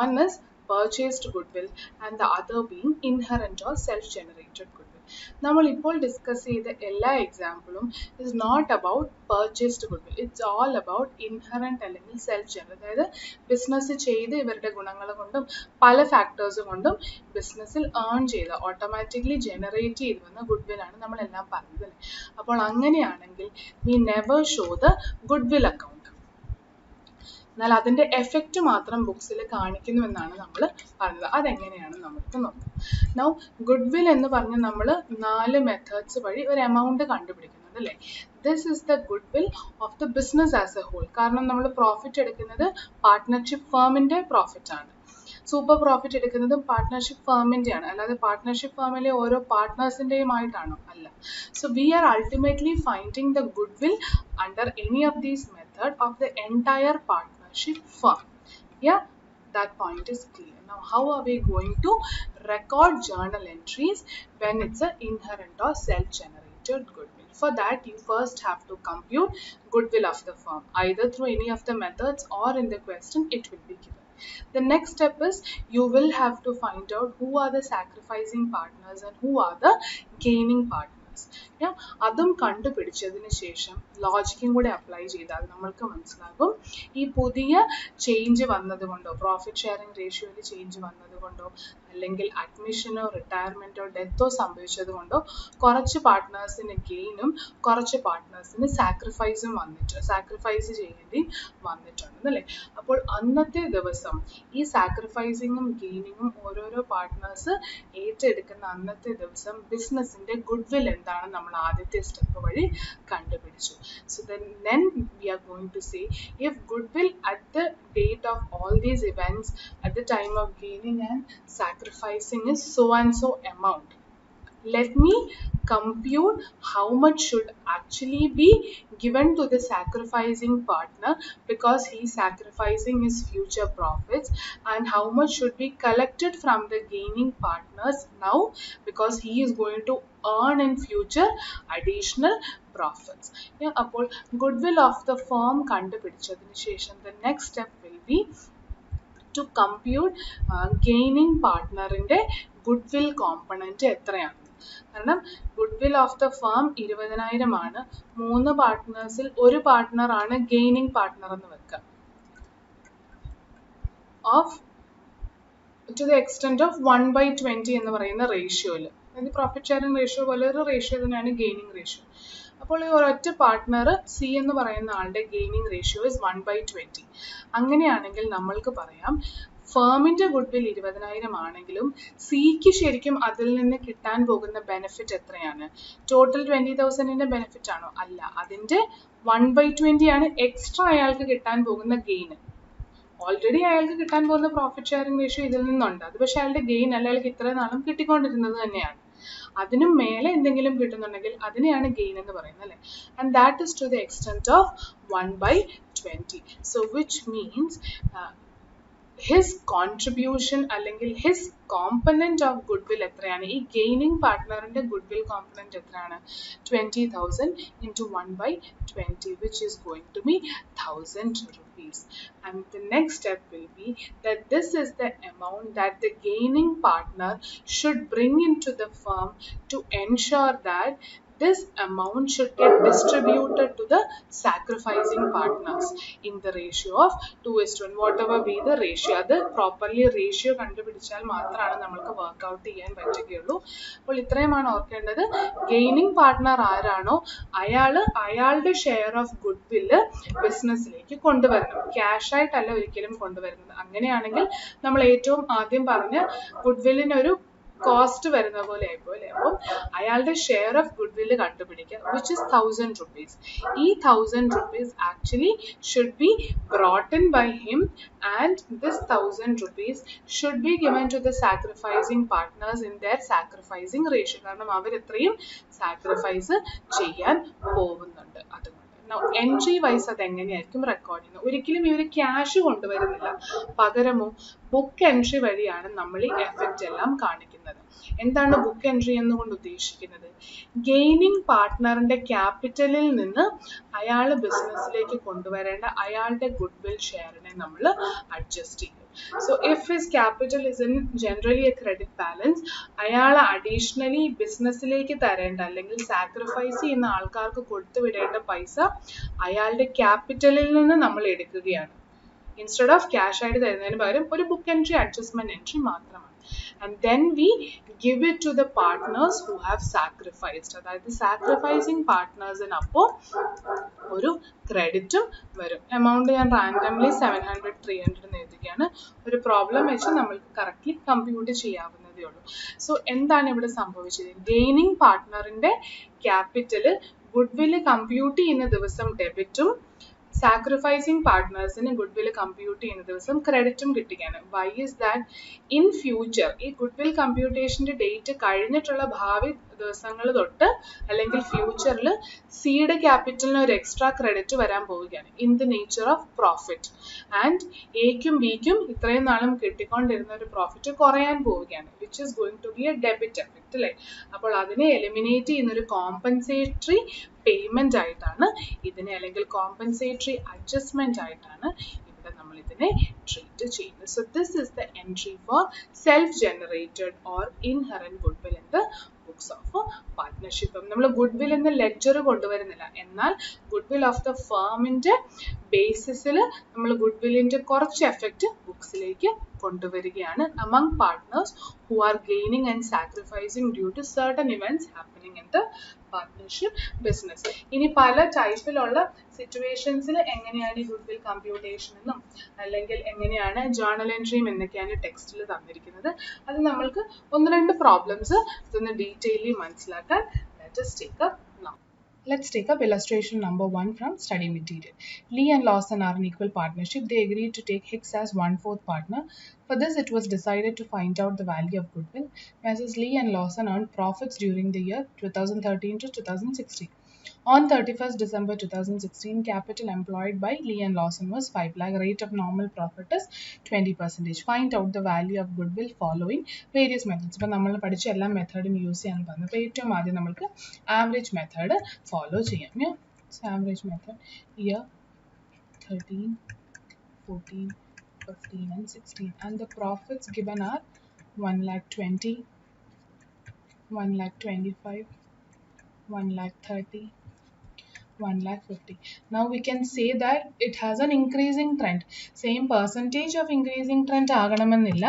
one is purchased goodwill and the other being inherent or self-generated goodwill. നമ്മൾ ഇപ്പോൾ ഡിസ്കസ് ചെയ്ത എല്ലാ എക്സാമ്പിളും is not about purchased goodwill. It's all about inherent അല്ലെങ്കിൽ സെൽഫ് ജനറേറ്റ്. അതായത് ബിസിനസ് ചെയ്ത് ഇവരുടെ ഗുണങ്ങൾ കൊണ്ടും പല ഫാക്ടേഴ്സ് കൊണ്ടും ബിസിനസ്സിൽ ഏൺ ചെയ്ത് ഓട്ടോമാറ്റിക്കലി ജനറേറ്റ് ചെയ്ത് വന്ന ഗുഡ്വില്ലാണ് നമ്മളെല്ലാം പറഞ്ഞത്. അപ്പോൾ അങ്ങനെയാണെങ്കിൽ we never show the goodwill account. എന്നാൽ അതിൻ്റെ എഫക്റ്റ് മാത്രം ബുക്സിൽ കാണിക്കുന്നു എന്നാണ് നമ്മൾ പറഞ്ഞത്. അതെങ്ങനെയാണ് നമുക്ക് നോക്കാം. നൗ ഗുഡ്വിൽ എന്ന് പറഞ്ഞ് നമ്മൾ 4 മെത്തേഡ്സ് വഴി ഒരു എമൗണ്ട് കണ്ടുപിടിക്കുന്നത് അല്ലേ. This is the goodwill of the business as a whole. കാരണം നമ്മൾ പ്രോഫിറ്റ് എടുക്കുന്നത് പാർട്ട്ണർഷിപ്പ് ഫേമിൻ്റെ പ്രോഫിറ്റ് ആണ്. സൂപ്പർ പ്രോഫിറ്റ് എടുക്കുന്നതും പാർട്ട്ണർഷിപ്പ് ഫേമിൻ്റെയാണ്, അല്ലാതെ പാർട്ട്ണർഷിപ്പ് ഫേമിലെ ഓരോ പാർട്ട്നേഴ്സിൻ്റെയും ആയിട്ടാണോ? അല്ല. So we are ultimately finding the goodwill under any of these method of the entire partnership firm. Yeah, that point is clear. Now how are we going to record journal entries when it's an inherent or self-generated goodwill? For that you first have to compute goodwill of the firm either through any of the methods or in the question it will be given. The next step is you will have to find out who are the sacrificing partners and who are the gaining partners. അതും കണ്ടുപിടിച്ചതിന് ശേഷം ലോജിക്കും കൂടെ അപ്ലൈ ചെയ്താൽ നമ്മൾക്ക് മനസ്സിലാകും ഈ പുതിയ ചേഞ്ച് വന്നതുകൊണ്ടോ പ്രോഫിറ്റ് ഷെയറിംഗ് റേഷ്യോയിൽ ചേഞ്ച് വന്നതുകൊണ്ടോ അല്ലെങ്കിൽ അഡ്മിഷനോ റിട്ടയർമെൻറ്റോ ഡെത്തോ സംഭവിച്ചത് കൊണ്ടോ കുറച്ച് പാർട്ട്നേഴ്സിന് ഗെയിനും കുറച്ച് പാർട്ട്നേഴ്സിന് സാക്രിഫൈസ് ചെയ്യേണ്ടി വന്നിട്ടുണ്ട് അല്ലേ. അപ്പോൾ അന്നത്തെ ദിവസം ഈ സാക്രിഫൈസിങ്ങും ഗെയിനിങ്ങും ഓരോരോ പാർട്ട്നേഴ്സ് ഏറ്റെടുക്കുന്ന അന്നത്തെ ദിവസം ബിസിനസ്സിൻ്റെ ഗുഡ്വിൽ എന്താണ് നമ്മൾ ആദ്യത്തെ സ്റ്റെപ്പ് വഴി കണ്ടുപിടിച്ചു. So then we are going to say if goodwill at the date of all these events at the time of gaining and sacrificing is so and so amount, let me compute how much should actually be given to the sacrificing partner because he is sacrificing his future profits, and how much should be collected from the gaining partners now because he is going to earn in future additional profits. അപ്പോൾ goodwill of the firm കണ്ടുപിടിച്ചതിന് ശേഷം the next step will be to compute gaining partnerന്റെ goodwill component എത്രയാണ്. കാരണം ഗുഡ്വിൽ ഓഫ് ദ ഫേം 20,000 ആണ്. 3 പാർട്ട്നേഴ്സിൽ ഒരു പാർട്ട്ണർ ആണ് ഗെയിനിങ് പാർട്ട്ണർ എന്ന് വെക്കുക. Of two the extent of 1/20 എന്ന് പറയുന്ന റേഷ്യോയിൽ, അതായത് പ്രോഫിറ്റ് ഷെയറിംഗ് റേഷ്യോ പോലെ ഒരു റേഷ്യോ തന്നെയാണ് ഗെയിനിങ് റേഷ്യോ. അപ്പോൾ ഈ ഒരൊറ്റ പാർട്ട്ണർ സി എന്ന് പറയുന്ന ആളുടെ ഗെയിനിങ് റേഷ്യോ ഇസ് 1/20. അങ്ങനെയാണെങ്കിൽ നമ്മൾക്ക് പറയാം ഫേമിൻ്റെ ഗുഡ്വിൽ 20,000 ആണെങ്കിലും സിക്ക് ശരിക്കും അതിൽ നിന്ന് കിട്ടാൻ പോകുന്ന ബെനിഫിറ്റ് എത്രയാണ്? ടോട്ടൽ 20,000ൻ്റെ ബെനിഫിറ്റ് ആണോ? അല്ല, അതിൻ്റെ 1/20 ആണ് എക്സ്ട്രാ അയാൾക്ക് കിട്ടാൻ പോകുന്ന ഗെയിന്. ഓൾറെഡി അയാൾക്ക് കിട്ടാൻ പോകുന്ന പ്രോഫിറ്റ് ഷെയറിംഗ് റേഷ്യോ ഇതിൽ നിന്നുണ്ട്. അത് പക്ഷേ അയാളുടെ ഗെയിൻ അല്ല, അയാൾക്ക് ഇത്രയും നാളും കിട്ടിക്കൊണ്ടിരുന്നത് തന്നെയാണ്. അതിനും മേലെ എന്തെങ്കിലും കിട്ടുന്നുണ്ടെങ്കിൽ അതിനെയാണ് ഗെയിൻ എന്ന് പറയുന്നത് അല്ലേ. And that is to the extent of 1/20. So which means his contribution അല്ലെങ്കിൽ his component of goodwill എത്രയാണ്? ഈ ഗെയിനിങ് പാർട്ട്ണറിന്റെ ഗുഡ്വിൽ കോമ്പണന്റ് എത്രയാണ്? 20,000 into 1/20 which is going to be 1,000 rupees. And the next step will be that this is the amount that the gaining partner should bring into the firm to ensure that this amount should get distributed to the sacrificing partners in the ratio of 2:1, whatever be the ratio. അത് പ്രോപ്പർലി റേഷ്യോ കണ്ടുപിടിച്ചാൽ മാത്രമാണ് നമ്മൾക്ക് വർക്ക്ഔട്ട് ചെയ്യാൻ പറ്റുകയുള്ളൂ. അപ്പോൾ ഇത്രയുമാണ് ഓർക്കേണ്ടത്. ഗെയിനിങ് പാർട്ട്ണർ ആരാണോ അയാളുടെ ഷെയർ ഓഫ് ഗുഡ്വില്ല് ബിസിനസ്സിലേക്ക് കൊണ്ടുവരണം. ക്യാഷ് ആയിട്ടല്ല ഒരിക്കലും കൊണ്ടുവരുന്നത്. അങ്ങനെയാണെങ്കിൽ നമ്മൾ ഏറ്റവും ആദ്യം പറഞ്ഞ ഗുഡ്വില്ലിനൊരു കോസ്റ്റ് വരുന്ന പോലെ ആയിപ്പോലെ. അപ്പം അയാളുടെ ഷെയർ ഓഫ് ഗുഡ്വില്ല് കണ്ടുപിടിക്കുക, വിച്ച് ഇസ് 1,000 rupees. ഈ 1,000 rupees actually should be brought in by him and this 1,000 rupees should be given to the sacrificing partners in their sacrificing ratio. കാരണം അവരെത്രയും സാക്രിഫൈസ് ചെയ്യാൻ പോകുന്നുണ്ട്. അതുകൊണ്ട് എൻട്രി വൈസ് അത് എങ്ങനെയായിരിക്കും റെക്കോർഡ് ചെയ്യുന്നത്? ഒരിക്കലും ഇവർ ക്യാഷ് കൊണ്ടുവരുന്നില്ല, പകരമോ ബുക്ക് എൻട്രി വഴിയാണ് നമ്മൾ ഈ എഫക്റ്റ് എല്ലാം കാണിക്കുന്നത്. എന്താണ് ബുക്ക് എൻട്രി എന്നുകൊണ്ട് ഉദ്ദേശിക്കുന്നത്? ഗെയിനിങ് പാർട്ട്ണറിന്റെ ക്യാപിറ്റലിൽ നിന്ന് അയാൾ ബിസിനസ്സിലേക്ക് കൊണ്ടുവരേണ്ട അയാളുടെ ഗുഡ്വിൽ ഷെയറിനെ നമ്മൾ അഡ്ജസ്റ്റ് ചെയ്യും. So if his capital is in generally a credit balance, അയാൾ അഡീഷണലി ബിസിനസ്സിലേക്ക് തരേണ്ട അല്ലെങ്കിൽ സാക്രിഫൈസ് ചെയ്യുന്ന ആൾക്കാർക്ക് കൊടുത്തു വിടേണ്ട പൈസ അയാളുടെ ക്യാപിറ്റലിൽ നിന്ന് നമ്മൾ എടുക്കുകയാണ്. ഇൻസ്റ്റെഡ് ഓഫ് ക്യാഷ് ആയിട്ട് തരുന്നതിന് പകരം ഒരു ബുക്ക് എൻട്രി അഡ്ജസ്റ്റ്മെന്റ് എൻട്രി മാത്രമാണ്. And then we give it to the partners who have sacrificed. അതായത് സാക്രിഫൈസിങ് പാർട്ട്നേഴ്സിനപ്പോൾ ഒരു ക്രെഡിറ്റും വരും. എമൗണ്ട് ഞാൻ റാൻഡംലി 700 300 എന്ന് എഴുതുകയാണ്. ഒരു പ്രോബ്ലം വെച്ച് നമ്മൾക്ക് കറക്റ്റ്ലി കമ്പ്യൂട്ട് ചെയ്യാവുന്നതേ ഉള്ളൂ. സോ എന്താണ് ഇവിടെ സംഭവിച്ചത്? ഗെയിനിങ് പാർട്ട്ണറിന്റെ ക്യാപിറ്റൽ ഗുഡ്വില് കമ്പ്യൂട്ട് ചെയ്യുന്ന ദിവസം ഡെബിറ്റും സാക്രിഫൈസിങ് പാർട്ട്നേഴ്സിന് ഗുഡ്വിൽ കമ്പ്യൂട്ട് ചെയ്യുന്ന ദിവസം ക്രെഡിറ്റും കിട്ടുകയാണ്. Why is that? In future ഈ ഗുഡ്വിൽ കമ്പ്യൂട്ടേഷന്റെ ഡേറ്റ് കഴിഞ്ഞിട്ടുള്ള ഭാവി ദിവസങ്ങൾ തൊട്ട് അല്ലെങ്കിൽ ഫ്യൂച്ചറിൽ സിയുടെ ക്യാപിറ്റലിന് ഒരു എക്സ്ട്രാ ക്രെഡിറ്റ് വരാൻ പോവുകയാണ് in the nature of profit. And എക്കും ബിക്കും ഇത്രയും നാളും കിട്ടിക്കൊണ്ടിരുന്ന ഒരു പ്രോഫിറ്റ് കുറയാൻ പോവുകയാണ്, which is going to be a debit effect അല്ലേ. അപ്പോൾ അതിനെ എലിമിനേറ്റ് ചെയ്യുന്ന ഒരു കോമ്പൻസേറ്ററി പേയ്മെന്റ് ആയിട്ടാണ് ഇതിനെ, അല്ലെങ്കിൽ കോമ്പൻസേറ്ററി അഡ്ജസ്റ്റ്മെന്റ് ആയിട്ടാണ് ഇവിടെ നമ്മൾ ഇതിനെ ട്രീറ്റ് ചെയ്യുന്നത്. So this is the entry for self generated or inherent goodwill in the books of partnership. നമ്മൾ ഗുഡ്വിൽ എന്ന ലെഡ്ജർ കൊണ്ടുവരുന്നില്ല, എന്നാൽ ഗുഡ്വിൽ ഓഫ് ദ ഫേമിന്റെ ബേസിസിൽ നമ്മൾ ഗുഡ്വില്ലിന്റെ കുറച്ച് എഫക്റ്റ് ബുക്സിലേക്ക് കൊണ്ടുവരികയാണ് among partners who are gaining and sacrificing due to certain events happening in the partnership business. ഇനി പല ടൈപ്പിലുള്ള സിറ്റുവേഷൻസിൽ എങ്ങനെയാണ് ഈ ഗുഡ്വിൽ കമ്പ്യൂട്ടേഷൻ എന്നും അല്ലെങ്കിൽ എങ്ങനെയാണ് ജേർണൽ എൻട്രിയും എന്നൊക്കെയാണ് ടെക്സ്റ്റിൽ തന്നിരിക്കുന്നത്. അത് നമ്മൾക്ക് ഒന്ന് രണ്ട് പ്രോബ്ലംസ് ഇതൊന്ന് ഡീറ്റെയിലി മനസ്സിലാക്കാൻ let us take up now. Let's take up illustration number 1 from study material. Lee and Lawson are in equal partnership. They agreed to take Hicks as 1/4 partner. For this, it was decided to find out the value of goodwill. Messrs. Lee and Lawson earned profits during the year 2013 to 2016. On 31st December 2016, capital employed by Lee and Lawson was 5 lakh. Rate of normal profit is 20%. Find out the value of goodwill following various methods. ഇപ്പോൾ നമ്മൾ പഠിച്ച എല്ലാ മെത്തേഡും യൂസ് ചെയ്യാൻ പറഞ്ഞു. അപ്പോൾ ഏറ്റവും ആദ്യം നമുക്ക് ആവറേജ് മെത്തേഡ് ഫോളോ ചെയ്യാം. Average method year 13, 14, 15 and 16, and the profits given are 1,20,000, 1,25,000, 1,30,000, 1,50,000. Now we can say that it has an increasing trend. Same percentage of increasing trend ആകണമെന്നില്ല.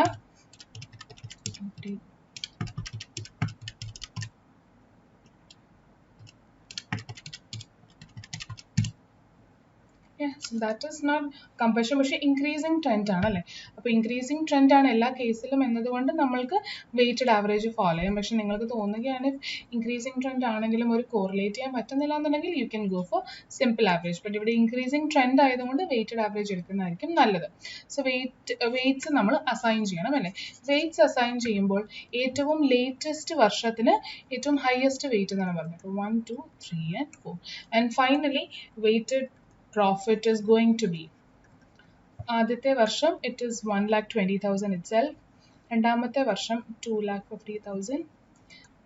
Yes, that is not compulsion, പക്ഷേ ഇൻക്രീസിങ് ട്രെൻഡ് ആണല്ലേ. അപ്പോൾ ഇൻക്രീസിങ് ട്രെൻഡ് ആണ് എല്ലാ കേസിലും എന്നതുകൊണ്ട് നമ്മൾക്ക് വെയ്റ്റഡ് ആവറേജ് ഫോളോ ചെയ്യാം. പക്ഷെ നിങ്ങൾക്ക് തോന്നുകയാണ് ഇൻക്രീസിങ് ട്രെൻഡ് ആണെങ്കിലും ഒരു കോറിലേറ്റ് ചെയ്യാൻ പറ്റുന്നില്ല എന്നുണ്ടെങ്കിൽ you can go for simple average. But ഇവിടെ ഇൻക്രീസിങ് ട്രെൻഡ് ആയതുകൊണ്ട് വെയ്റ്റഡ് ആവറേജ് എടുക്കുന്നതായിരിക്കും നല്ലത്. സോ വെയ്റ്റ്സ് നമ്മൾ അസൈൻ ചെയ്യണം അല്ലേ. വെയ്റ്റ്സ് അസൈൻ ചെയ്യുമ്പോൾ ഏറ്റവും ലേറ്റസ്റ്റ് വർഷത്തിന് ഏറ്റവും ഹയസ്റ്റ് വെയ്റ്റ് എന്നാണ് പറഞ്ഞത്. അപ്പോൾ 1, 2, 3 and 4. And finally weighted profit is going to be ആദ്യത്തെ വർഷം it is 1,20,000 itself, രണ്ടാമത്തെ വർഷം 2,50,000,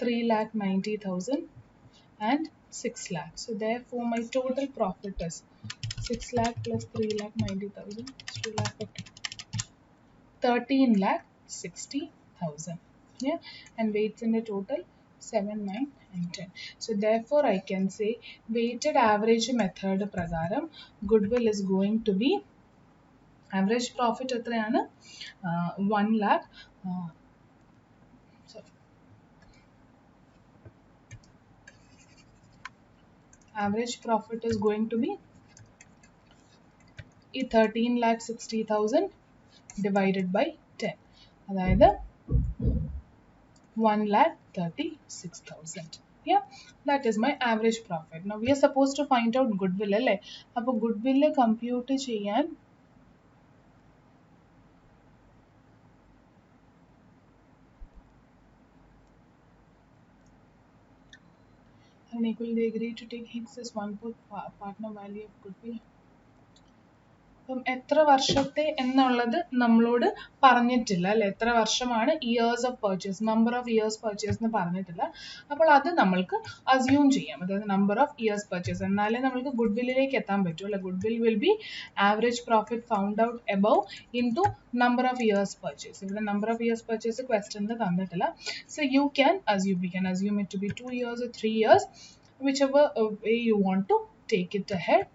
3,90,000 and 6 lakh. So therefore my total profit is 6 lakh plus 3,90,000 is 2,50,000, 13,60,000. Yeah, and weights in the total 7, 9 and 10. So therefore I can say weighted average method prakaram goodwill is going to be average profit എത്രയാണ് 1 lakh average profit is going to be 13,60,000 divided by 10, അതായത് 1,36,000. Yeah, that is my average profit. Now we are supposed to find out goodwill അല്ലേ. അപ്പോൾ goodwill compute ചെയ്യാൻ unequal they agree to take Hicks as 1/4 partner value of goodwill. അപ്പം എത്ര വർഷത്തെ എന്നുള്ളത് നമ്മളോട് പറഞ്ഞിട്ടില്ല അല്ലെ, എത്ര വർഷമാണ് years of purchase, number of years purchase എന്ന് പറഞ്ഞിട്ടില്ല. അപ്പോൾ അത് നമ്മൾക്ക് അസ്യൂം ചെയ്യാം, അതായത് നമ്പർ ഓഫ് ഇയേഴ്സ് പർച്ചേസ്. എന്നാലേ നമ്മൾക്ക് ഗുഡ് വില്ലിലേക്ക് എത്താൻ പറ്റൂ അല്ലെ. Good will will be average profit found out above in to number of years purchase. ഇവിടെ നമ്പർ ഓഫ് ഇയേഴ്സ് പർച്ചേസ് ക്വസ്റ്റ്യനിൽ തന്നിട്ടില്ല. So you can assume it to be 2 years or 3 years, whichever way you want to take it ahead.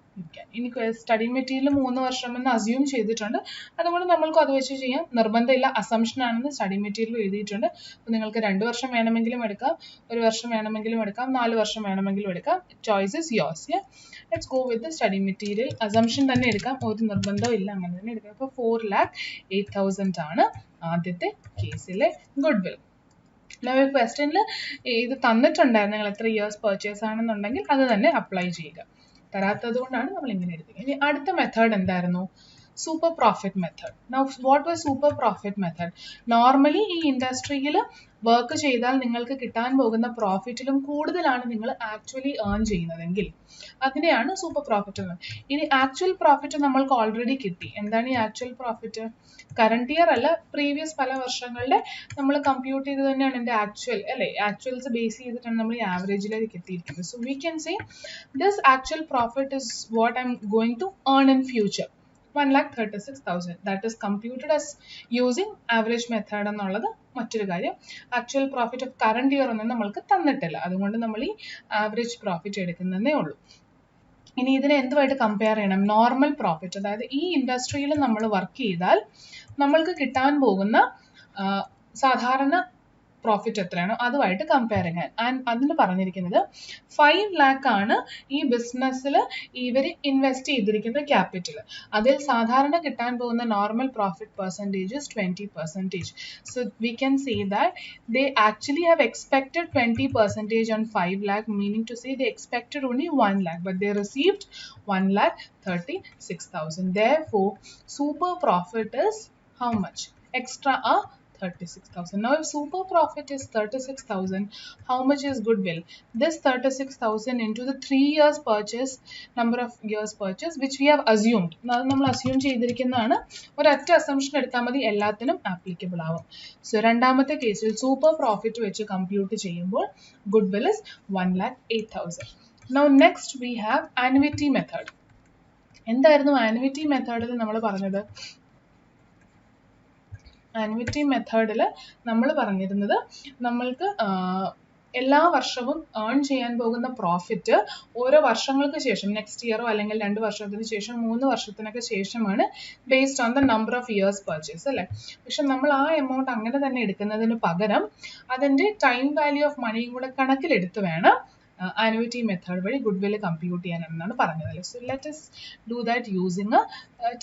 ഇനി സ്റ്റഡി മെറ്റീരിയൽ 3 വർഷം എന്ന് അസ്യൂം ചെയ്തിട്ടുണ്ട്, അതുകൊണ്ട് നമ്മൾക്ക് അത് വെച്ച് ചെയ്യാം. നിർബന്ധമില്ല, അസംഷൻ ആണെന്ന് സ്റ്റഡി മെറ്റീരിയൽ എഴുതിയിട്ടുണ്ട്. അപ്പോൾ നിങ്ങൾക്ക് 2 വർഷം വേണമെങ്കിലും എടുക്കാം, 1 വർഷം വേണമെങ്കിലും എടുക്കാം, 4 വർഷം വേണമെങ്കിലും എടുക്കാം. Choice is yours. Let's go with study material. Assumption തന്നെ എടുക്കാം, ഒരു നിർബന്ധവും ഇല്ല, അങ്ങനെ തന്നെ എടുക്കാം. അപ്പോൾ 4,08,000 ആണ് ആദ്യത്തെ കേസിലെ ഗുഡ് വിൽ. ക്വസ്റ്റ്യനിൽ ഇത് തന്നിട്ടുണ്ടായിരുന്നു, നിങ്ങൾ എത്ര ഇയേഴ്സ് പർച്ചേസ് ആണെന്നുണ്ടെങ്കിൽ അത് തന്നെ അപ്ലൈ ചെയ്യുക. തരാത്തത് കൊണ്ടാണ് നമ്മൾ ഇങ്ങനെ എടുത്തത്. ഇനി അടുത്ത മെത്തേഡ് എന്തായിരുന്നു? Super profit method. Now what was super profit method? Normally ഈ ഇൻഡസ്ട്രിയിൽ വർക്ക് ചെയ്താൽ നിങ്ങൾക്ക് കിട്ടാൻ പോകുന്ന പ്രോഫിറ്റിലും കൂടുതലാണ് നിങ്ങൾ ആക്ച്വലി ഏൺ ചെയ്യുന്നതെങ്കിൽ അതിനെയാണ് സൂപ്പർ പ്രോഫിറ്റ് എന്ന്. ഇനി ആക്ച്വൽ പ്രോഫിറ്റ് നമ്മൾക്ക് ഓൾറെഡി കിട്ടി. എന്താണ് ഈ ആക്ച്വൽ പ്രോഫിറ്റ്? കറണ്ട് ഇയർ അല്ല, പ്രീവിയസ് പല വർഷങ്ങളുടെ നമ്മൾ കമ്പ്യൂട്ട് ചെയ്ത് തന്നെയാണ് എൻ്റെ ആക്ച്വൽ അല്ലേ, ആക്ച്വൽസ് ബേസ് ചെയ്തിട്ടാണ് നമ്മൾ ഈ ആവറേജിലേക്ക് എത്തിയിരിക്കുന്നത്. So we can say this actual profit is what I am going to earn in future. 1,36,000. That is computed as using average method എന്നുള്ളത് മറ്റൊരു കാര്യം. Actual profit of current year ഒന്നും നമ്മൾക്ക് തന്നിട്ടില്ല, അതുകൊണ്ട് നമ്മൾ ഈ ആവറേജ് പ്രോഫിറ്റ് എടുക്കുന്നതേ ഉള്ളൂ. ഇനി ഇതിനെ എന്തുമായിട്ട് കമ്പയർ ചെയ്യണം? നോർമൽ പ്രോഫിറ്റ്, അതായത് ഈ ഇൻഡസ്ട്രിയിൽ നമ്മൾ വർക്ക് ചെയ്താൽ നമ്മൾക്ക് കിട്ടാൻ പോകുന്ന സാധാരണ പ്രോഫിറ്റ് എത്രയാണോ അതുമായിട്ട് കമ്പയർ ചെയ്യാൻ. ആൻഡ് അതിന് പറഞ്ഞിരിക്കുന്നത് 5 lakh ആണ് ഈ ബിസിനസ്സിൽ ഇവർ ഇൻവെസ്റ്റ് ചെയ്തിരിക്കുന്ന ക്യാപിറ്റൽ. അതിൽ സാധാരണ കിട്ടാൻ പോകുന്ന normal profit percentage is 20%. So we can say that they actually have expected 20% on 5 lakh, meaning to say they expected only 1 lakh, but they received 1,36,000. Therefore, super profit is how much? Extra 36,000. Now, if super profit is 36,000, how much is goodwill? This 36,000 into the 3 years purchase, number of years purchase, which we have assumed. Now, നമ്മൾ assume ചെയ്തിരിക്കുന്നതാണ്. ഒരൊറ്റ assumption എടുത്താൽ മതി, എല്ലാത്തിനും applicable ആവും. So, രണ്ടാമത്തെ കേസിൽ സൂപ്പർ പ്രോഫിറ്റ് വെച്ച് കമ്പ്യൂട്ട് ചെയ്യുമ്പോൾ goodwill is 1,08,000. Now, next we have annuity method. എന്തായിരുന്നു annuity മെത്തേഡിൽ നമ്മൾ പറഞ്ഞത്? ആനുവിറ്റി മെത്തേഡിൽ നമ്മൾ പറഞ്ഞിരുന്നത് നമ്മൾക്ക് എല്ലാ വർഷവും ഏൺ ചെയ്യാൻ പോകുന്ന പ്രോഫിറ്റ് ഓരോ വർഷങ്ങൾക്ക് ശേഷം, നെക്സ്റ്റ് ഇയറോ അല്ലെങ്കിൽ 2 വർഷത്തിന് ശേഷം 3 വർഷത്തിനൊക്കെ ശേഷമാണ് based on the number of years purchase അല്ലേ. പക്ഷെ നമ്മൾ ആ എമൗണ്ട് അങ്ങനെ തന്നെ എടുക്കുന്നതിന് പകരം അതിൻ്റെ ടൈം വാല്യൂ ഓഫ് മണിയും കൂടെ കണക്കിലെടുത്ത് വേണം annuity method വഴി goodwill compute ചെയ്യാനാണെന്നാണ് പറഞ്ഞത്. So let us do that using a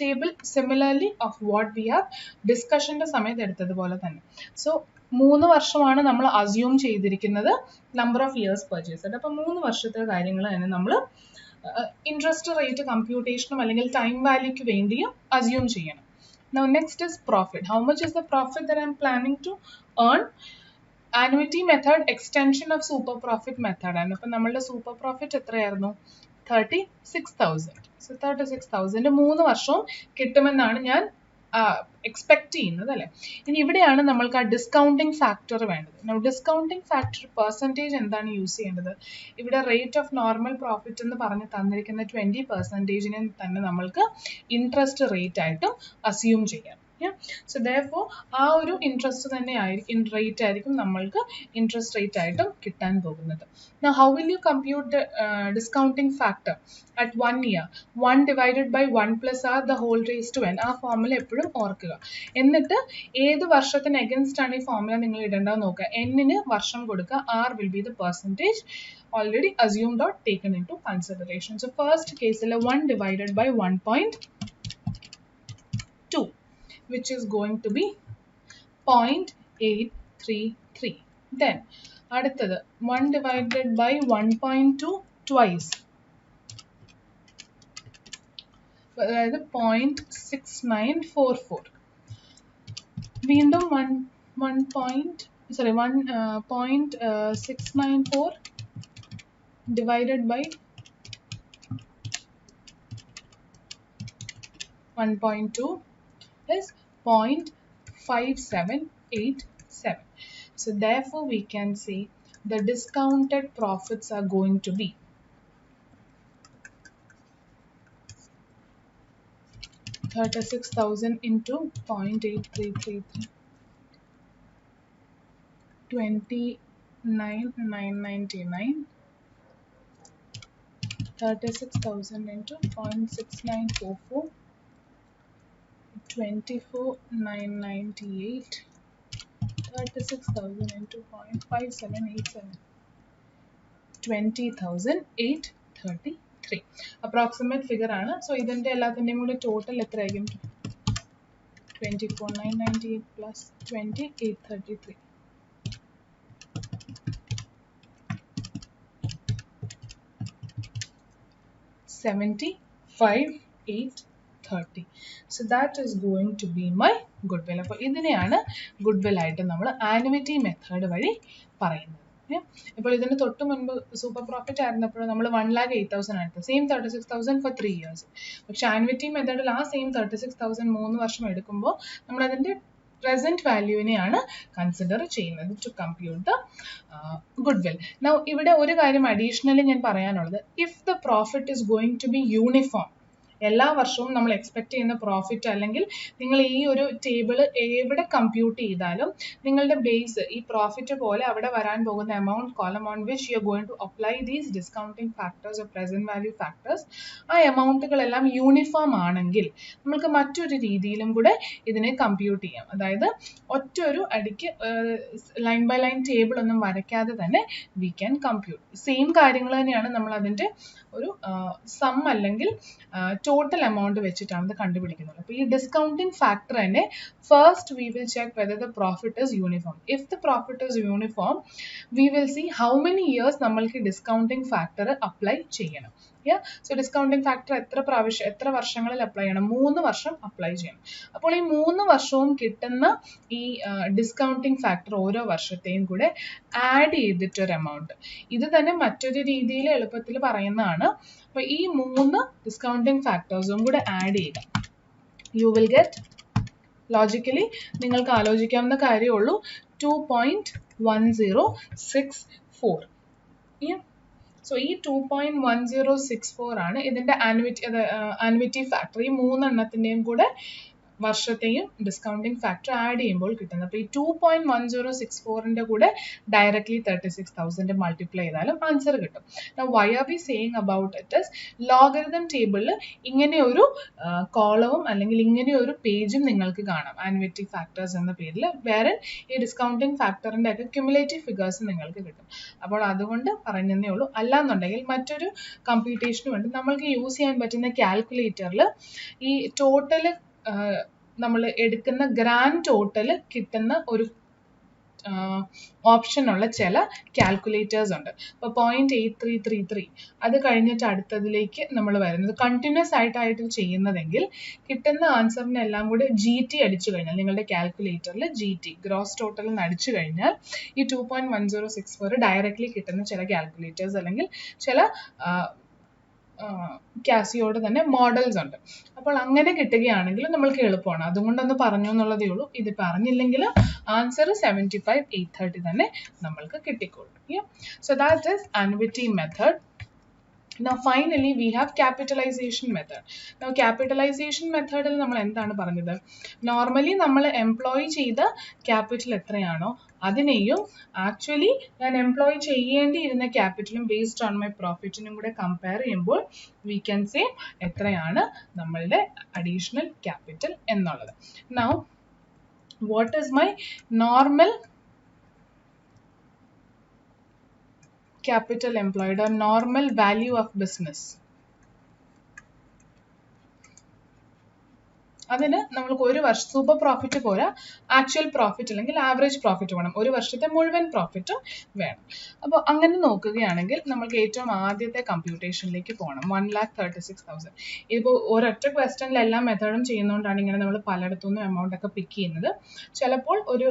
table similarly of what we have discussionന്റെ സമയത്ത് എടുത്തതുപോലെ തന്നെ. So 3 വർഷമാണ് നമ്മൾ അസ്യൂം ചെയ്തിരിക്കുന്നത് നമ്പർ ഓഫ് ഇയേഴ്സ് പർച്ചേസ്. അപ്പോൾ 3 വർഷത്തെ കാര്യങ്ങൾ തന്നെ നമ്മൾ ഇൻട്രസ്റ്റ് റേറ്റ് കമ്പ്യൂട്ടേഷനും അല്ലെങ്കിൽ ടൈം വാല്യൂക്ക് വേണ്ടിയും അസ്യൂം ചെയ്യണം. Now next is profit. How much is the profit that I am planning to earn? Annuity method extension of super profit method ആണ്. അപ്പം നമ്മളുടെ സൂപ്പർ പ്രോഫിറ്റ് എത്രയായിരുന്നു? 36,000. സോ 36,000 3 വർഷവും കിട്ടുമെന്നാണ് ഞാൻ എക്സ്പെക്ട് ചെയ്യുന്നത് അല്ലേ. ഇനി ഇവിടെയാണ് നമ്മൾക്ക് ആ ഡിസ്കൗണ്ടിങ് ഫാക്ടർ വേണ്ടത്. ഡിസ്കൗണ്ടിങ് ഫാക്ടർ പെർസെൻറ്റേജ് എന്താണ് യൂസ് ചെയ്യേണ്ടത്? ഇവിടെ റേറ്റ് ഓഫ് നോർമൽ പ്രോഫിറ്റ് എന്ന് പറഞ്ഞ് തന്നിരിക്കുന്ന 20%നെ തന്നെ നമ്മൾക്ക് ഇൻട്രസ്റ്റ് റേറ്റ് ആയിട്ടും അസ്യൂം ചെയ്യാം. So therefore ആ ഒരു ഇൻട്രസ്റ്റ് തന്നെ റേറ്റ് ആയിരിക്കും നമ്മൾക്ക് ഇൻട്രസ്റ്റ് റേറ്റ് ആയിട്ടും കിട്ടാൻ പോകുന്നത്. Now how will you compute the discounting factor at 1 year? 1 divided by 1 plus r the whole raised to n. ആ ഫോർമുല എപ്പോഴും ഓർക്കുക. എന്നിട്ട് ഏത് വർഷത്തിന് അഗൻസ്റ്റ് ആണ് ഈ ഫോർമുല നിങ്ങൾ ഇടേണ്ടത് നോക്കുക. n-ന് വർഷം കൊടുക്കുക, r will be the percentage already assumed or taken into consideration. So first case 1 divided by 1.2, which is going to be 0.833. Then അടുത്തത് 1 divided by 1.2 twice, അതായത് 0.6944. വീണ്ടും 0.694 divided by 1.2 is 0.5787. So therefore we can say the discounted profits are going to be 36,000 into 0.8333, 29,999, 36,000 into 0.6944, 24,998, 36,000 into 0.5787, 20,833. Approximate figure ആണ്. So ഇതിന്റെ എല്ലാത്തിന്റെയും കൂടെ ടോട്ടൽ എത്രയായിരിക്കും? 24,998 plus 20,833. 75,830. So that is going to be my goodwill. അപ്പോൾ ഇതിനെയാണ് goodwill ആയിട്ട് നമ്മൾ annuity method വഴി പറയുന്നത്. ഇപ്പോൾ ഇതിന് തൊട്ട് മുൻപ് സൂപ്പർ പ്രോഫിറ്റ് ആയിരുന്നപ്പോൾ നമ്മൾ 1,08,000 ആയിരുന്നു, സെയിം 36,000 ഫോർ 3 years. പക്ഷെ ആനുവിറ്റി മെത്തേഡിൽ ആ സെയിം 36,000 3 വർഷം എടുക്കുമ്പോൾ നമ്മൾ അതിന്റെ പ്രസന്റ് വാല്യൂവിനെയാണ് കൺസിഡർ ചെയ്യുന്നത് to compute the goodwill. Now ഇവിടെ ഒരു കാര്യം അഡീഷണലി ഞാൻ പറയാനുള്ളത്, if the profit is going to be uniform, എല്ലാ വർഷവും നമ്മൾ എക്സ്പെക്ട് ചെയ്യുന്ന പ്രോഫിറ്റ് അല്ലെങ്കിൽ നിങ്ങൾ ഈ ഒരു ടേബിൾ എവിടെ കമ്പ്യൂട്ട് ചെയ്താലും നിങ്ങളുടെ ബേസ് ഈ പ്രോഫിറ്റ് പോലെ അവിടെ വരാൻ പോകുന്ന amount column on which you are going to apply these discounting factors or present value factors, ആ എമൗണ്ടുകളെല്ലാം യൂണിഫോം ആണെങ്കിൽ നമുക്ക് മറ്റൊരു രീതിയിലും കൂടെ ഇതിനെ കമ്പ്യൂട്ട് ചെയ്യാം. അതായത് ഒറ്റൊരു അടിക്ക് ലൈൻ ബൈ ലൈൻ ടേബിൾ ഒന്നും വരയ്ക്കാതെ തന്നെ വി ക്യാൻ കമ്പ്യൂട്ട്. സെയിം കാര്യങ്ങൾ തന്നെയാണ് നമ്മൾ അതിൻ്റെ ഒരു സം അല്ലെങ്കിൽ total amount വെച്ചിട്ടാണ് ഇത് കണ്ടുപിടിക്കുന്നത്. അപ്പോൾ ഈ ഡിസ്കൗണ്ടിങ് ഫാക്ടർ തന്നെ first we will check whether the profit is uniform. If the profit is uniform, we will see how many years നമ്മൾക്ക് ഡിസ്കൗണ്ടിങ് ഫാക്ടർ അപ്ലൈ ചെയ്യണം. സോ ഡിസ്കൗണ്ടിങ് ഫാക്ടർ എത്ര വർഷങ്ങളിൽ അപ്ലൈ ചെയ്യണം? 3 വർഷം അപ്ലൈ ചെയ്യണം. അപ്പോൾ ഈ 3 വർഷവും കിട്ടുന്ന ഈ ഡിസ്കൗണ്ടിങ് ഫാക്ടർ ഓരോ വർഷത്തെയും കൂടെ ആഡ് ചെയ്തിട്ടൊരു എമൗണ്ട്, ഇത് തന്നെ മറ്റൊരു രീതിയിൽ എളുപ്പത്തിൽ പറയുന്നതാണ്. അപ്പോൾ ഈ 3 ഡിസ്കൗണ്ടിങ് ഫാക്ടേഴ്സും കൂടെ ആഡ് ചെയ്യുക, യു വിൽ ഗെറ്റ്, ലോജിക്കലി നിങ്ങൾക്ക് ആലോചിക്കാവുന്ന കാര്യമുള്ളൂ, 2.1064. സോ ഈ 2.1064 ആണ് ഇതിന്റെ ആനുവിറ്റി ഫാക്ടർ. ഈ 3 എണ്ണത്തിന്റെയും കൂടെ വർഷത്തെയും ഡിസ്കൗണ്ടിങ് ഫാക്ടർ ആഡ് ചെയ്യുമ്പോൾ കിട്ടുന്നത്. അപ്പോൾ ഈ 2.1064ന്റെ കൂടെ ഡയറക്ട്ലി 36,000 മൾട്ടിപ്ലൈ ചെയ്താലും ആൻസർ കിട്ടും. Why are we saying about it is, logarithm ടേബിളിൽ ഇങ്ങനെ ഒരു കോളവും അല്ലെങ്കിൽ ഇങ്ങനെ ഒരു പേജും നിങ്ങൾക്ക് കാണാം ആനുവിറ്റി ഫാക്ടേഴ്സ് എന്ന പേരിൽ, വേറെ ഈ ഡിസ്കൗണ്ടിങ് ഫാക്ടറിന്റെ ഒക്കെ ക്യുമുലേറ്റീവ് ഫിഗേഴ്സ് നിങ്ങൾക്ക് കിട്ടും. അപ്പോൾ അതുകൊണ്ട് പറഞ്ഞതേ ഉള്ളൂ. അല്ലാന്നുണ്ടെങ്കിൽ മറ്റൊരു കമ്പ്യൂട്ടേഷന് വേണ്ടി നമ്മൾക്ക് യൂസ് ചെയ്യാൻ പറ്റുന്ന കാൽക്കുലേറ്ററിൽ ഈ ടോട്ടൽ നമ്മൾ എടുക്കുന്ന ഗ്രാൻഡ് ടോട്ടൽ കിട്ടുന്ന ഒരു ഓപ്ഷനുള്ള ചില കാൽക്കുലേറ്റേഴ്സ് ഉണ്ട്. ഇപ്പോൾ 0.8333 അത് കഴിഞ്ഞിട്ട് അടുത്തതിലേക്ക് നമ്മൾ വരുന്നത് കണ്ടിന്യൂസ് ആയിട്ടായിട്ട് ചെയ്യുന്നതെങ്കിൽ കിട്ടുന്ന ആൻസറിനെല്ലാം കൂടെ GT അടിച്ചു കഴിഞ്ഞാൽ, നിങ്ങളുടെ കാൽക്കുലേറ്ററിൽ GT ഗ്രോസ് ടോട്ടൽ എന്ന് അടിച്ചു കഴിഞ്ഞാൽ ഈ 2.1064 ഡയറക്ട്ലി കിട്ടുന്ന ചില കാൽക്കുലേറ്റേഴ്സ് അല്ലെങ്കിൽ ചില കാസിയോട് തന്നെ മോഡൽസ് ഉണ്ട്. അപ്പോൾ അങ്ങനെ കിട്ടുകയാണെങ്കിൽ നമ്മൾക്ക് എളുപ്പമാണ്. അതുകൊണ്ടൊന്ന് പറഞ്ഞു എന്നുള്ളതേ ഉള്ളൂ. ഇത് പറഞ്ഞില്ലെങ്കിൽ ആൻസർ 75,830 തന്നെ നമ്മൾക്ക് കിട്ടിക്കോളും. So that is annuity method. Now finally we have capitalization method. Now capitalization method ൽ നമ്മൾ എന്താണ് പറഞ്ഞത്? നോർമലി നമ്മൾ എംപ്ലോയ് ചെയ്ത ക്യാപിറ്റൽ എത്രയാണോ അതിനെയും ആക്ച്വലി ഞാൻ എംപ്ലോയ് ചെയ്യേണ്ടിയിരുന്ന ക്യാപിറ്റലും ബേസ്ഡ് ഓൺ മൈ പ്രോഫിറ്റിനും കൂടെ കമ്പയർ ചെയ്യുമ്പോൾ വി ക്യാൻ സേ എത്രയാണ് നമ്മളുടെ അഡീഷണൽ ക്യാപിറ്റൽ എന്നുള്ളത്. Now what is my normal capital employed or normal value of business? അതിന് നമ്മൾക്ക് ഒരു വർഷം സൂപ്പർ പ്രോഫിറ്റ് പോരാ, ആക്ച്വൽ പ്രോഫിറ്റ് അല്ലെങ്കിൽ ആവറേജ് പ്രോഫിറ്റ് വേണം, ഒരു വർഷത്തെ മുഴുവൻ പ്രോഫിറ്റും വേണം. അപ്പോൾ അങ്ങനെ നോക്കുകയാണെങ്കിൽ നമ്മൾക്ക് ഏറ്റവും ആദ്യത്തെ കമ്പ്യൂട്ടേഷനിലേക്ക് പോകണം. 1,36,000. ഇപ്പോൾ ഒരൊറ്റ ക്വസ്റ്റനിൽ എല്ലാ മെത്തേഡും ചെയ്യുന്നതുകൊണ്ടാണ് ഇങ്ങനെ നമ്മൾ പലയിടത്തുനിന്നും എമൗണ്ട് ഒക്കെ പിക്ക് ചെയ്യുന്നത്. ചിലപ്പോൾ ഒരു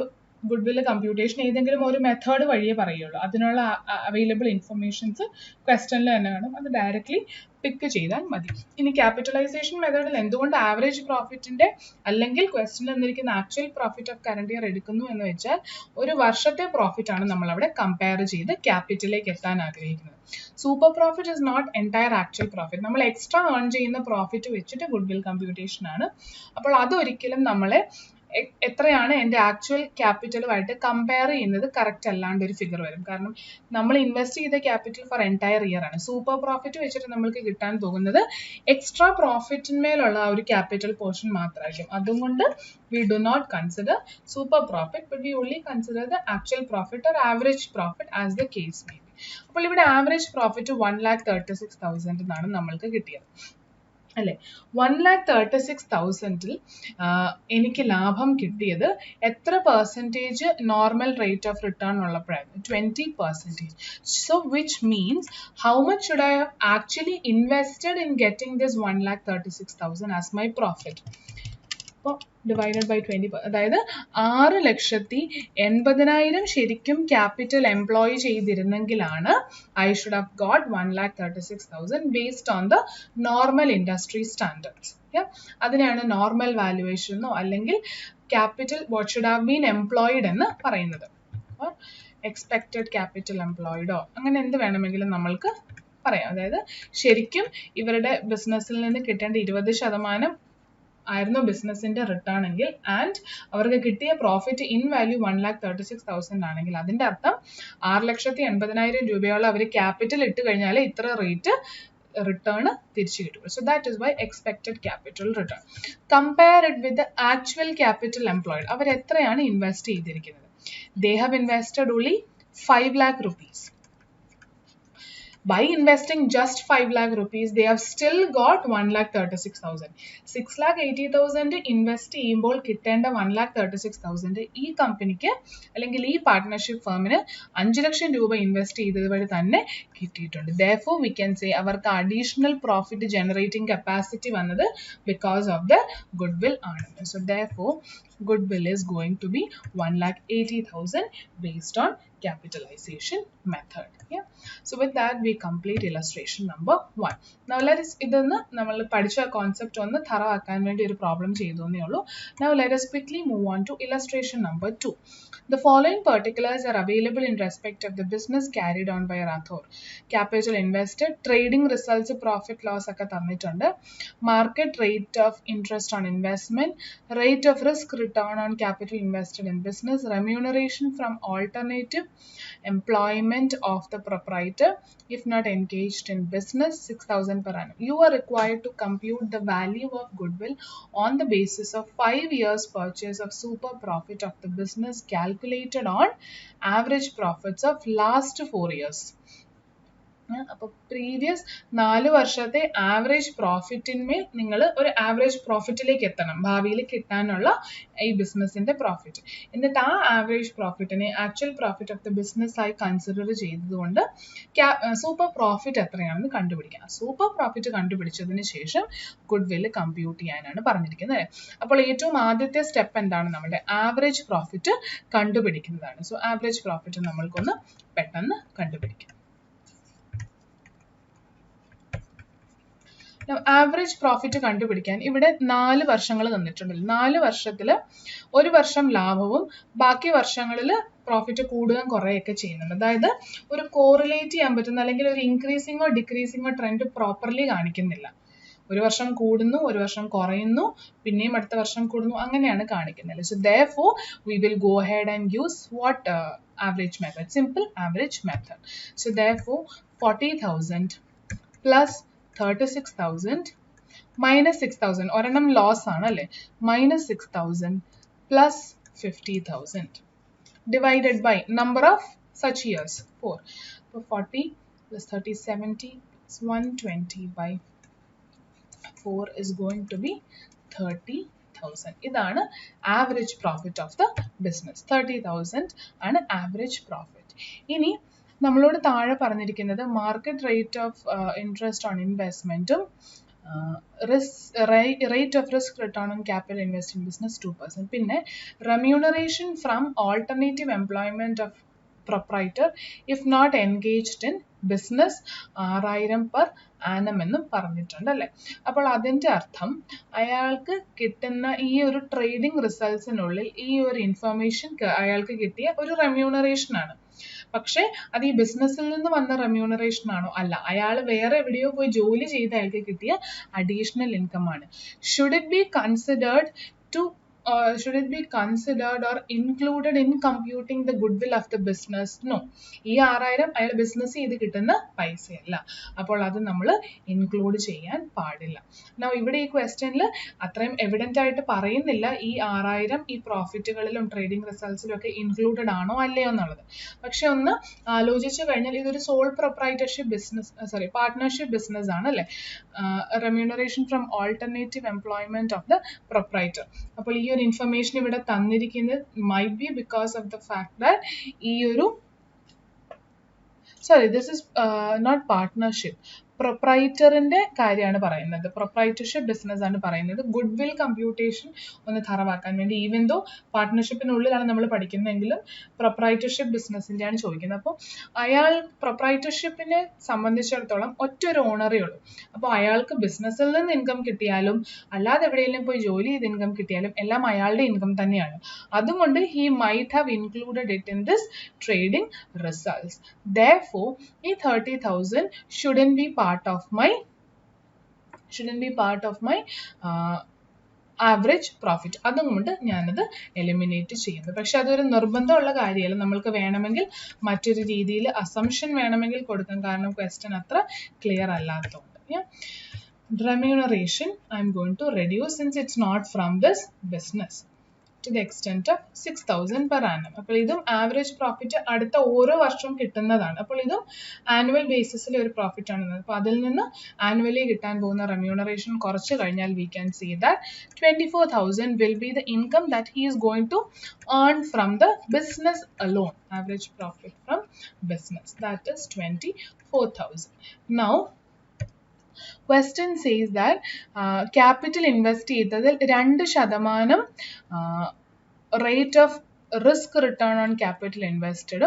ഗുഡ് വിൽ കമ്പ്യൂട്ടേഷൻ ഏതെങ്കിലും ഒരു മെത്തേഡ് വഴിയേ പറയുള്ളൂ. അതിനുള്ള അവൈലബിൾ ഇൻഫർമേഷൻസ് ക്വസ്റ്റനിൽ തന്നെ കാണും. അത് ഡയറക്റ്റ്ലി പിക്ക് ചെയ്താൽ മതി. ഇനി ക്യാപിറ്റലൈസേഷൻ മെത്തേഡിൽ എന്തുകൊണ്ട് ആവറേജ് പ്രോഫിറ്റിന്റെ അല്ലെങ്കിൽ ക്വസ്റ്റനിൽ തന്നിരിക്കുന്ന actual profit of current year എടുക്കുന്നു എന്ന് വെച്ചാൽ ഒരു വർഷത്തെ പ്രോഫിറ്റ് ആണ് നമ്മൾ അവിടെ കമ്പയർ ചെയ്ത് ക്യാപിറ്റലിലേക്ക് എത്താൻ ആഗ്രഹിക്കുന്നത്. Super profit is not entire actual profit. നമ്മൾ എക്സ്ട്രാ ഏൺ ചെയ്യുന്ന പ്രോഫിറ്റ് വെച്ചിട്ട് ഗുഡ് വിൽ കമ്പ്യൂട്ടേഷൻ ആണ്. അപ്പോൾ അതൊരിക്കലും നമ്മളെ എത്രയാണ് എൻ്റെ ആക്ച്വൽ ക്യാപിറ്റലുമായിട്ട് കമ്പയർ ചെയ്യുന്നത് കറക്റ്റ് അല്ലാണ്ട് ഒരു ഫിഗർ വരും. കാരണം നമ്മൾ ഇൻവെസ്റ്റ് ചെയ്ത ക്യാപിറ്റൽ ഫോർ എൻറ്റയർ ഇയർ ആണ്. സൂപ്പർ പ്രോഫിറ്റ് വെച്ചിട്ട് നമ്മൾക്ക് കിട്ടാൻ പോകുന്നത് എക്സ്ട്രാ പ്രോഫിറ്റിന്മേലുള്ള ആ ഒരു ക്യാപിറ്റൽ പോർഷൻ മാത്രമായിരിക്കും. അതുകൊണ്ട് we do not consider super profit, but we only consider the actual profit or average profit as the case may be. അപ്പോൾ ഇവിടെ ആവറേജ് പ്രോഫിറ്റ് 1,36,000 എന്നാണ് നമ്മൾക്ക് കിട്ടിയത് അല്ലേ. 1,36,000 എനിക്ക് ലാഭം കിട്ടിയത് എത്ര percentage normal rate of return ഉള്ളപ്പോഴായിരുന്നു? 20%. So which means how much should I have actually invested in getting this 1,36,000 as my profit? അപ്പോൾ ഡിവൈഡഡ് ബൈ 20, അതായത് 6,80,000 ശരിക്കും ക്യാപിറ്റൽ എംപ്ലോയ് ചെയ്തിരുന്നെങ്കിലാണ് I should have got 1,36,000 based on the normal industry standards. അതിനെയാണ് നോർമൽ വാല്യുവേഷനോ അല്ലെങ്കിൽ capital what should have been employed എന്ന് പറയുന്നത്. എക്സ്പെക്റ്റഡ് ക്യാപിറ്റൽ എംപ്ലോയിഡോ അങ്ങനെ എന്ത് വേണമെങ്കിലും നമ്മൾക്ക് പറയാം. അതായത് ശരിക്കും ഇവരുടെ ബിസിനസ്സിൽ നിന്ന് കിട്ടേണ്ട 20% ആയിരുന്നു ബിസിനസിന്റെ റിട്ടേൺ എങ്കിൽ ആൻഡ് അവർക്ക് കിട്ടിയ പ്രോഫിറ്റ് ഇൻ വാല്യൂ 1,36,000 ആണെങ്കിൽ അതിന്റെ അർത്ഥം 6,80,000 രൂപയോളം അവർ ക്യാപിറ്റൽ ഇട്ട് കഴിഞ്ഞാൽ ഇത്ര റേറ്റ് റിട്ടേൺ തിരിച്ചു കിട്ടും. So that is why expected capital return. Compare it with the actual capital employed. അവർ എത്രയാണ് ഇൻവെസ്റ്റ് ചെയ്തിരിക്കുന്നത്? They have invested only 5 lakh rupees. By investing just 5 lakh rupees, they have still got 1,36,000. 6,80,000 invest ചെയ്യുമ്പോൾ കിട്ടേണ്ട 1,36,000 ഈ കമ്പനിക്ക് അല്ലെങ്കിൽ ഈ പാർട്ട്ണർഷിപ്പ് ഫേമിന് 5 ലക്ഷം രൂപ ഇൻവെസ്റ്റ് ചെയ്തത് വഴി തന്നെ കിട്ടിയിട്ടുണ്ട്. Therefore, we can say അവർക്ക് അഡീഷണൽ പ്രോഫിറ്റ് ജനറേറ്റിംഗ് കപ്പാസിറ്റി വന്നത് because of the goodwill ആണ്. So therefore, goodwill is going to be 1,80,000 based on capitalization method. Yeah. So with that we complete illustration number 1. Now let us idannu nammal padicha concept onnu thorough aakkan vendi oru problem cheyidonne ullu. Now let us quickly move on to illustration number 2. The following particulars are available in respect of the business carried on by Rathore. Capital invested, trading results, profit loss akka thannittund, market rate of interest on investment, rate of risk return on capital invested in business, remuneration from alternative employment of the proprietor if not engaged in business, 6,000 per annum. You are required to compute the value of goodwill on the basis of 5 years purchase of super profit of the business calculated on average profits of last 4 years. അപ്പോൾ പ്രീവിയസ് 4 വർഷത്തെ ആവറേജ് പ്രോഫിറ്റിന്മേൽ നിങ്ങൾ ഒരു ആവറേജ് പ്രോഫിറ്റിലേക്ക് എത്തണം, ഭാവിയിൽ കിട്ടാനുള്ള ഈ ബിസിനസിന്റെ പ്രോഫിറ്റ്. എന്നിട്ട് ആ ആവറേജ് പ്രോഫിറ്റിനെ actual profit of the business ആയി കൺസിഡർ ചെയ്തതുകൊണ്ട് സൂപ്പർ പ്രോഫിറ്റ് എത്രയാണെന്ന് കണ്ടുപിടിക്കാം. സൂപ്പർ പ്രോഫിറ്റ് കണ്ടുപിടിച്ചതിന് ശേഷം ഗുഡ് വില്ല് കമ്പ്യൂട്ട് ചെയ്യാനാണ് പറഞ്ഞിരിക്കുന്നത്. അപ്പോൾ ഏറ്റവും ആദ്യത്തെ സ്റ്റെപ്പ് എന്താണ്? നമ്മുടെ ആവറേജ് പ്രോഫിറ്റ് കണ്ടുപിടിക്കുന്നതാണ്. സോ ആവറേജ് പ്രോഫിറ്റ് നമ്മൾക്കൊന്ന് പെട്ടെന്ന് കണ്ടുപിടിക്കാം. ആവറേജ് പ്രോഫിറ്റ് കണ്ടുപിടിക്കാൻ ഇവിടെ 4 വർഷങ്ങൾ തന്നിട്ടുണ്ടല്ലോ. 4 വർഷത്തിൽ 1 വർഷം ലാഭവും ബാക്കി വർഷങ്ങളിൽ പ്രോഫിറ്റ് കൂടുകയും കുറയുകയൊക്കെ ചെയ്യുന്നുണ്ട്. അതായത് ഒരു കോറിലേറ്റ് ചെയ്യാൻ പറ്റുന്ന അല്ലെങ്കിൽ ഒരു ഇൻക്രീസിങ്ങോ ഡിക്രീസിങ്ങോ ട്രെൻഡ് പ്രോപ്പർലി കാണിക്കുന്നില്ല. ഒരു വർഷം കൂടുന്നു, ഒരു വർഷം കുറയുന്നു, പിന്നെയും അടുത്ത വർഷം കൂടുന്നു, അങ്ങനെയാണ് കാണിക്കുന്നത്. So therefore we will go ahead and use what average method, simple average method. So therefore 40,000 plus 36,000 minus 6,000, ഒരെണ്ണം ലോസ് ആണ് അല്ലേ, minus 6,000 plus 50,000 divided by number of such years 4. So 40 plus 30 70 plus 120 by 4 is going to be 30,000. ഇതാണ് average profit of the business. 30,000 ആണ് average profit. ഇനി നമ്മളോട് താഴെ പറഞ്ഞിരിക്കുന്നത് market rate of interest on ഇൻവെസ്റ്റ്മെന്റും rate of risk return on capital invested in business 2%. പിന്നെ remuneration from alternative employment of proprietor if not engaged in business 6000 per annum എന്നും പറഞ്ഞിട്ടുണ്ട് അല്ലേ. അപ്പോൾ അതിൻ്റെ അർത്ഥം അയാൾക്ക് കിട്ടുന്ന ഈ ഒരു ട്രേഡിംഗ് റിസൾട്ട്സിനുള്ളിൽ ഈ ഒരു ഇൻഫർമേഷൻ അയാൾക്ക് കിട്ടിയ ഒരു റെമ്യൂണറേഷൻ ആണ്. പക്ഷെ അത് ഈ ബിസിനസ്സിൽ നിന്ന് വന്ന റെമ്യൂണറേഷൻ ആണോ? അല്ല, അയാൾ വേറെ എവിടെയോ പോയി ജോലി ചെയ്ത് അയാൾക്ക് കിട്ടിയ അഡീഷണൽ ഇൻകം ആണ്. Should it be considered to should it be considered or included in computing the goodwill of the business? No. ഈ 6000 അയാൾ ബിസിനസ് ചെയ്ത് കിട്ടുന്ന പൈസയല്ല. അപ്പോൾ അത് നമ്മൾ ഇൻക്ലൂഡ് ചെയ്യാൻ പാടില്ല. Now ഇവിടെ ഈ ക്വസ്റ്റ്യനിൽ അത്രയും എവിഡന്റ് ആയിട്ട് പറയുന്നില്ല ഈ 6000 ഈ പ്രോഫിറ്റുകളിലും ട്രേഡിംഗ് റിസൾട്ട്സിലും ഒക്കെ ഇൻക്ലൂഡഡ് ആണോ അല്ലയോ എന്നുള്ളത്. പക്ഷെ ഒന്ന് ആലോചിച്ചു കഴിഞ്ഞാൽ ഇതൊരു sole proprietorship business partnership business ആണ് അല്ലേ. Remuneration from alternative employment of the proprietor. അപ്പോൾ ഈ ഒരു ഇൻഫർമേഷൻ ഇവിടെ തന്നിരിക്കുന്നത് might be because of the fact that ഈ ഒരു this is not partnership. പ്രൊപ്രൈറ്ററിന്റെ കാര്യമാണ് പറയുന്നത്. പ്രൊപ്രൈറ്റർഷിപ്പ് ബിസിനസ് ആണ് പറയുന്നത്. ഗുഡ് വിൽ കമ്പ്യൂട്ടേഷൻ ഒന്ന് തറവാക്കാൻ വേണ്ടി, ഈവൻ ദോ പാർട്ട്ണർഷിപ്പിനുള്ളിലാണ് നമ്മൾ പഠിക്കുന്നതെങ്കിലും പ്രൊപ്രൈറ്റർഷിപ്പ് ബിസിനസിൻ്റെയാണ് ചോദിക്കുന്നത്. അപ്പോൾ അയാൾ പ്രൊപ്രൈറ്റർഷിപ്പിനെ സംബന്ധിച്ചിടത്തോളം ഒറ്റൊരു ഓണറേ ഉള്ളൂ. അപ്പോൾ അയാൾക്ക് ബിസിനസ്സിൽ നിന്ന് ഇൻകം കിട്ടിയാലും അല്ലാതെ എവിടെയെങ്കിലും പോയി ജോലി ചെയ്ത് ഇൻകം കിട്ടിയാലും എല്ലാം അയാളുടെ ഇൻകം തന്നെയാണ്. അതുകൊണ്ട് he might have included it in this trading results. Therefore, ഈ 30,000 shouldn't be part of my average profit. അതുകൊണ്ട് ഞാനത് എലിമിനേറ്റ് ചെയ്യുന്നു. പക്ഷെ അതൊരു നിർബന്ധമുള്ള കാര്യമല്ല. നമ്മൾക്ക് വേണമെങ്കിൽ മറ്റൊരു രീതിയിൽ അസംഷൻ വേണമെങ്കിൽ കൊടുക്കാം, കാരണം ക്വസ്റ്റ്യൻ അത്ര ക്ലിയർ അല്ലാത്തതുകൊണ്ട്. Remuneration I am going to reduce since it's not from this business to the extent of 6,000 per annum. അപ്പോൾ ഇതും ആവറേജ് പ്രോഫിറ്റ് അടുത്ത ഓരോ വർഷവും കിട്ടുന്നതാണ്. അപ്പോൾ ഇതും ആനുവൽ ബേസിസിലെ ഒരു പ്രോഫിറ്റ് ആണ്. അപ്പോൾ അതിൽ നിന്ന് ആനുവലി കിട്ടാൻ പോകുന്ന റെമ്യൂണറേഷൻ കുറച്ച് കഴിഞ്ഞാൽ we can see that 24,000 will be the income that he is going to earn from the business alone. Average profit from business, that is 24,000. Now question says that capital invest ചെയ്തതിൽ 2% rate of risk return on capital invested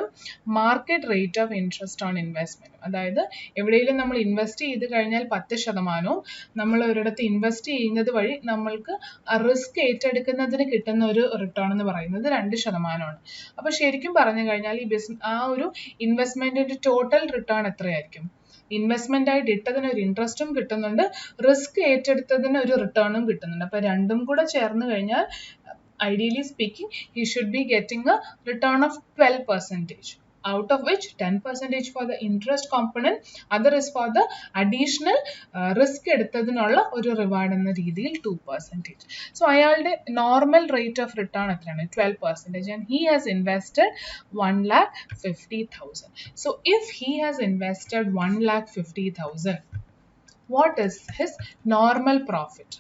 market rate of interest on investment. അതായത് എവിടെയെങ്കിലും നമ്മൾ ഇൻവെസ്റ്റ് ചെയ്ത് കഴിഞ്ഞാൽ 10%, നമ്മൾ ഒരിടത്ത് ഇൻവെസ്റ്റ് ചെയ്യുന്നത് വഴി നമ്മൾക്ക് റിസ്ക് ഏറ്റെടുക്കുന്നതിന് കിട്ടുന്ന ഒരു റിട്ടേൺ എന്ന് പറയുന്നത് 2%. അപ്പോൾ ശരിക്കും പറഞ്ഞു കഴിഞ്ഞാൽ ഈ ആ ഒരു ഇൻവെസ്റ്റ്മെന്റിന്റെ ടോട്ടൽ റിട്ടേൺ എത്രയായിരിക്കും? ഇൻവെസ്റ്റ്മെന്റ് ആയിട്ട് ഇട്ടതിന് ഒരു ഇൻട്രസ്റ്റും കിട്ടുന്നുണ്ട്, റിസ്ക് ഏറ്റെടുത്തതിന് ഒരു റിട്ടേണും കിട്ടുന്നുണ്ട്. അപ്പോൾ രണ്ടും കൂടെ ചേർന്ന് കഴിഞ്ഞാൽ ideally speaking he should be getting a return of 12%, out of which 10% for the interest component, other is for the additional risk എടുത്തതിനുള്ള ഒരു റിവാർഡ് എന്ന രീതിയിൽ 2%. So അയാളുടെ നോർമൽ റേറ്റ് ഓഫ് റിട്ടേൺ എത്രയാണ്? 12%, and he has invested 1,50,000. So if he has invested 1,50,000, what is his normal profit?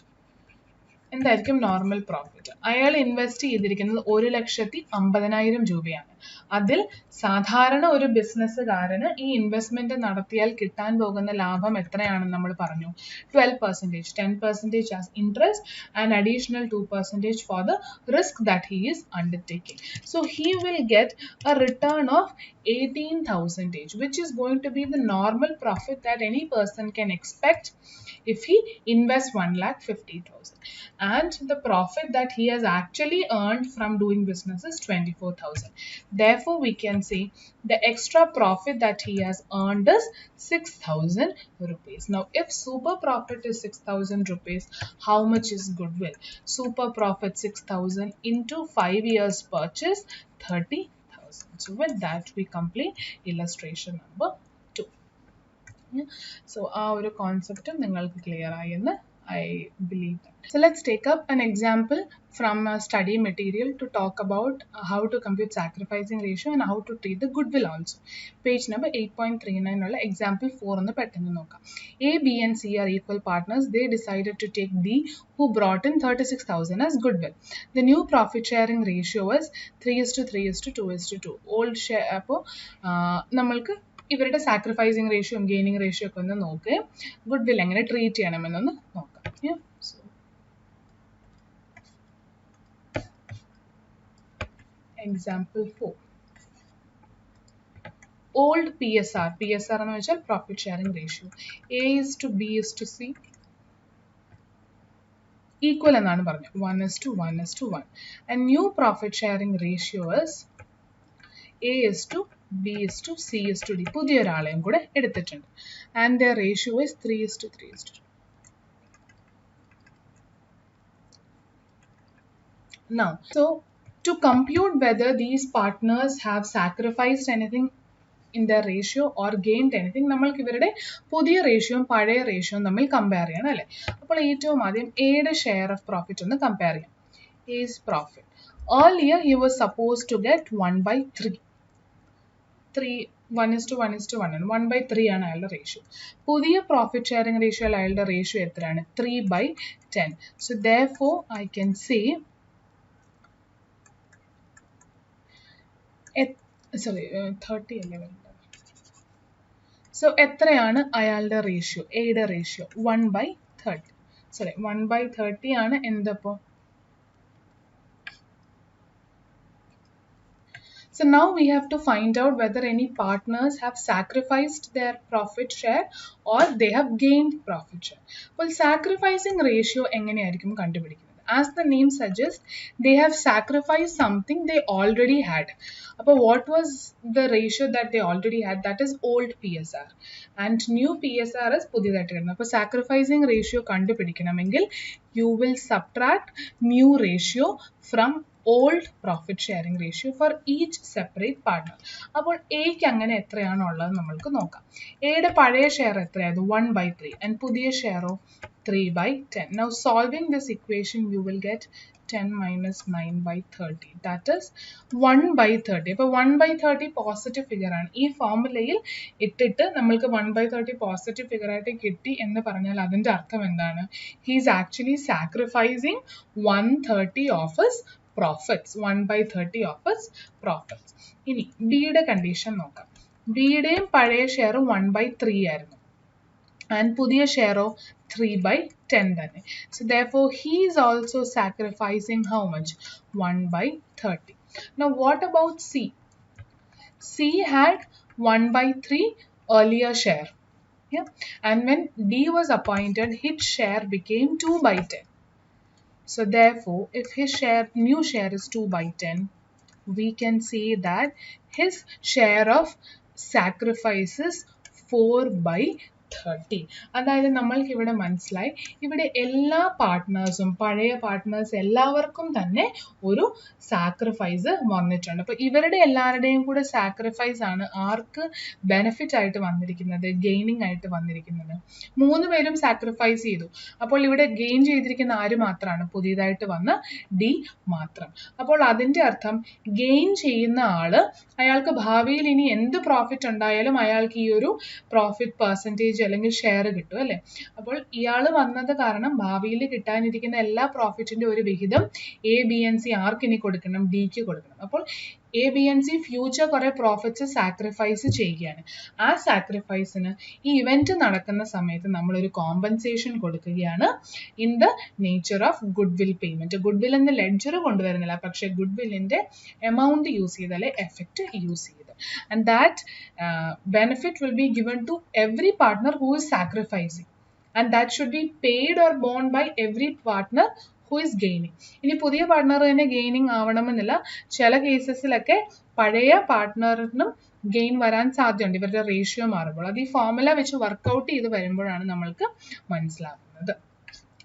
എന്തായിരിക്കും നോർമൽ പ്രോഫിറ്റ്? അയാൾ ഇൻവെസ്റ്റ് ചെയ്തിരിക്കുന്നത് 1,50,000 രൂപയാണ്. അതിൽ സാധാരണ ഒരു ബിസിനസ്സുകാരന് ഈ ഇൻവെസ്റ്റ്മെന്റ് നടത്തിയാൽ കിട്ടാൻ പോകുന്ന ലാഭം എത്രയാണെന്ന് നമ്മൾ പറഞ്ഞു? 12%, 10% as interest and additional 2% for the risk that he is undertaking. So he will get a return of 18,000, which is going to be the normal profit that any person can expect if he invests 1,50,000. And the profit that he has actually earned from doing business is 24,000. Therefore, we can say the extra profit that he has earned is 6,000 rupees. Now, if super profit is 6,000 rupees, how much is goodwill? Super profit 6,000 into 5 years purchase 30,000. So with that, we complete illustration number 2. Yeah. So our concept ningalku clear aayenu I believe that. So let's take up an example from a study material to talk about how to compute sacrificing ratio and how to treat the goodwill also. Page number 8.39 ulla example 4 ഒന്ന് പെട്ടെന്ന് നോക്കാം. A, B and C are equal partners. They decided to take D, who brought in 36,000 as goodwill. The new profit sharing ratio is 3:3:2:2. Old share അപ്പോൾ നമ്മൾക്ക് ഇവരുടെ സാക്രിഫൈസിങ് റേഷ്യോ ഗെയിനിങ് റേഷ്യോ ഒക്കെ ഒന്ന് നോക്കുക. ഗുഡ് വിൽ എങ്ങനെ ട്രീറ്റ് ചെയ്യണമെന്നൊന്ന് നോക്കാം. So example 4. Old PSR. PSR എന്ന് വെച്ചാൽ profit sharing ratio. A is to B is to C. Equal എന്നാണ് പറഞ്ഞത്. 1:1:1. And new profit sharing ratio is A is to B is to C is to D. പുതിയ ഒരാളെയും കൂടെ എടുത്തിട്ടുണ്ട്. And their ratio is 3:3:2. Now, so to compute whether these partners have sacrificed anything in their ratio or gained anything, നമ്മൾക്ക് ഇവരുടെ പുതിയ റേഷ്യോയും പഴയ റേഷ്യോയും തമ്മിൽ കമ്പയർ ചെയ്യണം അല്ലേ. അപ്പോൾ ഏറ്റവും ആദ്യം എയുടെ ഷെയർ ഓഫ് പ്രോഫിറ്റ് ഒന്ന് കമ്പയർ ചെയ്യാം. A's profit. Earlier he was supposed to get 1/3. 1:1:1 ആണ്. 1/3 ആണ് അയാളുടെ റേഷ്യോ. പുതിയ പ്രോഫിറ്റ് ഷെയറിംഗ് റേഷ്യോയിൽ അയാളുടെ റേഷ്യോ എത്രയാണ്? 3/10. So therefore I can say sorry 30 അല്ലേ വരുന്നത്. സോ എത്രയാണ് അയാളുടെ റേഷ്യോ? എയുടെ റേഷ്യോ 1/30. സോറി 1/30 ആണ് എന്തപ്പോൾ? So now we have to find out whether any partners have sacrificed their profit share or they have gained profit share. Well, sacrificing ratio എങ്ങനെയായിരിക്കും കണ്ടുപിടിക്കുന്നത്? As the name suggests, they have sacrificed something they already had. But what was the ratio that they already had? That is old PSR. And new PSR is പുതിയതായിട്ട് വരുന്നത്. അപ്പോൾ sacrificing ratio കണ്ടുപിടിക്കണമെങ്കിൽ you will subtract new ratio from old profit sharing ratio for each separate partner. അപ്പോൾ എക്ക് അങ്ങനെ എത്രയാണോ ഉള്ളത് നമ്മൾക്ക് നോക്കാം. എയുടെ പഴയ ഷെയർ എത്രയായിരുന്നു? 1/3 and പുതിയ ഷെയറോ 3/10. Now solving this equation you will get 10 minus 9/30. That is 1/30. അപ്പോൾ 1/30 പോസിറ്റീവ് ഫിഗർ ആണ്. ഈ ഫോർമുലയിൽ ഇട്ടിട്ട് നമ്മൾക്ക് 1/30 പോസിറ്റീവ് ഫിഗർ ആയിട്ട് കിട്ടി എന്ന് പറഞ്ഞാൽ അതിൻ്റെ അർത്ഥം എന്താണ്? He is actually sacrificing 1/30 of his profits. 1/30 of his profits. ഇനി ബിയുടെ കണ്ടീഷൻ നോക്കാം. ബിയുടെയും പഴയ ഷെയർ 1/3 ആയിരുന്നു and പുതിയ ഷെയറോ 3/10 തന്നെ. So therefore he is also sacrificing how much? 1/30. Now what about C? C had 1/3 earlier share. Yeah? And when D was appointed, his share became 2/10. So therefore, if his new share is 2/10, we can say that his share of sacrifice is 4/30. അതായത് നമ്മൾക്ക് ഇവിടെ മനസ്സിലായി, ഇവിടെ എല്ലാ പാർട്ട്നേഴ്സും പഴയ പാർട്ട്നേഴ്സ് എല്ലാവർക്കും തന്നെ ഒരു സാക്രിഫൈസ് വന്നിട്ടുണ്ട്. അപ്പോൾ ഇവരുടെ എല്ലാവരുടെയും കൂടെ സാക്രിഫൈസ് ആണ് ആർക്ക് ബെനിഫിറ്റ് ആയിട്ട് വന്നിരിക്കുന്നത്? ഗെയിനിങ് ആയിട്ട് വന്നിരിക്കുന്നത്. 3 പേരും സാക്രിഫൈസ് ചെയ്തു. അപ്പോൾ ഇവിടെ ഗെയിൻ ചെയ്തിരിക്കുന്ന ആര് മാത്രമാണ്? പുതിയതായിട്ട് വന്ന ഡി മാത്രം. അപ്പോൾ അതിൻ്റെ അർത്ഥം ഗെയിൻ ചെയ്യുന്ന ആള് അയാൾക്ക് ഭാവിയിൽ ഇനി എന്ത് പ്രോഫിറ്റ് ഉണ്ടായാലും അയാൾക്ക് ഈ ഒരു പ്രോഫിറ്റ് പെർസെൻറ്റേജ് അല്ലെങ്കിൽ ഷെയർ കിട്ടും അല്ലേ. അപ്പോൾ ഇയാൾ വന്നത് കാരണം ഭാവിയിൽ കിട്ടാനിരിക്കുന്ന എല്ലാ പ്രോഫിറ്റിന്റെ ഒരു വിഹിതം എ ബി എൻ സി ആർക്ക് ഇനി കൊടുക്കണം? ഡിക്ക് കൊടുക്കണം. അപ്പോൾ A B N C future കുറെ പ്രോഫിറ്റ്സ് സാക്രിഫൈസ് ചെയ്യുകയാണ്. ആ സാക്രിഫൈസിന് ഈ ഇവന്റ് നടക്കുന്ന സമയത്ത് നമ്മളൊരു കോമ്പൻസേഷൻ കൊടുക്കുകയാണ് in the nature of good will payment. Good will എന്ന ലെഡ്ജർ കൊണ്ടുവരുന്നില്ല, പക്ഷേ ഗുഡ് വില്ലിന്റെ എമൗണ്ട് യൂസ് ചെയ്താലേ എഫക്റ്റ് യൂസ് ചെയ്ത്. And that benefit will be given to every partner who is sacrificing, and that should be paid or borne by every partner who is gaining. ഇനി പുതിയ പാർട്ട്ണർ തന്നെ ഗെയിനിങ് ആവണമെന്നില്ല. ചില കേസസിലൊക്കെ പഴയ പാർട്ട്ണറിനും ഗെയിൻ വരാൻ സാധ്യതയുണ്ട് ഇവരുടെ റേഷ്യോ മാറുമ്പോൾ. അത് ഈ ഫോർമുല വെച്ച് വർക്കൗട്ട് ചെയ്ത് വരുമ്പോഴാണ് നമ്മൾക്ക് മനസ്സിലാകുന്നത്.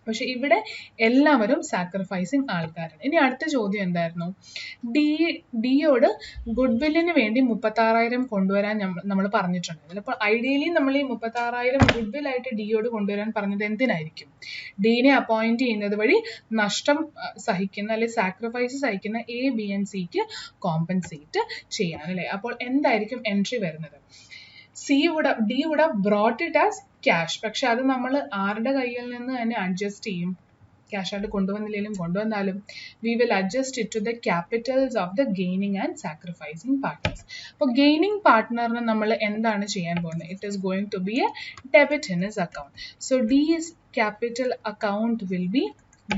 പക്ഷെ ഇവിടെ എല്ലാവരും സാക്രിഫൈസിങ് ആൾക്കാരാണ്. ഇനി അടുത്ത ചോദ്യം എന്തായിരുന്നു? ഡിയോട് ഗുഡ് വില്ലിന് വേണ്ടി 36,000 കൊണ്ടുവരാൻ നമ്മൾ പറഞ്ഞിട്ടുണ്ടായിരുന്നു. അപ്പോൾ ഐഡിയലി നമ്മൾ ഈ 36,000 ഗുഡ് വിൽ ആയിട്ട് ഡിയോട് കൊണ്ടുവരാൻ പറഞ്ഞത് എന്തിനായിരിക്കും? ഡീനെ അപ്പോയിന്റ് ചെയ്യുന്നത് വഴി നഷ്ടം സഹിക്കുന്ന അല്ലെങ്കിൽ സാക്രിഫൈസ് സഹിക്കുന്ന എ ബി എൻ സിക്ക് കോമ്പൻസേറ്റ് ചെയ്യാൻ അല്ലേ. അപ്പോൾ എന്തായിരിക്കും എൻട്രി വരുന്നത്? D would have brought it as cash. പക്ഷെ അത് നമ്മൾ ആരുടെ കയ്യിൽ നിന്ന് തന്നെ അഡ്ജസ്റ്റ് ചെയ്യും? ക്യാഷ് ആയിട്ട് കൊണ്ടുവന്നാലും we will adjust it to the capitals of the gaining and sacrificing partners. അപ്പോൾ gaining partnerനെ നമ്മൾ എന്താണ് ചെയ്യാൻ പോകുന്നത്? It is going to be a debit in his account. So D's capital account will be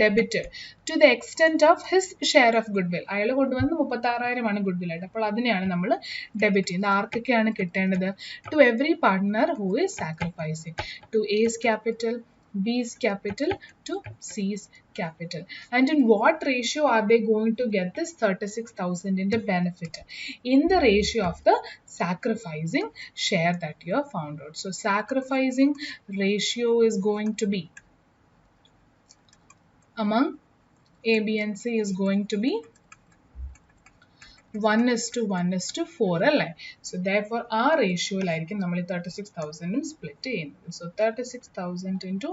debited to the extent of his share of goodwill. അയാൾ കൊണ്ടുവന്ന് 36,000 ആണ് goodwill ആയിട്ട്. അപ്പോൾ അതിനെയാണ് നമ്മൾ ഡെബിറ്റ് ചെയ്യുന്നത്. ആർക്കൊക്കെയാണ് കിട്ടേണ്ടത്? To every partner who is sacrificing. To A's capital, B's capital, to C's capital. And in what ratio are they going to get this 36,000 in the benefit? In the ratio of the sacrificing share that you have found out. So sacrificing ratio is going to be among A, B and C is going to be 1:1:4 അല്ലേ? So therefore our ratio ലായിരിക്കും നമ്മൾ 36,000 split ചെയ്യുന്നത്. So 36,000 into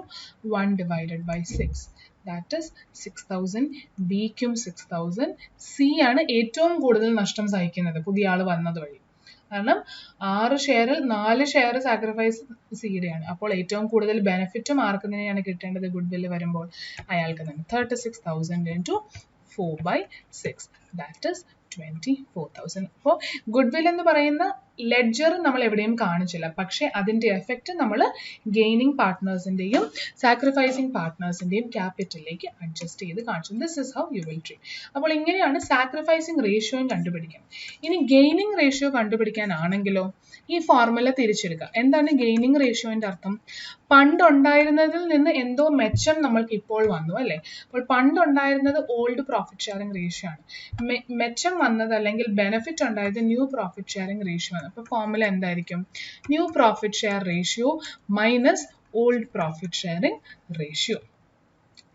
1 divided by 6. That is 6,000. Bക്കും 6,000. C ആണ് ഏറ്റവും കൂടുതൽ നഷ്ടം സഹിക്കുന്നത് പുതിയ ആൾ വന്നത് വഴി. കാരണം 6 ഷെയറിൽ 4 ഷെയർ സാക്രിഫൈസ് സിയുടെയാണ്. അപ്പോൾ ഏറ്റവും കൂടുതൽ ബെനിഫിറ്റും ആർക്ക് തന്നെയാണ് കിട്ടേണ്ടത്? ഗുഡ്വിൽ വരുമ്പോൾ അയാൾക്ക് തന്നെ. 36,000 into 4/6. That is 24,000. അപ്പോൾ ഗുഡ്വിൽ എന്ന് പറയുന്ന ലെഡ്ജർ നമ്മൾ എവിടെയും കാണിച്ചില്ല, പക്ഷെ അതിൻ്റെ എഫക്റ്റ് നമ്മൾ ഗെയിനിങ് പാർട്ട്നേഴ്സിൻ്റെയും സാക്രിഫൈസിങ് പാർട്ട്നേഴ്സിൻ്റെയും ക്യാപിറ്റലിലേക്ക് അഡ്ജസ്റ്റ് ചെയ്ത് കാണിച്ചു. This is how you will treat. അപ്പോൾ ഇങ്ങനെയാണ് സാക്രിഫൈസിങ് റേഷ്യോയും കണ്ടുപിടിക്കുന്നത്. ഇനി ഗെയിനിങ് റേഷ്യോ കണ്ടുപിടിക്കാനാണെങ്കിലോ ഈ ഫോർമുല തിരിച്ചെടുക്കുക. എന്താണ് ഗെയിനിങ് റേഷ്യോൻ്റെ അർത്ഥം? പണ്ടുണ്ടായിരുന്നതിൽ നിന്ന് എന്തോ മെച്ചം നമ്മൾക്ക് ഇപ്പോൾ വന്നു അല്ലേ? അപ്പോൾ പണ്ടുണ്ടായിരുന്നത് ഓൾഡ് പ്രോഫിറ്റ് ഷെയറിംഗ് റേഷ്യോ ആണ്. മെച്ചം വന്നത് അല്ലെങ്കിൽ ബെനിഫിറ്റ് ഉണ്ടായത് ന്യൂ പ്രോഫിറ്റ് ഷെയറിംഗ് റേഷ്യോ ആണ്. അപ്പോൾ ഫോർമുല എന്തായിരിക്കും? New profit share ratio minus old profit sharing ratio.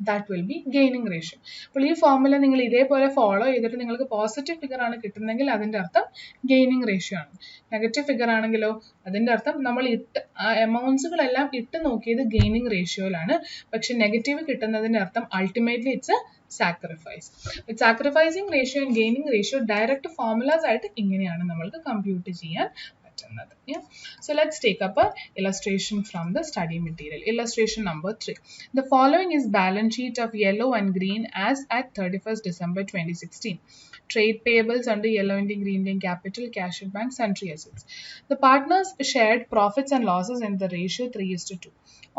That will be gaining ratio. അപ്പോൾ ഈ ഫോർമുല നിങ്ങൾ ഇതേപോലെ ഫോളോ ചെയ്തിട്ട് നിങ്ങൾക്ക് പോസിറ്റീവ് ഫിഗർ ആണ് കിട്ടുന്നതെങ്കിൽ അതിൻ്റെ അർത്ഥം ഗെയിനിങ് റേഷ്യോ ആണ്. നെഗറ്റീവ് ഫിഗർ ആണെങ്കിലോ അതിൻ്റെ അർത്ഥം നമ്മൾ എമൗണ്ട്സുകളെല്ലാം ഇട്ട് നോക്കിയത് ഗെയിനിങ് റേഷ്യോയിലാണ്, പക്ഷെ നെഗറ്റീവ് കിട്ടുന്നതിൻ്റെ അർത്ഥം ultimately it's A sacrifice. Sacrificing ratio and gaining ratio direct formulas ആയിട്ട് ഇങ്ങനെയാണ് നമ്മൾക്ക് കമ്പ്യൂട്ട് ചെയ്യാൻ പറ്റുന്നത്. So let's take up a illustration from the study material. Illustration number 3. The following is balance sheet of yellow and green as at 31st December 2016. Trade payables under yellow and green in capital, cash at bank, sundry assets. The partners shared profits and losses in the ratio 3:2.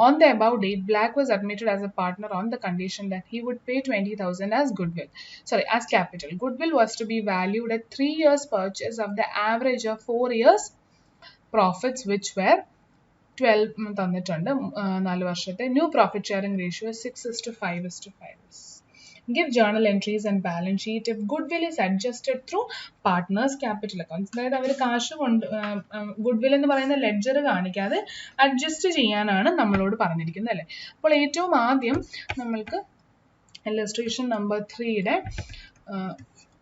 On the above date, Black was admitted as a partner on the condition that he would pay 20,000 as capital. Goodwill was to be valued at 3 years purchase of the average of 4 years profits, which were 12 തന്നിട്ടുണ്ട് 4 വർഷത്തെ. New profit sharing ratio 6:5:5. Give journal entries and balance sheet if goodwill is adjusted through partners capital accounts. അതായത് അവർ കാശ് കൊണ്ട് ഗുഡ്വിൽ എന്ന് പറയുന്ന ലെഡ്ജർ കാണിക്കാതെ അഡ്ജസ്റ്റ് ചെയ്യാനാണ് നമ്മളോട് പറഞ്ഞിരിക്കുന്നത് അല്ലേ? അപ്പോൾ ഏറ്റവും ആദ്യം നമ്മൾക്ക് ഇല്ലസ്ട്രേഷൻ നമ്പർ 3യുടെ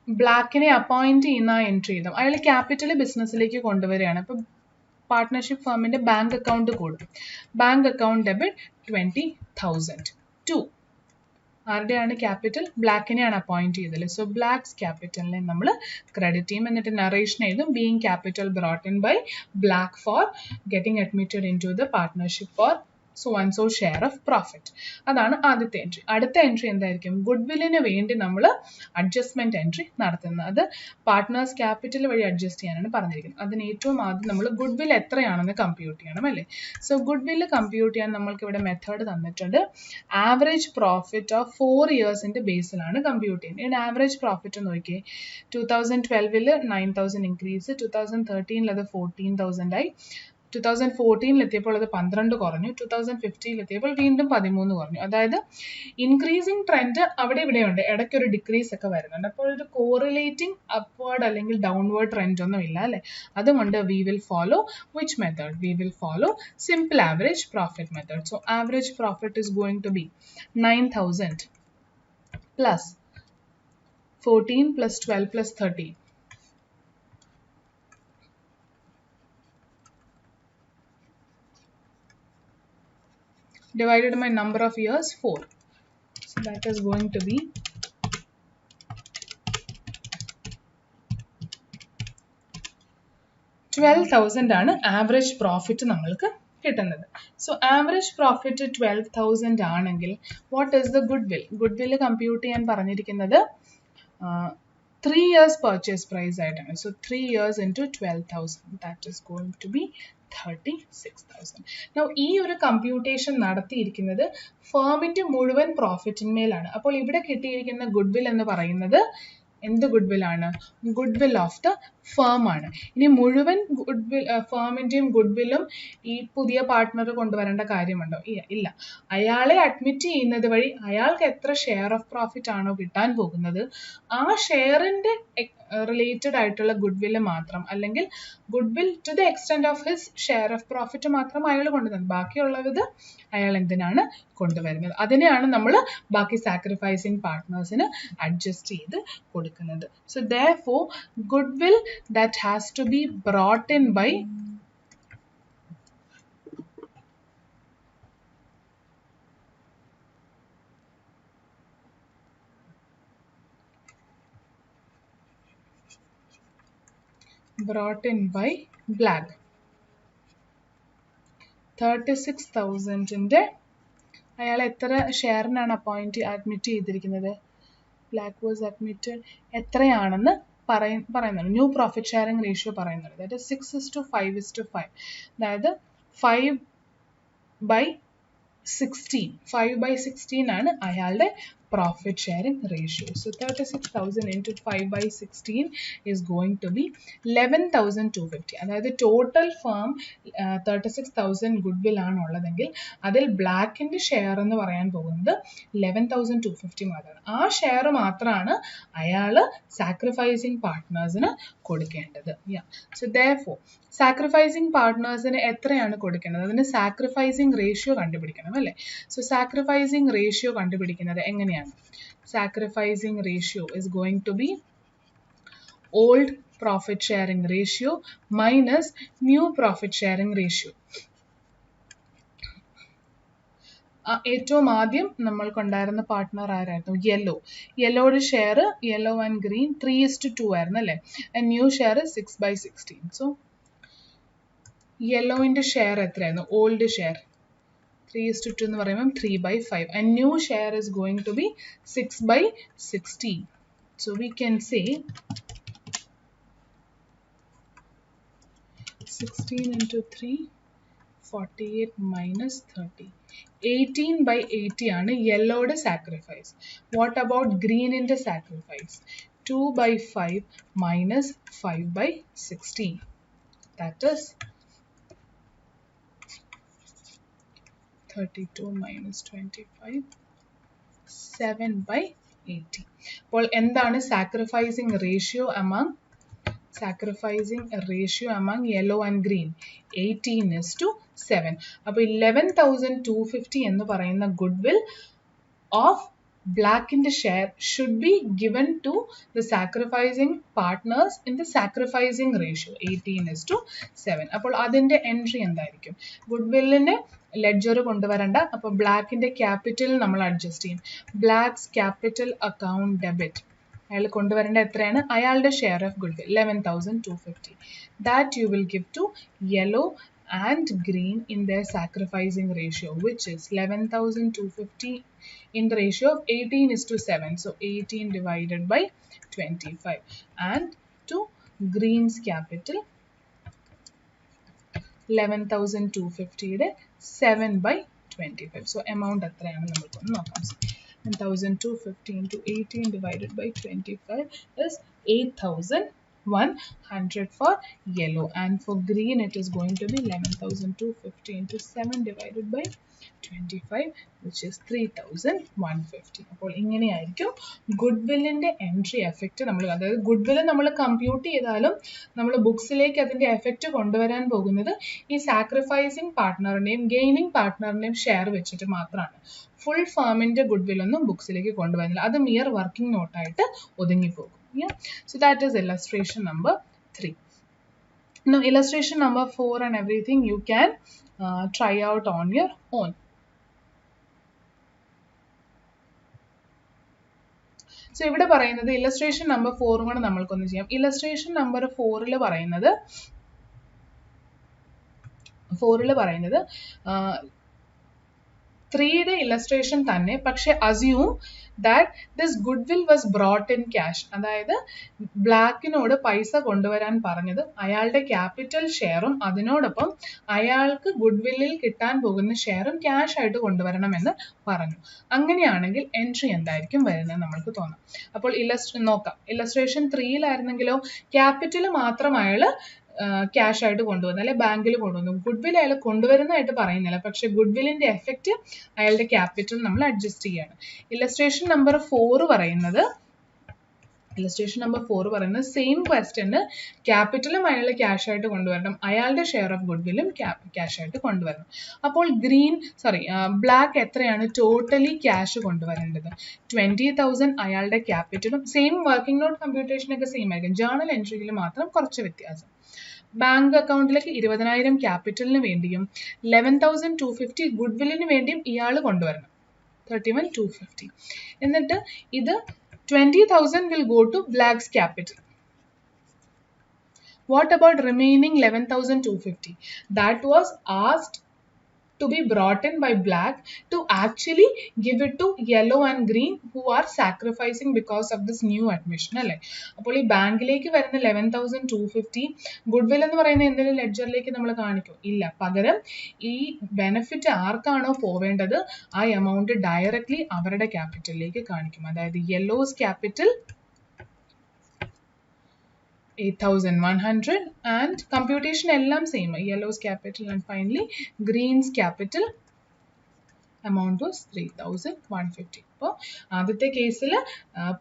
ബ്ലാക്കിനെ അപ്പോയിന്റ് ചെയ്യുന്ന എൻട്രി ചെയ്താൽ അയാൾ ക്യാപിറ്റൽ ബിസിനസ്സിലേക്ക് കൊണ്ടുവരികയാണ്. അപ്പോൾ പാർട്ട്ണർഷിപ്പ് ഫേമിന്റെ ബാങ്ക് അക്കൗണ്ട് കൂടും. ബാങ്ക് അക്കൗണ്ട് ഡെബിറ്റ് 20,000 ടു ആരുടെയാണ്? ക്യാപിറ്റൽ ബ്ലാക്കിനെയാണ് അപ്പോയിന്റ് ചെയ്തത്. സോ ബ്ലാക്സ് ക്യാപിറ്റലിനെ നമ്മൾ ക്രെഡിറ്റ് ചെയ്യും. എന്നിട്ട് നറേഷൻ എഴുതും being capital brought in by Black for getting admitted into the partnership for so and so share of profit. അതാണ് ആദ്യത്തെ എൻട്രി. അടുത്ത എൻട്രി എന്തായിരിക്കും? ഗുഡ്വില്ലിന് വേണ്ടി നമ്മൾ അഡ്ജസ്റ്റ്മെന്റ് എൻട്രി നടത്തുന്നത്. അത് പാർട്ട്നേഴ്സ് ക്യാപിറ്റൽ വഴി അഡ്ജസ്റ്റ് ചെയ്യാനാണ് പറഞ്ഞിരിക്കുന്നത്. അതിന് ഏറ്റവും ആദ്യം നമ്മൾ ഗുഡ്വിൽ എത്രയാണെന്ന് കമ്പ്യൂട്ട് ചെയ്യണം അല്ലേ? സോ ഗുഡ്വില്ല് കമ്പ്യൂട്ട് ചെയ്യാൻ നമ്മൾക്ക് ഇവിടെ മെത്തേഡ് തന്നിട്ടുണ്ട്. ആവറേജ് പ്രോഫിറ്റ് ഓഫ് 4 ഇയേഴ്സിന്റെ ബേസിലാണ് കമ്പ്യൂട്ട് ചെയ്യുന്നത്. ഇതിന് ആവറേജ് പ്രോഫിറ്റ് നോക്കിയേ. 2012 9,000 ഇൻക്രീസ്, 2013 അത് 14,000 ആയി, 2014 എത്തിയപ്പോൾ അത് 12 കുറഞ്ഞു, 2015 എത്തിയപ്പോൾ വീണ്ടും 13 കുറഞ്ഞു. അതായത് ഇൻക്രീസിങ് ട്രെൻഡ് അവിടെ ഇവിടെയുണ്ട്, ഇടയ്ക്കൊരു ഡിക്രീസ് ഒക്കെ വരുന്നുണ്ട്. അപ്പോൾ ഒരു കോറിലേറ്റിംഗ് അപ്വേർഡ് അല്ലെങ്കിൽ ഡൗൺവേർഡ് ട്രെൻഡ് ഒന്നും ഇല്ല അല്ലേ? അതുകൊണ്ട് we will follow which method? We will follow simple average profit method. So average profit is going to be 9,000 plus 14 plus 12 plus 13. Divided by number of years 4. So that is going to be 12,000 ആണ് ആവറേജ് പ്രോഫിറ്റ് നമ്മൾക്ക് കിട്ടുന്നത്. സോ ആവറേജ് പ്രോഫിറ്റ് 12,000 ആണെങ്കിൽ what is the good will? Good will compute ചെയ്യാൻ പറഞ്ഞിരിക്കുന്നത് 3 years purchase price ആയിട്ടാണ്. So 3 years into 12,000, that is going to be 36,000. Now ഈ ഒരു കമ്പ്യൂട്ടേഷൻ നടത്തിയിരിക്കുന്നത് ഫേമിന്റെ മുഴുവൻ പ്രോഫിറ്റിന്മേലാണ്. അപ്പോൾ ഇവിടെ കിട്ടിയിരിക്കുന്ന ഗുഡ് വിൽ എന്ന് പറയുന്നത് എന്ത് ഗുഡ് വിൽ ആണ്? Good will of the firm ആണ്. ഇനി മുഴുവൻ ഗുഡ് വിൽ ഫേമിന്റെയും ഗുഡ് വില്ലും ഈ പുതിയ പാർട്ട്ണർ കൊണ്ടുവരേണ്ട കാര്യമുണ്ടോ? ഇല്ല. അയാളെ അഡ്മിറ്റ് ചെയ്യുന്നത് വഴി അയാൾക്ക് എത്ര ഷെയർ ഓഫ് പ്രോഫിറ്റ് ആണോ കിട്ടാൻ പോകുന്നത് ആ ഷെയറിന്റെ റിലേറ്റഡ് ആയിട്ടുള്ള ഗുഡ് വില്ല് മാത്രം, അല്ലെങ്കിൽ good will to the extend of his share of profit മാത്രം അയാൾ കൊണ്ടുവരുന്നത്. ബാക്കിയുള്ളത് അയാൾ എന്തിനാണ് കൊണ്ടുവരുന്നത്? അതിനെയാണ് നമ്മൾ ബാക്കി സാക്രിഫൈസിങ് പാർട്ട്നേഴ്സിന് അഡ്ജസ്റ്റ് ചെയ്ത് കൊടുക്കുന്നത്. So therefore goodwill that has to be brought in by black 36,000ന്റെ അയാൾ എത്ര ഷെയറിനാണ് അഡ്മിറ്റ് ചെയ്തിരിക്കുന്നത്? ബ്ലാക്ക് വാസ് അഡ്മിറ്റഡ് എത്രയാണെന്ന് പറയുന്നുണ്ട്. ന്യൂ പ്രോഫിറ്റ് ഷെയറിംഗ് റേഷ്യോ പറയുന്നുണ്ട്. That is 6:5:5. അതായത് 5/16 ആണ് അയാളുടെ profit sharing ratio. So 36,000 into 5/16 is going to be 11,250. അതായത് ടോട്ടൽ ഫേം 36,000 ഗുഡ്വിൽ ആണ് ഉള്ളതെങ്കിൽ അതിൽ ബ്ലാക്കിന്റെ ഷെയർ എന്ന് പറയാൻ പോകുന്നത് 11,250 മാത്രമാണ്. ആ ഷെയർ മാത്രമാണ് അയാൾ സാക്രിഫൈസിങ് പാർട്ട്നേഴ്സിന് കൊടുക്കേണ്ടത്. സോ therefore സാക്രിഫൈസിങ് പാർട്ട്നേഴ്സിന് എത്രയാണ് കൊടുക്കേണ്ടത്? അതിന് സാക്രിഫൈസിങ് റേഷ്യോ കണ്ടുപിടിക്കണം അല്ലേ? സോ സാക്രിഫൈസിങ് റേഷ്യോ കണ്ടുപിടിക്കുന്നത് എങ്ങനെയാണ്? Sacrificing ratio is going to be old profit sharing ratio minus new profit sharing ratio. ഏറ്റവും ആദ്യം നമ്മൾക്കുണ്ടായിരുന്ന പാർട്ട്ണർ ആരായിരുന്നു? യെല്ലോയുടെ ഷെയർ യെല്ലോ ആൻഡ് ഗ്രീൻ 3:2 ആയിരുന്നു അല്ലേ? New share 6/16. സോ യെല്ലോന്റെ ഷെയർ എത്രയായിരുന്നു? ഓൾഡ് ഷെയർ 3:2 എന്ന് പറയുമ്പോൾ 3/5 and new share is going to be 6/16. So we can say 16 into 3 48 minus 30 18/80 ആണ് യെല്ലോയുടെ സാക്രിഫൈസ്. വാട്ട് അബൌട്ട് ഗ്രീനിന്റെ sacrifice? 2/5 minus 5/16. That is 32 minus 25 7/80. അപ്പോൾ എന്താണ് sacrificing ratio among yellow and green? 18:7. അപ്പോൾ 11,250 എന്ന് പറയുന്ന ഗുഡ്വിൽ ഓഫ് ബ്ലാക്കിന്റെ share should be given to the sacrificing partners in the sacrificing ratio 18:7. അപ്പോൾ അതിന്റെ എൻട്രി എന്തായിരിക്കും? ഗുഡ്വില്ലിനെ ലെഡ്ജർ കൊണ്ടുവരണ്ട. അപ്പോൾ ബ്ലാക്കിന്റെ ക്യാപിറ്റൽ നമ്മൾ അഡ്ജസ്റ്റ് ചെയ്യും. ബ്ലാക്ക്സ് ക്യാപിറ്റൽ അക്കൗണ്ട് ഡെബിറ്റ് അയാൾ കൊണ്ടുവരേണ്ട എത്രയാണ്? അയാളുടെ share of goodwill 11,250. That you will give to yellow and green in their sacrificing ratio, which is 11,250 in the ratio of 18:7. So 18 divided by 25. And to green's capital 11,250 7/25. So amount എത്രയാണ് നമുക്കൊന്ന് നോക്കാം. 11,250 into 18 divided by 25 is 8,100 for yellow, and for green it is going to be 11,250 into 7 divided by 25, which is 3,150. അപ്പോൾ ഇങ്ങനെയായിരിക്കും ഗുഡ്വില്ലിന്റെ എൻട്രി എഫക്റ്റ് നമ്മൾ, അതായത് ഗുഡ്വില്ല് നമ്മൾ കമ്പ്യൂട്ട് ചെയ്താലും നമ്മൾ ബുക്സിലേക്ക് അതിന്റെ എഫക്റ്റ് കൊണ്ടുവരാൻ പോകുന്നത് ഈ സാക്രിഫൈസിങ് പാർട്ട്ണറിന്റെയും ഗെയിനിങ് പാർട്ട്ണറിന്റെയും ഷെയർ വെച്ചിട്ട് മാത്രമാണ്. ഫുൾ ഫേമിന്റെ ഗുഡ്വില്ലൊന്നും ബുക്സിലേക്ക് കൊണ്ടുവരുന്നില്ല. അത് മിയർ വർക്കിംഗ് നോട്ടായിട്ട് ഒതുങ്ങിപ്പോകും. Yeah, so that is illustration number 3. Now illustration number 4 and everything you can try out on your own. So ഇവിടെ പറയുന്നത് illustration number 4 കൂടെ നമ്മൾക്കൊന്ന് ചെയ്യാം. illustration number 4 ൽ പറയുന്നത് 4ൽ പറയുന്നത് 3യുടെ ഇല്ലസ്ട്രേഷൻ തന്നെ, പക്ഷെ assume that this good will was brought in cash. അതായത് ബ്ലാക്കിനോട് പൈസ കൊണ്ടുവരാൻ പറഞ്ഞത് അയാളുടെ ക്യാപിറ്റൽ ഷെയറും അതിനോടൊപ്പം അയാൾക്ക് ഗുഡ് വില്ലിൽ കിട്ടാൻ പോകുന്ന ഷെയറും ക്യാഷ് ആയിട്ട് കൊണ്ടുവരണമെന്ന് പറഞ്ഞു. അങ്ങനെയാണെങ്കിൽ എൻട്രി എന്തായിരിക്കും വരുന്നത് നമ്മൾക്ക് തോന്നാം. അപ്പോൾ നോക്കാം. ഇല്ലസ്ട്രേഷൻ 3യിലായിരുന്നെങ്കിലോ ക്യാപിറ്റൽ മാത്രം അയാൾ ക്യാഷ് ആയിട്ട് കൊണ്ടുവന്നു, അല്ലെ ബാങ്കിൽ കൊണ്ടുവന്നു. ഗുഡ് വിൽ അയാൾ കൊണ്ടുവരുന്നതായിട്ട് പറയുന്നില്ല, പക്ഷെ ഗുഡ് വില്ലിന്റെ എഫക്റ്റ് അയാളുടെ ക്യാപിറ്റൽ നമ്മൾ അഡ്ജസ്റ്റ് ചെയ്യാണ്. ഇല്ലസ്ട്രേഷൻ നമ്പർ 4 പറയുന്നത് സെയിം ക്വസ്റ്റ്യന് ക്യാപിറ്റലും അയാൾ ക്യാഷ് ആയിട്ട് കൊണ്ടുവരണം, അയാളുടെ ഷെയർ ഓഫ് ഗുഡ് വില്ലും ക്യാഷ് ആയിട്ട് കൊണ്ടുവരണം. അപ്പോൾ ബ്ലാക്ക് എത്രയാണ് ടോട്ടലി ക്യാഷ് കൊണ്ടുവരേണ്ടത്? 20,000 അയാളുടെ ക്യാപിറ്റലും, സെയിം വർക്കിംഗ് നോട്ട് കമ്പ്യൂട്ടേഷൻ ഒക്കെ സെയിം ആയിരിക്കും, ജേർണൽ എൻട്രിയിൽ മാത്രം കുറച്ച് വ്യത്യാസം. ബാങ്ക് അക്കൗണ്ടിലേക്ക് 20,000 ക്യാപിറ്റലിന് വേണ്ടിയും 11,250 ഗുഡ് വില്ലിന് വേണ്ടിയും ഇയാൾ കൊണ്ടുവരണം, 31,250. എന്നിട്ട് ഇത് 20,000 will go to Black's capital. What about remaining 11,250? That was asked to be brought in by Black to actually give it to yellow and green who are sacrificing because of this new admission. അല്ലേ? അപ്പോൾ ഈ ബാങ്കിലേക്ക് വരുന്ന 11,250 ഗുഡ് വിൽ എന്ന് പറയുന്ന എന്തെങ്കിലും ലെഡ്ജറിലേക്ക് നമ്മൾ കാണിക്കും? ഇല്ല. പകരം ഈ ബെനിഫിറ്റ് ആർക്കാണോ പോവേണ്ടത് ആ എമൗണ്ട് ഡയറക്ട്ലി അവരുടെ ക്യാപിറ്റലിലേക്ക് കാണിക്കും. അതായത് യെല്ലോസ് ക്യാപിറ്റൽ 8,100 and computation എല്ലാം same, yellow's capital and finally green's capital amount was 3,150. അപ്പോൾ ആദ്യത്തെ കേസിൽ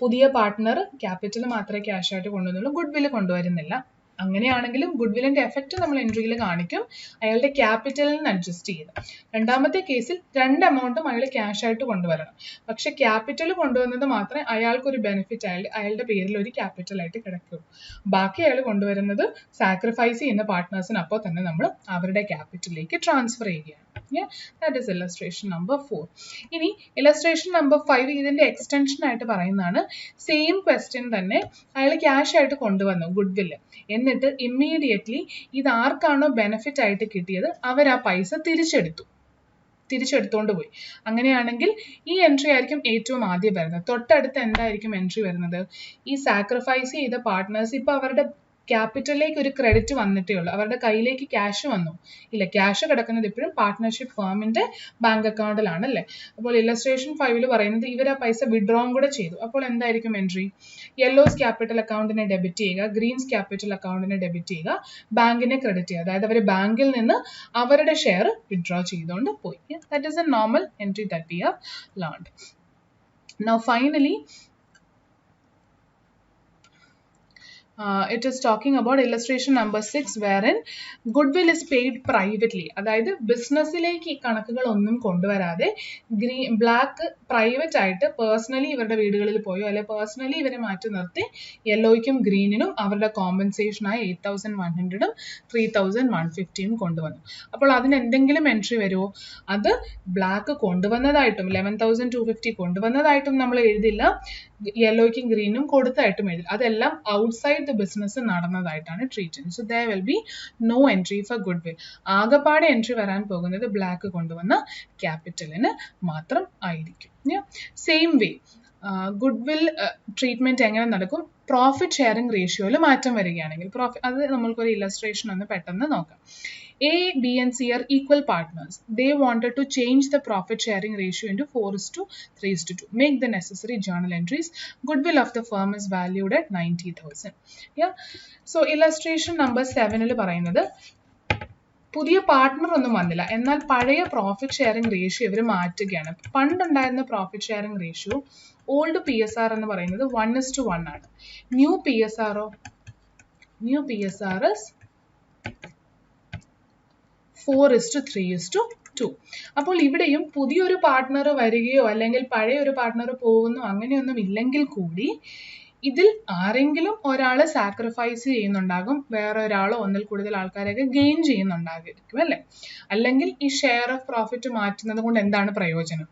പുതിയ പാർട്ട്ണർ ക്യാപിറ്റൽ മാത്രമേ ക്യാഷ് ആയിട്ട് കൊണ്ടുവന്നുള്ളൂ, ഗുഡ് വില്ല് കൊണ്ടുവരുന്നില്ല. അങ്ങനെയാണെങ്കിലും ഗുഡ് വില്ലിന്റെ എഫക്റ്റ് നമ്മൾ എൻട്രിയിൽ കാണിക്കും, അയാളുടെ ക്യാപിറ്റലിന് അഡ്ജസ്റ്റ് ചെയ്ത്. രണ്ടാമത്തെ കേസിൽ രണ്ട് എമൗണ്ടും അയാൾ ക്യാഷ് ആയിട്ട് കൊണ്ടുവരണം, പക്ഷെ ക്യാപിറ്റൽ കൊണ്ടുവന്നത് മാത്രമേ അയാൾക്കൊരു ബെനിഫിറ്റ് അയാളുടെ പേരിൽ ഒരു ക്യാപിറ്റൽ ആയിട്ട് കിടക്കുകയുള്ളൂ. ബാക്കി അയാൾ കൊണ്ടുവരുന്നത് സാക്രിഫൈസ് ചെയ്യുന്ന പാർട്ട്നേഴ്സിന് അപ്പോൾ തന്നെ നമ്മൾ അവരുടെ ക്യാപിറ്റലിലേക്ക് ട്രാൻസ്ഫർ ചെയ്യുകയാണ്. That is illustration number 4. ഇനി illustration number 5 ഇതിന്റെ എക്സ്റ്റൻഷൻ ആയിട്ട് പറയുന്നതാണ്. സെയിം ക്വസ്റ്റ്യൻ തന്നെ അയാൾ ക്യാഷ് ആയിട്ട് കൊണ്ടുവന്നു ഗുഡ് വില്ല്, എന്നിട്ട് ഇമ്മീഡിയറ്റ്ലി ഇത് ആർക്കാണോ ബെനിഫിറ്റ് ആയിട്ട് കിട്ടിയത് അവർ ആ പൈസ തിരിച്ചെടുത്തോണ്ട് പോയി. അങ്ങനെയാണെങ്കിൽ ഈ എൻട്രി ആയിരിക്കും ഏറ്റവും ആദ്യം വരുന്നത്. തൊട്ടടുത്ത് എന്തായിരിക്കും എൻട്രി വരുന്നത്? ഈ സാക്രിഫൈസ് ചെയ്ത പാർട്ട്നേഴ്സ് ഇപ്പൊ അവരുടെ ക്യാപിറ്റലിലേക്ക് ഒരു ക്രെഡിറ്റ് വന്നിട്ടേ ഉള്ളൂ, അവരുടെ കയ്യിലേക്ക് ക്യാഷ് വന്നു ഇല്ല. ക്യാഷ് കിടക്കുന്നത് ഇപ്പോഴും പാർട്ട്ണർഷിപ്പ് ഫേമിന്റെ ബാങ്ക് അക്കൗണ്ടിലാണ് അല്ലേ. അപ്പോൾ ഇല്ലസ്ട്രേഷൻ 5 പറയുന്നത് ഇവർ ആ പൈസ വിഡ്രോം കൂടെ ചെയ്തു. അപ്പോൾ എന്തായിരിക്കും എൻട്രി? യെല്ലോസ് ക്യാപിറ്റൽ അക്കൗണ്ടിനെ ഡെബിറ്റ് ചെയ്യുക, ഗ്രീൻസ് ക്യാപിറ്റൽ അക്കൗണ്ടിനെ ഡെബിറ്റ് ചെയ്യുക, ബാങ്കിനെ ക്രെഡിറ്റ് ചെയ്യുക. അതായത് അവർ ബാങ്കിൽ നിന്ന് അവരുടെ ഷെയർ വിഡ്രോ ചെയ്തുകൊണ്ട് പോയി. That is a normal entry that we have learned. Now finally it is talking about illustration number 6 wherein goodwill is paid privately. അതായത് ബിസിനസ്സിലേക്ക് ഈ കണക്കുകൾ ഒന്നും കൊണ്ടുവരാതെ ബ്ലാക്ക് പ്രൈവറ്റ് ആയിട്ട് പേഴ്സണലി ഇവരുടെ വീടുകളിൽ പോയോ അല്ലെ പേഴ്സണലി ഇവരെ മാറ്റി നിർത്തി യെല്ലോയ്ക്കും ഗ്രീനിനും അവരുടെ കോമ്പൻസേഷനായ 8,100ഉം 3,150ഉം കൊണ്ടുവന്നു. അപ്പോൾ അതിന് എന്തെങ്കിലും എൻട്രി വരുമോ? അത് ബ്ലാക്ക് കൊണ്ടുവന്നതായിട്ടും 11,250 കൊണ്ടുവന്നതായിട്ടും നമ്മൾ എഴുതില്ല, യെല്ലോയ്ക്കും ഗ്രീനും കൊടുത്തായിട്ടും എഴുതില്ല. അതെല്ലാം ഔട്ട്സൈഡ് ദ ബിസിനസ് നടന്നതായിട്ടാണ് ട്രീറ്റ് ചെയ്യുന്നത്. So there will be no entry for goodwill. ആകെപ്പാടെ എൻട്രി വരാൻ പോകുന്നത് ബ്ലാക്ക് കൊണ്ടുവന്ന ക്യാപിറ്റലിന് മാത്രം ആയിരിക്കും. സെയിം വേ ഗുഡ്വിൽ ട്രീറ്റ്മെന്റ് എങ്ങനെ നടക്കും? പ്രോഫിറ്റ് ഷെയറിംഗ് റേഷ്യോയിൽ മാറ്റം വരികയാണെങ്കിൽ അത് നമ്മൾക്കൊരു ഇല്ലസ്ട്രേഷൻ ഒന്ന് പെട്ടെന്ന് നോക്കാം. A, B and C are equal partners. They wanted to change the profit sharing ratio into 4:3:2. Make the necessary journal entries. Goodwill of the firm is valued at 90,000. Yeah. So illustration number 7 പറയുന്നത് പുതിയ പാർട്ട്ണർ ഒന്നും വന്നില്ല, എന്നാൽ പഴയ പ്രോഫിറ്റ് ഷെയറിംഗ് റേഷ്യോ ഇവർ മാറ്റുകയാണ്. പണ്ടുണ്ടായിരുന്ന profit sharing ratio old PSR എന്ന് പറയുന്നത് 1:1 ആണ്. New PSR is 4:3:2. അപ്പോൾ ഇവിടെയും പുതിയൊരു പാർട്ട്ണർ വരികയോ അല്ലെങ്കിൽ പഴയ ഒരു പാർട്ട്ണർ പോകുന്നു അങ്ങനെയൊന്നും ഇല്ലെങ്കിൽ കൂടി ഇതിൽ ആരെങ്കിലും ഒരാൾ സാക്രിഫൈസ് ചെയ്യുന്നുണ്ടാകും, വേറെ ഒരാളോ ഒന്നിൽ കൂടുതൽ ആൾക്കാരൊക്കെ ഗെയിൻ ചെയ്യുന്നുണ്ടാകും അല്ലേ. അല്ലെങ്കിൽ ഈ ഷെയർ ഓഫ് പ്രോഫിറ്റ് മാറ്റുന്നത് കൊണ്ട് എന്താണ് പ്രയോജനം?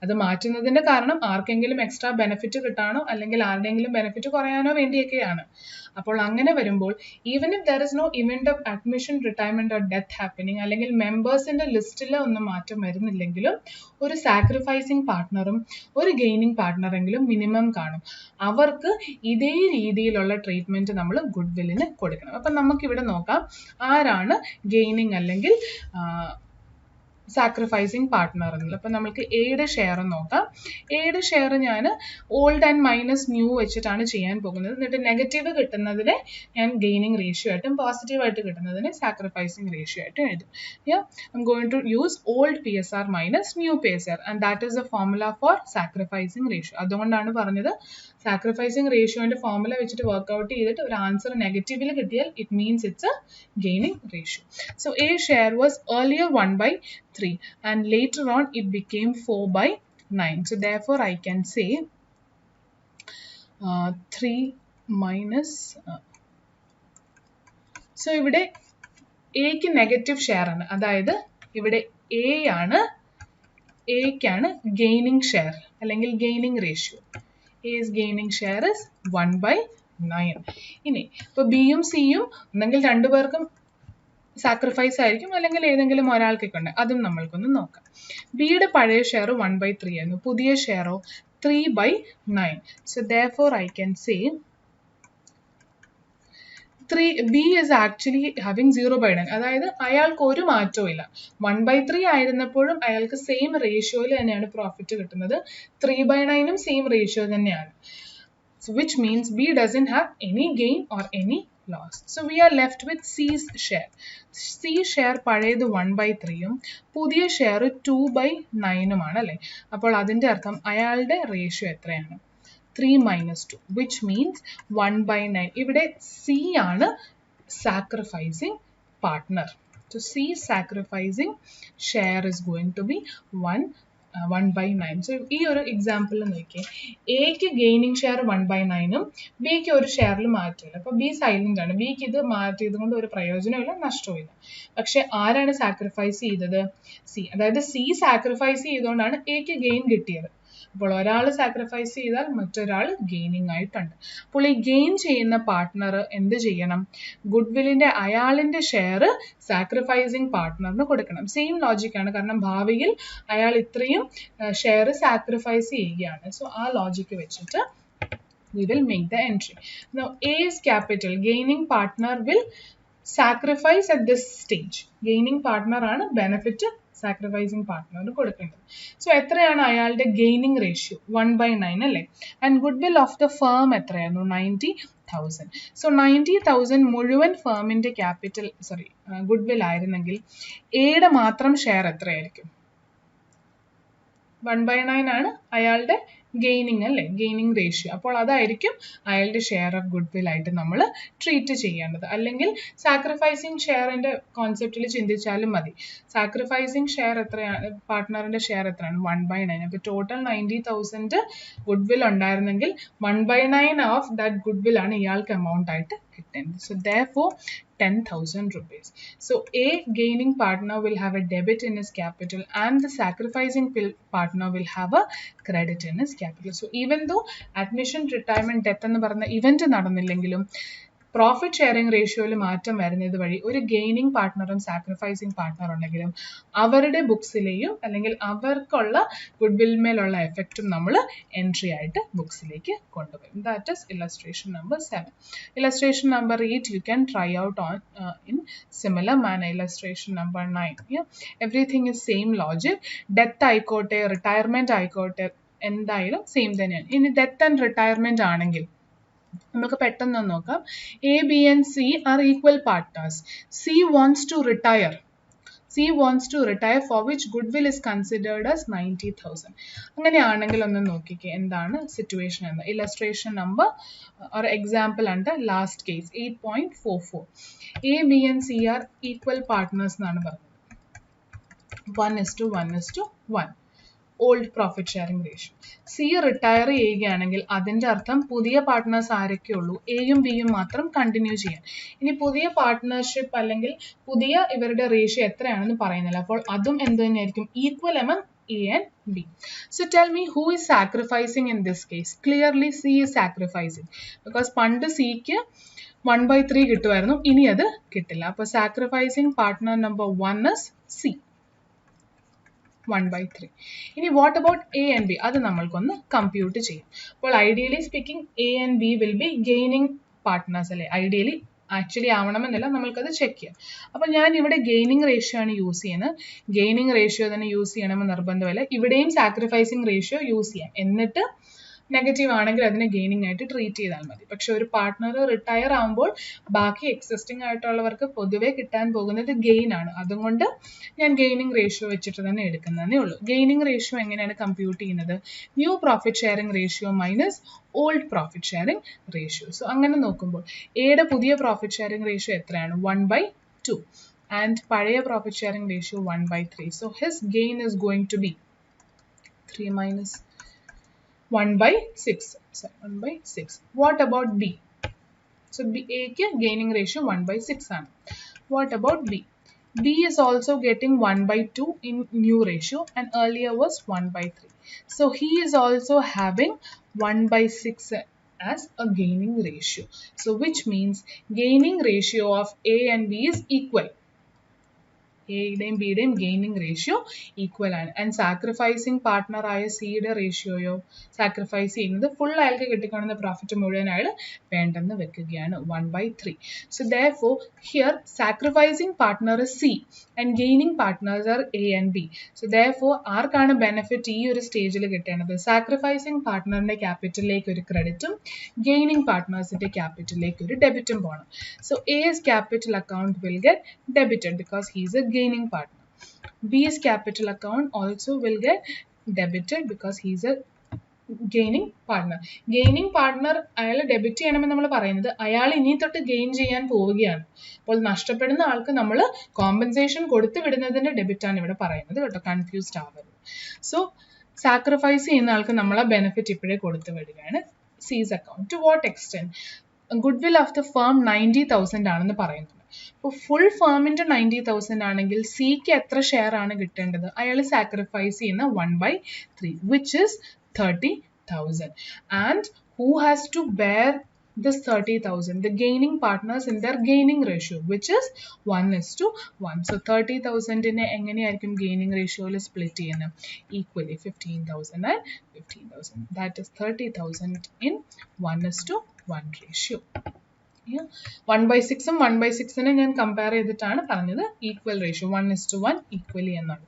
അത് മാറ്റുന്നതിന്റെ കാരണം ആർക്കെങ്കിലും എക്സ്ട്രാ ബെനിഫിറ്റ് കിട്ടാനോ അല്ലെങ്കിൽ ആരുടെയെങ്കിലും ബെനിഫിറ്റ് കുറയാനോ വേണ്ടിയൊക്കെയാണ്. അപ്പോൾ അങ്ങനെ വരുമ്പോൾ even if there is no event of admission, retirement or death happening, അല്ലെങ്കിൽ മെമ്പേഴ്സിന്റെ ലിസ്റ്റിൽ ഒന്നും മാറ്റം വരുന്നില്ലെങ്കിലും ഒരു സാക്രിഫൈസിങ് പാർട്ട്ണറും ഒരു ഗെയിനിങ് പാർട്ട്ണറെങ്കിലും മിനിമം കാണും. അവർക്ക് ഇതേ രീതിയിലുള്ള ട്രീറ്റ്മെന്റ് നമ്മൾ ഗുഡ് വില്ലിന് കൊടുക്കണം. അപ്പം നമുക്കിവിടെ നോക്കാം ആരാണ് ഗെയിനിങ് അല്ലെങ്കിൽ സാക്രിഫൈസിങ് പാർട്ട്ണർ എന്നുള്ളത്. അപ്പം നമുക്ക് എയുടെ ഷെയർ നോക്കാം. എയുടെ ഷെയർ ഞാൻ ഓൾഡ് ആൻഡ് മൈനസ് ന്യൂ വെച്ചിട്ടാണ് ചെയ്യാൻ പോകുന്നത്. എന്നിട്ട് നെഗറ്റീവ് കിട്ടുന്നതിനെ ഞാൻ ഗെയിനിങ് റേഷ്യോ ആയിട്ടും പോസിറ്റീവായിട്ട് കിട്ടുന്നതിനെ സാക്രിഫൈസിങ് റേഷ്യോ ആയിട്ടും എഴുതും. I am going to use old PSR minus new PSR and that is the formula for sacrificing ratio. അതുകൊണ്ടാണ് പറഞ്ഞത് സാക്രിഫൈസിങ് റേഷ്യോന്റെ ഫോർമുല വെച്ചിട്ട് വർക്ക്ഔട്ട് ചെയ്തിട്ട് ഒരു ആൻസർ നെഗറ്റീവിൽ കിട്ടിയാൽ it means it's a gaining ratio. So a share was earlier 1/3 and later on it became 4/9. So therefore I can say 3 minus so ഇവിടെ എക്ക് നെഗറ്റീവ് ഷെയർ ആണ്, അതായത് ഇവിടെ എ ആണ്, എക്കാണ് ഗെയിനിങ് ഷെയർ അല്ലെങ്കിൽ gaining ratio. S gaining share is 1/9. ഇനി ഇപ്പോൾ ബിയും സിയും ഉണ്ടെങ്കിൽ രണ്ടുപേർക്കും സാക്രിഫൈസ് ആയിരിക്കും, അല്ലെങ്കിൽ ഏതെങ്കിലും ഒരാൾക്കൊക്കെ ഉണ്ട്, അതും നമ്മൾക്കൊന്ന് നോക്കാം. ബിയുടെ പഴയ ഷെയർ 1/3 ആയിരുന്നു, പുതിയ ഷെയറോ 3/9. So therefore I can say B is actually having 0/9. അതായത് അയാൾക്ക് ഒരു മാറ്റവും ഇല്ല. 1/3 ആയിരുന്നപ്പോഴും അയാൾക്ക് സെയിം റേഷ്യോയിൽ തന്നെയാണ് പ്രോഫിറ്റ് കിട്ടുന്നത്, 3/9ഉം സെയിം റേഷ്യോ തന്നെയാണ്. So which means B doesn't have any gain or any loss. So we are left with C's share. C share പഴയത് 1/3ഉം പുതിയ ഷെയർ 2/9ഉം ആണ് അല്ലേ. അപ്പോൾ അതിൻ്റെ അർത്ഥം അയാളുടെ റേഷ്യോ എത്രയാണ്? 3 minus 2, which means 1/9. ഇവിടെ C ആണ് sacrificing partner. So C sacrificing share is going to be 1/9. So ഈ ഒരു എക്സാമ്പിൾ നോക്കിയേ, എക്ക് ഗെയിനിങ് ഷെയർ 1/9ഉം ബിക്ക് ഒരു ഷെയറിൽ മാറ്റമില്ല. അപ്പോൾ ബി സൈലന്റ് ആണ്, ബിക്ക് ഇത് മാറ്റിയത് കൊണ്ട് ഒരു പ്രയോജനമില്ല, നഷ്ടമില്ല. പക്ഷെ ആരാണ് സാക്രിഫൈസ് ചെയ്തത്? സി. അതായത് സി സാക്രിഫൈസ് ചെയ്തുകൊണ്ടാണ് എക്ക് ഗെയിൻ കിട്ടിയത്. അപ്പോൾ ഒരാൾ സാക്രിഫൈസ് ചെയ്താൽ മറ്റൊരാൾ ഗെയിനിങ് ആയിട്ടുണ്ട്. അപ്പോൾ ഈ ഗെയിൻ ചെയ്യുന്ന പാർട്ട്ണർ എന്ത് ചെയ്യണം? ഗുഡ് വില്ലിന്റെ അയാളിന്റെ ഷെയർ സാക്രിഫൈസിങ് പാർട്ട്ണറിന് കൊടുക്കണം. സെയിം ലോജിക്കാണ്, കാരണം ഭാവിയിൽ അയാൾ ഇത്രയും ഷെയർ സാക്രിഫൈസ് ചെയ്യുകയാണ്. സോ ആ ലോജിക്ക് വെച്ചിട്ട് we will make the entry. Now A's capital, gaining partner will sacrifice at this stage. Gaining partner ആണ് ബെനിഫിറ്റ് സാക്രിഫൈസിങ് പാർട്ട്ണറിന് കൊടുക്കേണ്ടത്. സോ എത്രയാണ് അയാളുടെ ഗെയിനിങ് റേഷ്യോ? 1/9 അല്ലേ. And good will of the firm എത്രയായിരുന്നു? 90,000. സോ 90,000 മുഴുവൻ ഫേമിന്റെ ക്യാപിറ്റൽ ഗുഡ് വിൽ ആയിരുന്നെങ്കിൽ എയുടെ മാത്രം ഷെയർ എത്രയായിരിക്കും? 1/9 ആണ് അയാളുടെ ഗെയിനിങ് അല്ലേ, ഗെയിനിങ് റേഷ്യോ. അപ്പോൾ അതായിരിക്കും അയാളുടെ ഷെയർ ഓഫ് ഗുഡ് വിൽ ആയിട്ട് നമ്മൾ ട്രീറ്റ് ചെയ്യേണ്ടത്. അല്ലെങ്കിൽ സാക്രിഫൈസിങ് ഷെയറിന്റെ കോൺസെപ്റ്റിൽ ചിന്തിച്ചാലും മതി. സാക്രിഫൈസിങ് ഷെയർ എത്രയാണ്? പാർട്ട്ണറിന്റെ ഷെയർ എത്രയാണ്? 1/9. അപ്പോൾ ടോട്ടൽ 90,000 ഗുഡ് വിൽ ഉണ്ടായിരുന്നെങ്കിൽ 1/9 ഓഫ് ദാറ്റ് ഗുഡ് വിൽ ആണ് ഇയാൾക്ക് എമൗണ്ട് ആയിട്ട് കിട്ടേണ്ടത്. So therefore 10,000 rupees. So A gaining partner will have a debit in his capital and the sacrificing partner will have a credit in his capital. So even though admission, retirement, death എന്ന് പറഞ്ഞ ഇവന്റ് നടന്നില്ലെങ്കിലും പ്രോഫിറ്റ് ഷെയറിംഗ് റേഷ്യോയിൽ മാറ്റം വരുന്നത് വഴി ഒരു ഗെയിനിങ് പാർട്ട്ണറും സാക്രിഫൈസിങ് പാർട്ട്ണർ ഉണ്ടെങ്കിലും അവരുടെ ബുക്സിലെയും അല്ലെങ്കിൽ അവർക്കുള്ള ഗുഡ് വിൽമേലുള്ള എഫക്റ്റും നമ്മൾ എൻട്രി ആയിട്ട് ബുക്സിലേക്ക് കൊണ്ടുവരും. That is illustration number 7. Illustration number 8 you can try out on in similar manner. Illustration number 9. Yeah? Everything is same logic. Death ആയിക്കോട്ടെ, റിട്ടയർമെന്റ് ആയിക്കോട്ടെ, എന്തായാലും സെയിം തന്നെയാണ്. ഇനി ഡെത്ത് ആൻഡ് റിട്ടയർമെന്റ് ആണെങ്കിൽ നമുക്ക് പെട്ടെന്ന് നോക്കാം. A, B and C are equal partners. C wants to retire. C wants to retire, for which goodwill is considered as 90,000. അങ്ങനെയാണെങ്കിൽ ഒന്ന് നോക്കിക്കേ എന്താണ് സിറ്റുവേഷൻ എന്ന്. Illustration number or example under last case 8.44. A, B and C are equal partners എന്നാണ് പറഞ്ഞത്. 1:1:1. Old profit sharing ratio. C retire ചെയ്യുകയാണെങ്കിൽ അതിൻ്റെ അർത്ഥം പുതിയ പാർട്ട്നേഴ്സ് ആരൊക്കെയുള്ളൂ? എയും ബിയും മാത്രം കണ്ടിന്യൂ ചെയ്യാൻ. ഇനി പുതിയ പാർട്ട്ണർഷിപ്പ് അല്ലെങ്കിൽ പുതിയ ഇവരുടെ റേഷ്യോ എത്രയാണെന്ന് പറയുന്നില്ല. അപ്പോൾ അതും എന്ത് തന്നെയായിരിക്കും? Equal among A and B. So tell me who is sacrificing in this case? Clearly C is sacrificing because പണ്ട് Cക്ക് 1/3 കിട്ടുമായിരുന്നു, ഇനി അത് കിട്ടില്ല. അപ്പോൾ sacrificing partner number 1 is C, 1/3. ഇനി what about A and B? അത് നമ്മൾക്കൊന്ന് കമ്പ്യൂട്ട് ചെയ്യും. അപ്പോൾ ideally speaking A and B will be gaining partners അല്ലേ? Ideally ആക്ച്വലി ആവണമെന്നില്ല, നമ്മൾക്കത് ചെക്ക് ചെയ്യാം. അപ്പോൾ ഞാൻ ഇവിടെ ഗെയിനിങ് റേഷ്യോ ആണ് യൂസ് ചെയ്യുന്നത്. ഗെയിനിങ് റേഷ്യോ തന്നെ യൂസ് ചെയ്യണമെന്ന് നിർബന്ധമല്ല. ഇവിടെയും സാക്രിഫൈസിങ് റേഷ്യോ യൂസ് ചെയ്യാം. എന്നിട്ട് നെഗറ്റീവ് ആണെങ്കിൽ അതിനെ ഗെയിനിങ് ആയിട്ട് ട്രീറ്റ് ചെയ്താൽ മതി. പക്ഷെ ഒരു പാർട്ട്ണർ റിട്ടയർ ആകുമ്പോൾ ബാക്കി എക്സിസ്റ്റിംഗ് ആയിട്ടുള്ളവർക്ക് പൊതുവെ കിട്ടാൻ പോകുന്നത് ഗെയിൻ ആണ്. അതുകൊണ്ട് ഞാൻ ഗെയിനിങ് റേഷ്യോ വെച്ചിട്ട് തന്നെ എടുക്കുന്നതേ ഉള്ളൂ. ഗെയിനിങ് റേഷ്യോ എങ്ങനെയാണ് കമ്പ്യൂട്ട് ചെയ്യുന്നത്? New profit sharing ratio minus old profit sharing ratio. So അങ്ങനെ നോക്കുമ്പോൾ എയുടെ പുതിയ പ്രോഫിറ്റ് ഷെയറിംഗ് റേഷ്യോ എത്രയാണ്? 1/2 ആൻഡ് പഴയ profit sharing ratio 1/3. So his gain is going to be 3 minus 1/6. So 1/6. What about B? So A ke gaining ratio 1/6 ആണ്. What about B? B is also getting 1/2 in new ratio and earlier was 1/3. So he is also having 1/6 as a gaining ratio. So which means gaining ratio of A and B is equal. എയുടെയും ബിയുടെയും ഗെയിനിങ് റേഷ്യോ ഈക്വൽ ആണ്. ആൻഡ് സാക്രിഫൈസിങ് പാർട്ട്ണർ ആയ സിയുടെ റേഷ്യോയോ സാക്രിഫൈസ് ചെയ്യുന്നത് ഫുൾ അയാൾക്ക് കിട്ടിക്കാണുന്ന പ്രോഫിറ്റ് മുഴുവൻ അയാൾ വേണ്ടെന്ന് വെക്കുകയാണ്, 1/3. So therefore here sacrificing partner C and gaining partners are A and B. So therefore ആർക്കാണ് ബെനിഫിറ്റ് ഈ ഒരു സ്റ്റേജിൽ കിട്ടേണ്ടത്? സാക്രിഫൈസിങ് പാർട്ട്ണറിന്റെ ക്യാപിറ്റലിലേക്ക് ഒരു ക്രെഡിറ്റും ഗെയിനിങ് പാർട്ട്നേഴ്സിന്റെ ക്യാപിറ്റലിലേക്ക് ഒരു ഡെബിറ്റും പോകണം. So A's capital account will get debited because he is a gaining partner. B's capital account also will get debited because he is a gaining partner. Gaining partner അയാൾ ഡെബിറ്റ് ചെയ്യണമെന്ന് നമ്മൾ പറയുന്നത് അയാൾ ഇനി തൊട്ട് ഗെയിൻ ചെയ്യാൻ പോവുകയാണ്. അപ്പോൾ നഷ്ടപ്പെടുന്ന ആൾക്ക് നമ്മൾ കോമ്പൻസേഷൻ കൊടുത്തു വിടുന്നതിന്റെ ഡെബിറ്റ് ആണ് ഇവിടെ പറയുന്നത് കേട്ടോ, കൺഫ്യൂസ്ഡ് ആവരുത്. സോ സാക്രിഫൈസ് ചെയ്യുന്ന ആൾക്ക് നമ്മൾ ആ ബെനിഫിറ്റ് ഇപ്പോഴേ കൊടുത്തു വിടുകയാണ്. C's account. To what extent? Goodwill of the firm 90,000 ആണെന്ന് പറയുന്നുണ്ട്. അപ്പോൾ ഫുൾ ഫേമിന്റെ 90,000 ആണെങ്കിൽ സിക്ക് എത്ര ഷെയർ ആണ് കിട്ടേണ്ടത്? അയാൾ സാക്രിഫൈസ് ചെയ്യുന്ന 1/3 which is 30,000. And who has to bear this 30,000? The gaining partners in their gaining ratio which is 1:1. So 30,000 നെ എങ്ങനെയായിരിക്കും ഗെയിനിങ് റേഷ്യോയിൽ സ്പ്ലിറ്റ് ചെയ്യുന്നത്? Equally 15,000 and 15,000. That is 30,000 in 1:1 ratio. 1/6 1/6 ഞാൻ കമ്പയർ ചെയ്തിട്ടാണ് പറഞ്ഞത് ഈക്വൽ റേഷ്യോ 1:1 ഈക്വലി എന്നാണ്.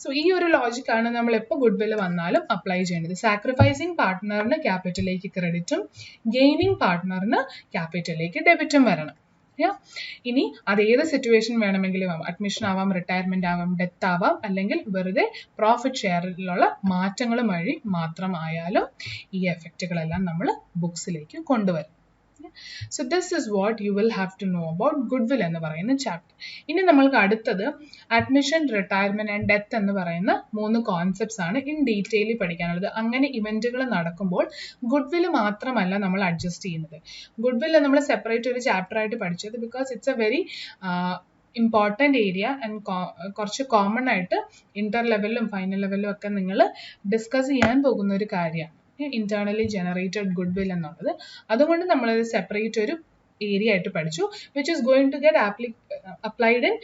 സോ ഈ ഒരു ലോജിക്കാണ് നമ്മൾ എപ്പോൾ ഗുഡ്വിൽ വന്നാലും അപ്ലൈ ചെയ്യേണ്ടത്. സാക്രിഫൈസിങ് പാർട്ട്ണറിന് ക്യാപിറ്റലിലേക്ക് ക്രെഡിറ്റും ഗെയിനിങ് പാർട്ട്ണറിന് ക്യാപിറ്റലിലേക്ക് ഡെബിറ്റും വരണം. ഇനി അതേത് സിറ്റുവേഷൻ വേണമെങ്കിലും ആവാം, അഡ്മിഷൻ ആവാം, റിട്ടയർമെന്റ് ആവാം, ഡെത്ത് ആവാം, അല്ലെങ്കിൽ വെറുതെ പ്രോഫിറ്റ് ഷെയറിലുള്ള മാറ്റങ്ങൾ വഴി മാത്രമായാലും ഈ എഫക്റ്റുകളെല്ലാം നമ്മൾ ബുക്സിലേക്ക് കൊണ്ടുവരും. So this is what you will have to know about goodwill എന്ന് പറയുന്ന ചാപ്റ്റർ. ഇനി നമ്മൾക്ക് അടുത്തത് അഡ്മിഷൻ, റിട്ടയർമെന്റ് ആൻഡ് ഡെത്ത് എന്ന് പറയുന്ന 3 കോൺസെപ്റ്റ്സ് ആണ് ഇൻ ഡീറ്റെയിൽ പഠിക്കാനുള്ളത്. അങ്ങനെ ഇവന്റുകൾ നടക്കുമ്പോൾ ഗുഡ്വിൽ മാത്രമല്ല നമ്മൾ അഡ്ജസ്റ്റ് ചെയ്യുന്നത്. ഗുഡ്വിൽ നമ്മൾ സെപ്പറേറ്റ് ഒരു ചാപ്റ്റർ ആയിട്ട് പഠിച്ചത് because it's A very important area and കുറച്ച് കോമൺ ആയിട്ട് ഇന്റർ ലെവലിലും ഫൈനൽ ലെവലിലും ഒക്കെ നിങ്ങൾ ഡിസ്കസ് ചെയ്യാൻ പോകുന്ന ഒരു കാര്യമാണ് ഇന്റേർണലി ജനറേറ്റഡ് ഗുഡ്വിൽ എന്നുള്ളത്. അതുകൊണ്ട് നമ്മളത് സെപ്പറേറ്റ് ഒരു ഏരിയ ആയിട്ട് പഠിച്ചു which is going to get applied in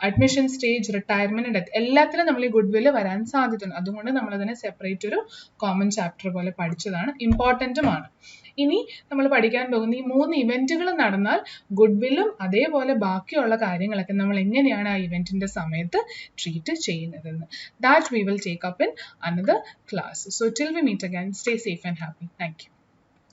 admission stage, retirement, death എല്ലാത്തിലും നമ്മൾ ഈ ഗുഡ്വിൽ വരാൻ സാധ്യതയുണ്ട്. അതുകൊണ്ട് നമ്മളതിനെ സെപ്പറേറ്റ് ഒരു കോമൺ ചാപ്റ്റർ പോലെ പഠിച്ചതാണ്, ഇമ്പോർട്ടൻറ്റുമാണ്. ഇനി നമ്മൾ പഠിക്കാൻ പോകുന്ന ഈ 3 ഇവന്റുകൾ നടന്നാൽ ഗുഡ്വില്ലും അതേപോലെ ബാക്കിയുള്ള കാര്യങ്ങളൊക്കെ നമ്മൾ എങ്ങനെയാണ് ആ ഇവന്റിന്റെ സമയത്ത് ട്രീറ്റ് ചെയ്യുന്നതെന്ന് that we will take up in another class. So till we meet again, stay safe and happy. Thank U.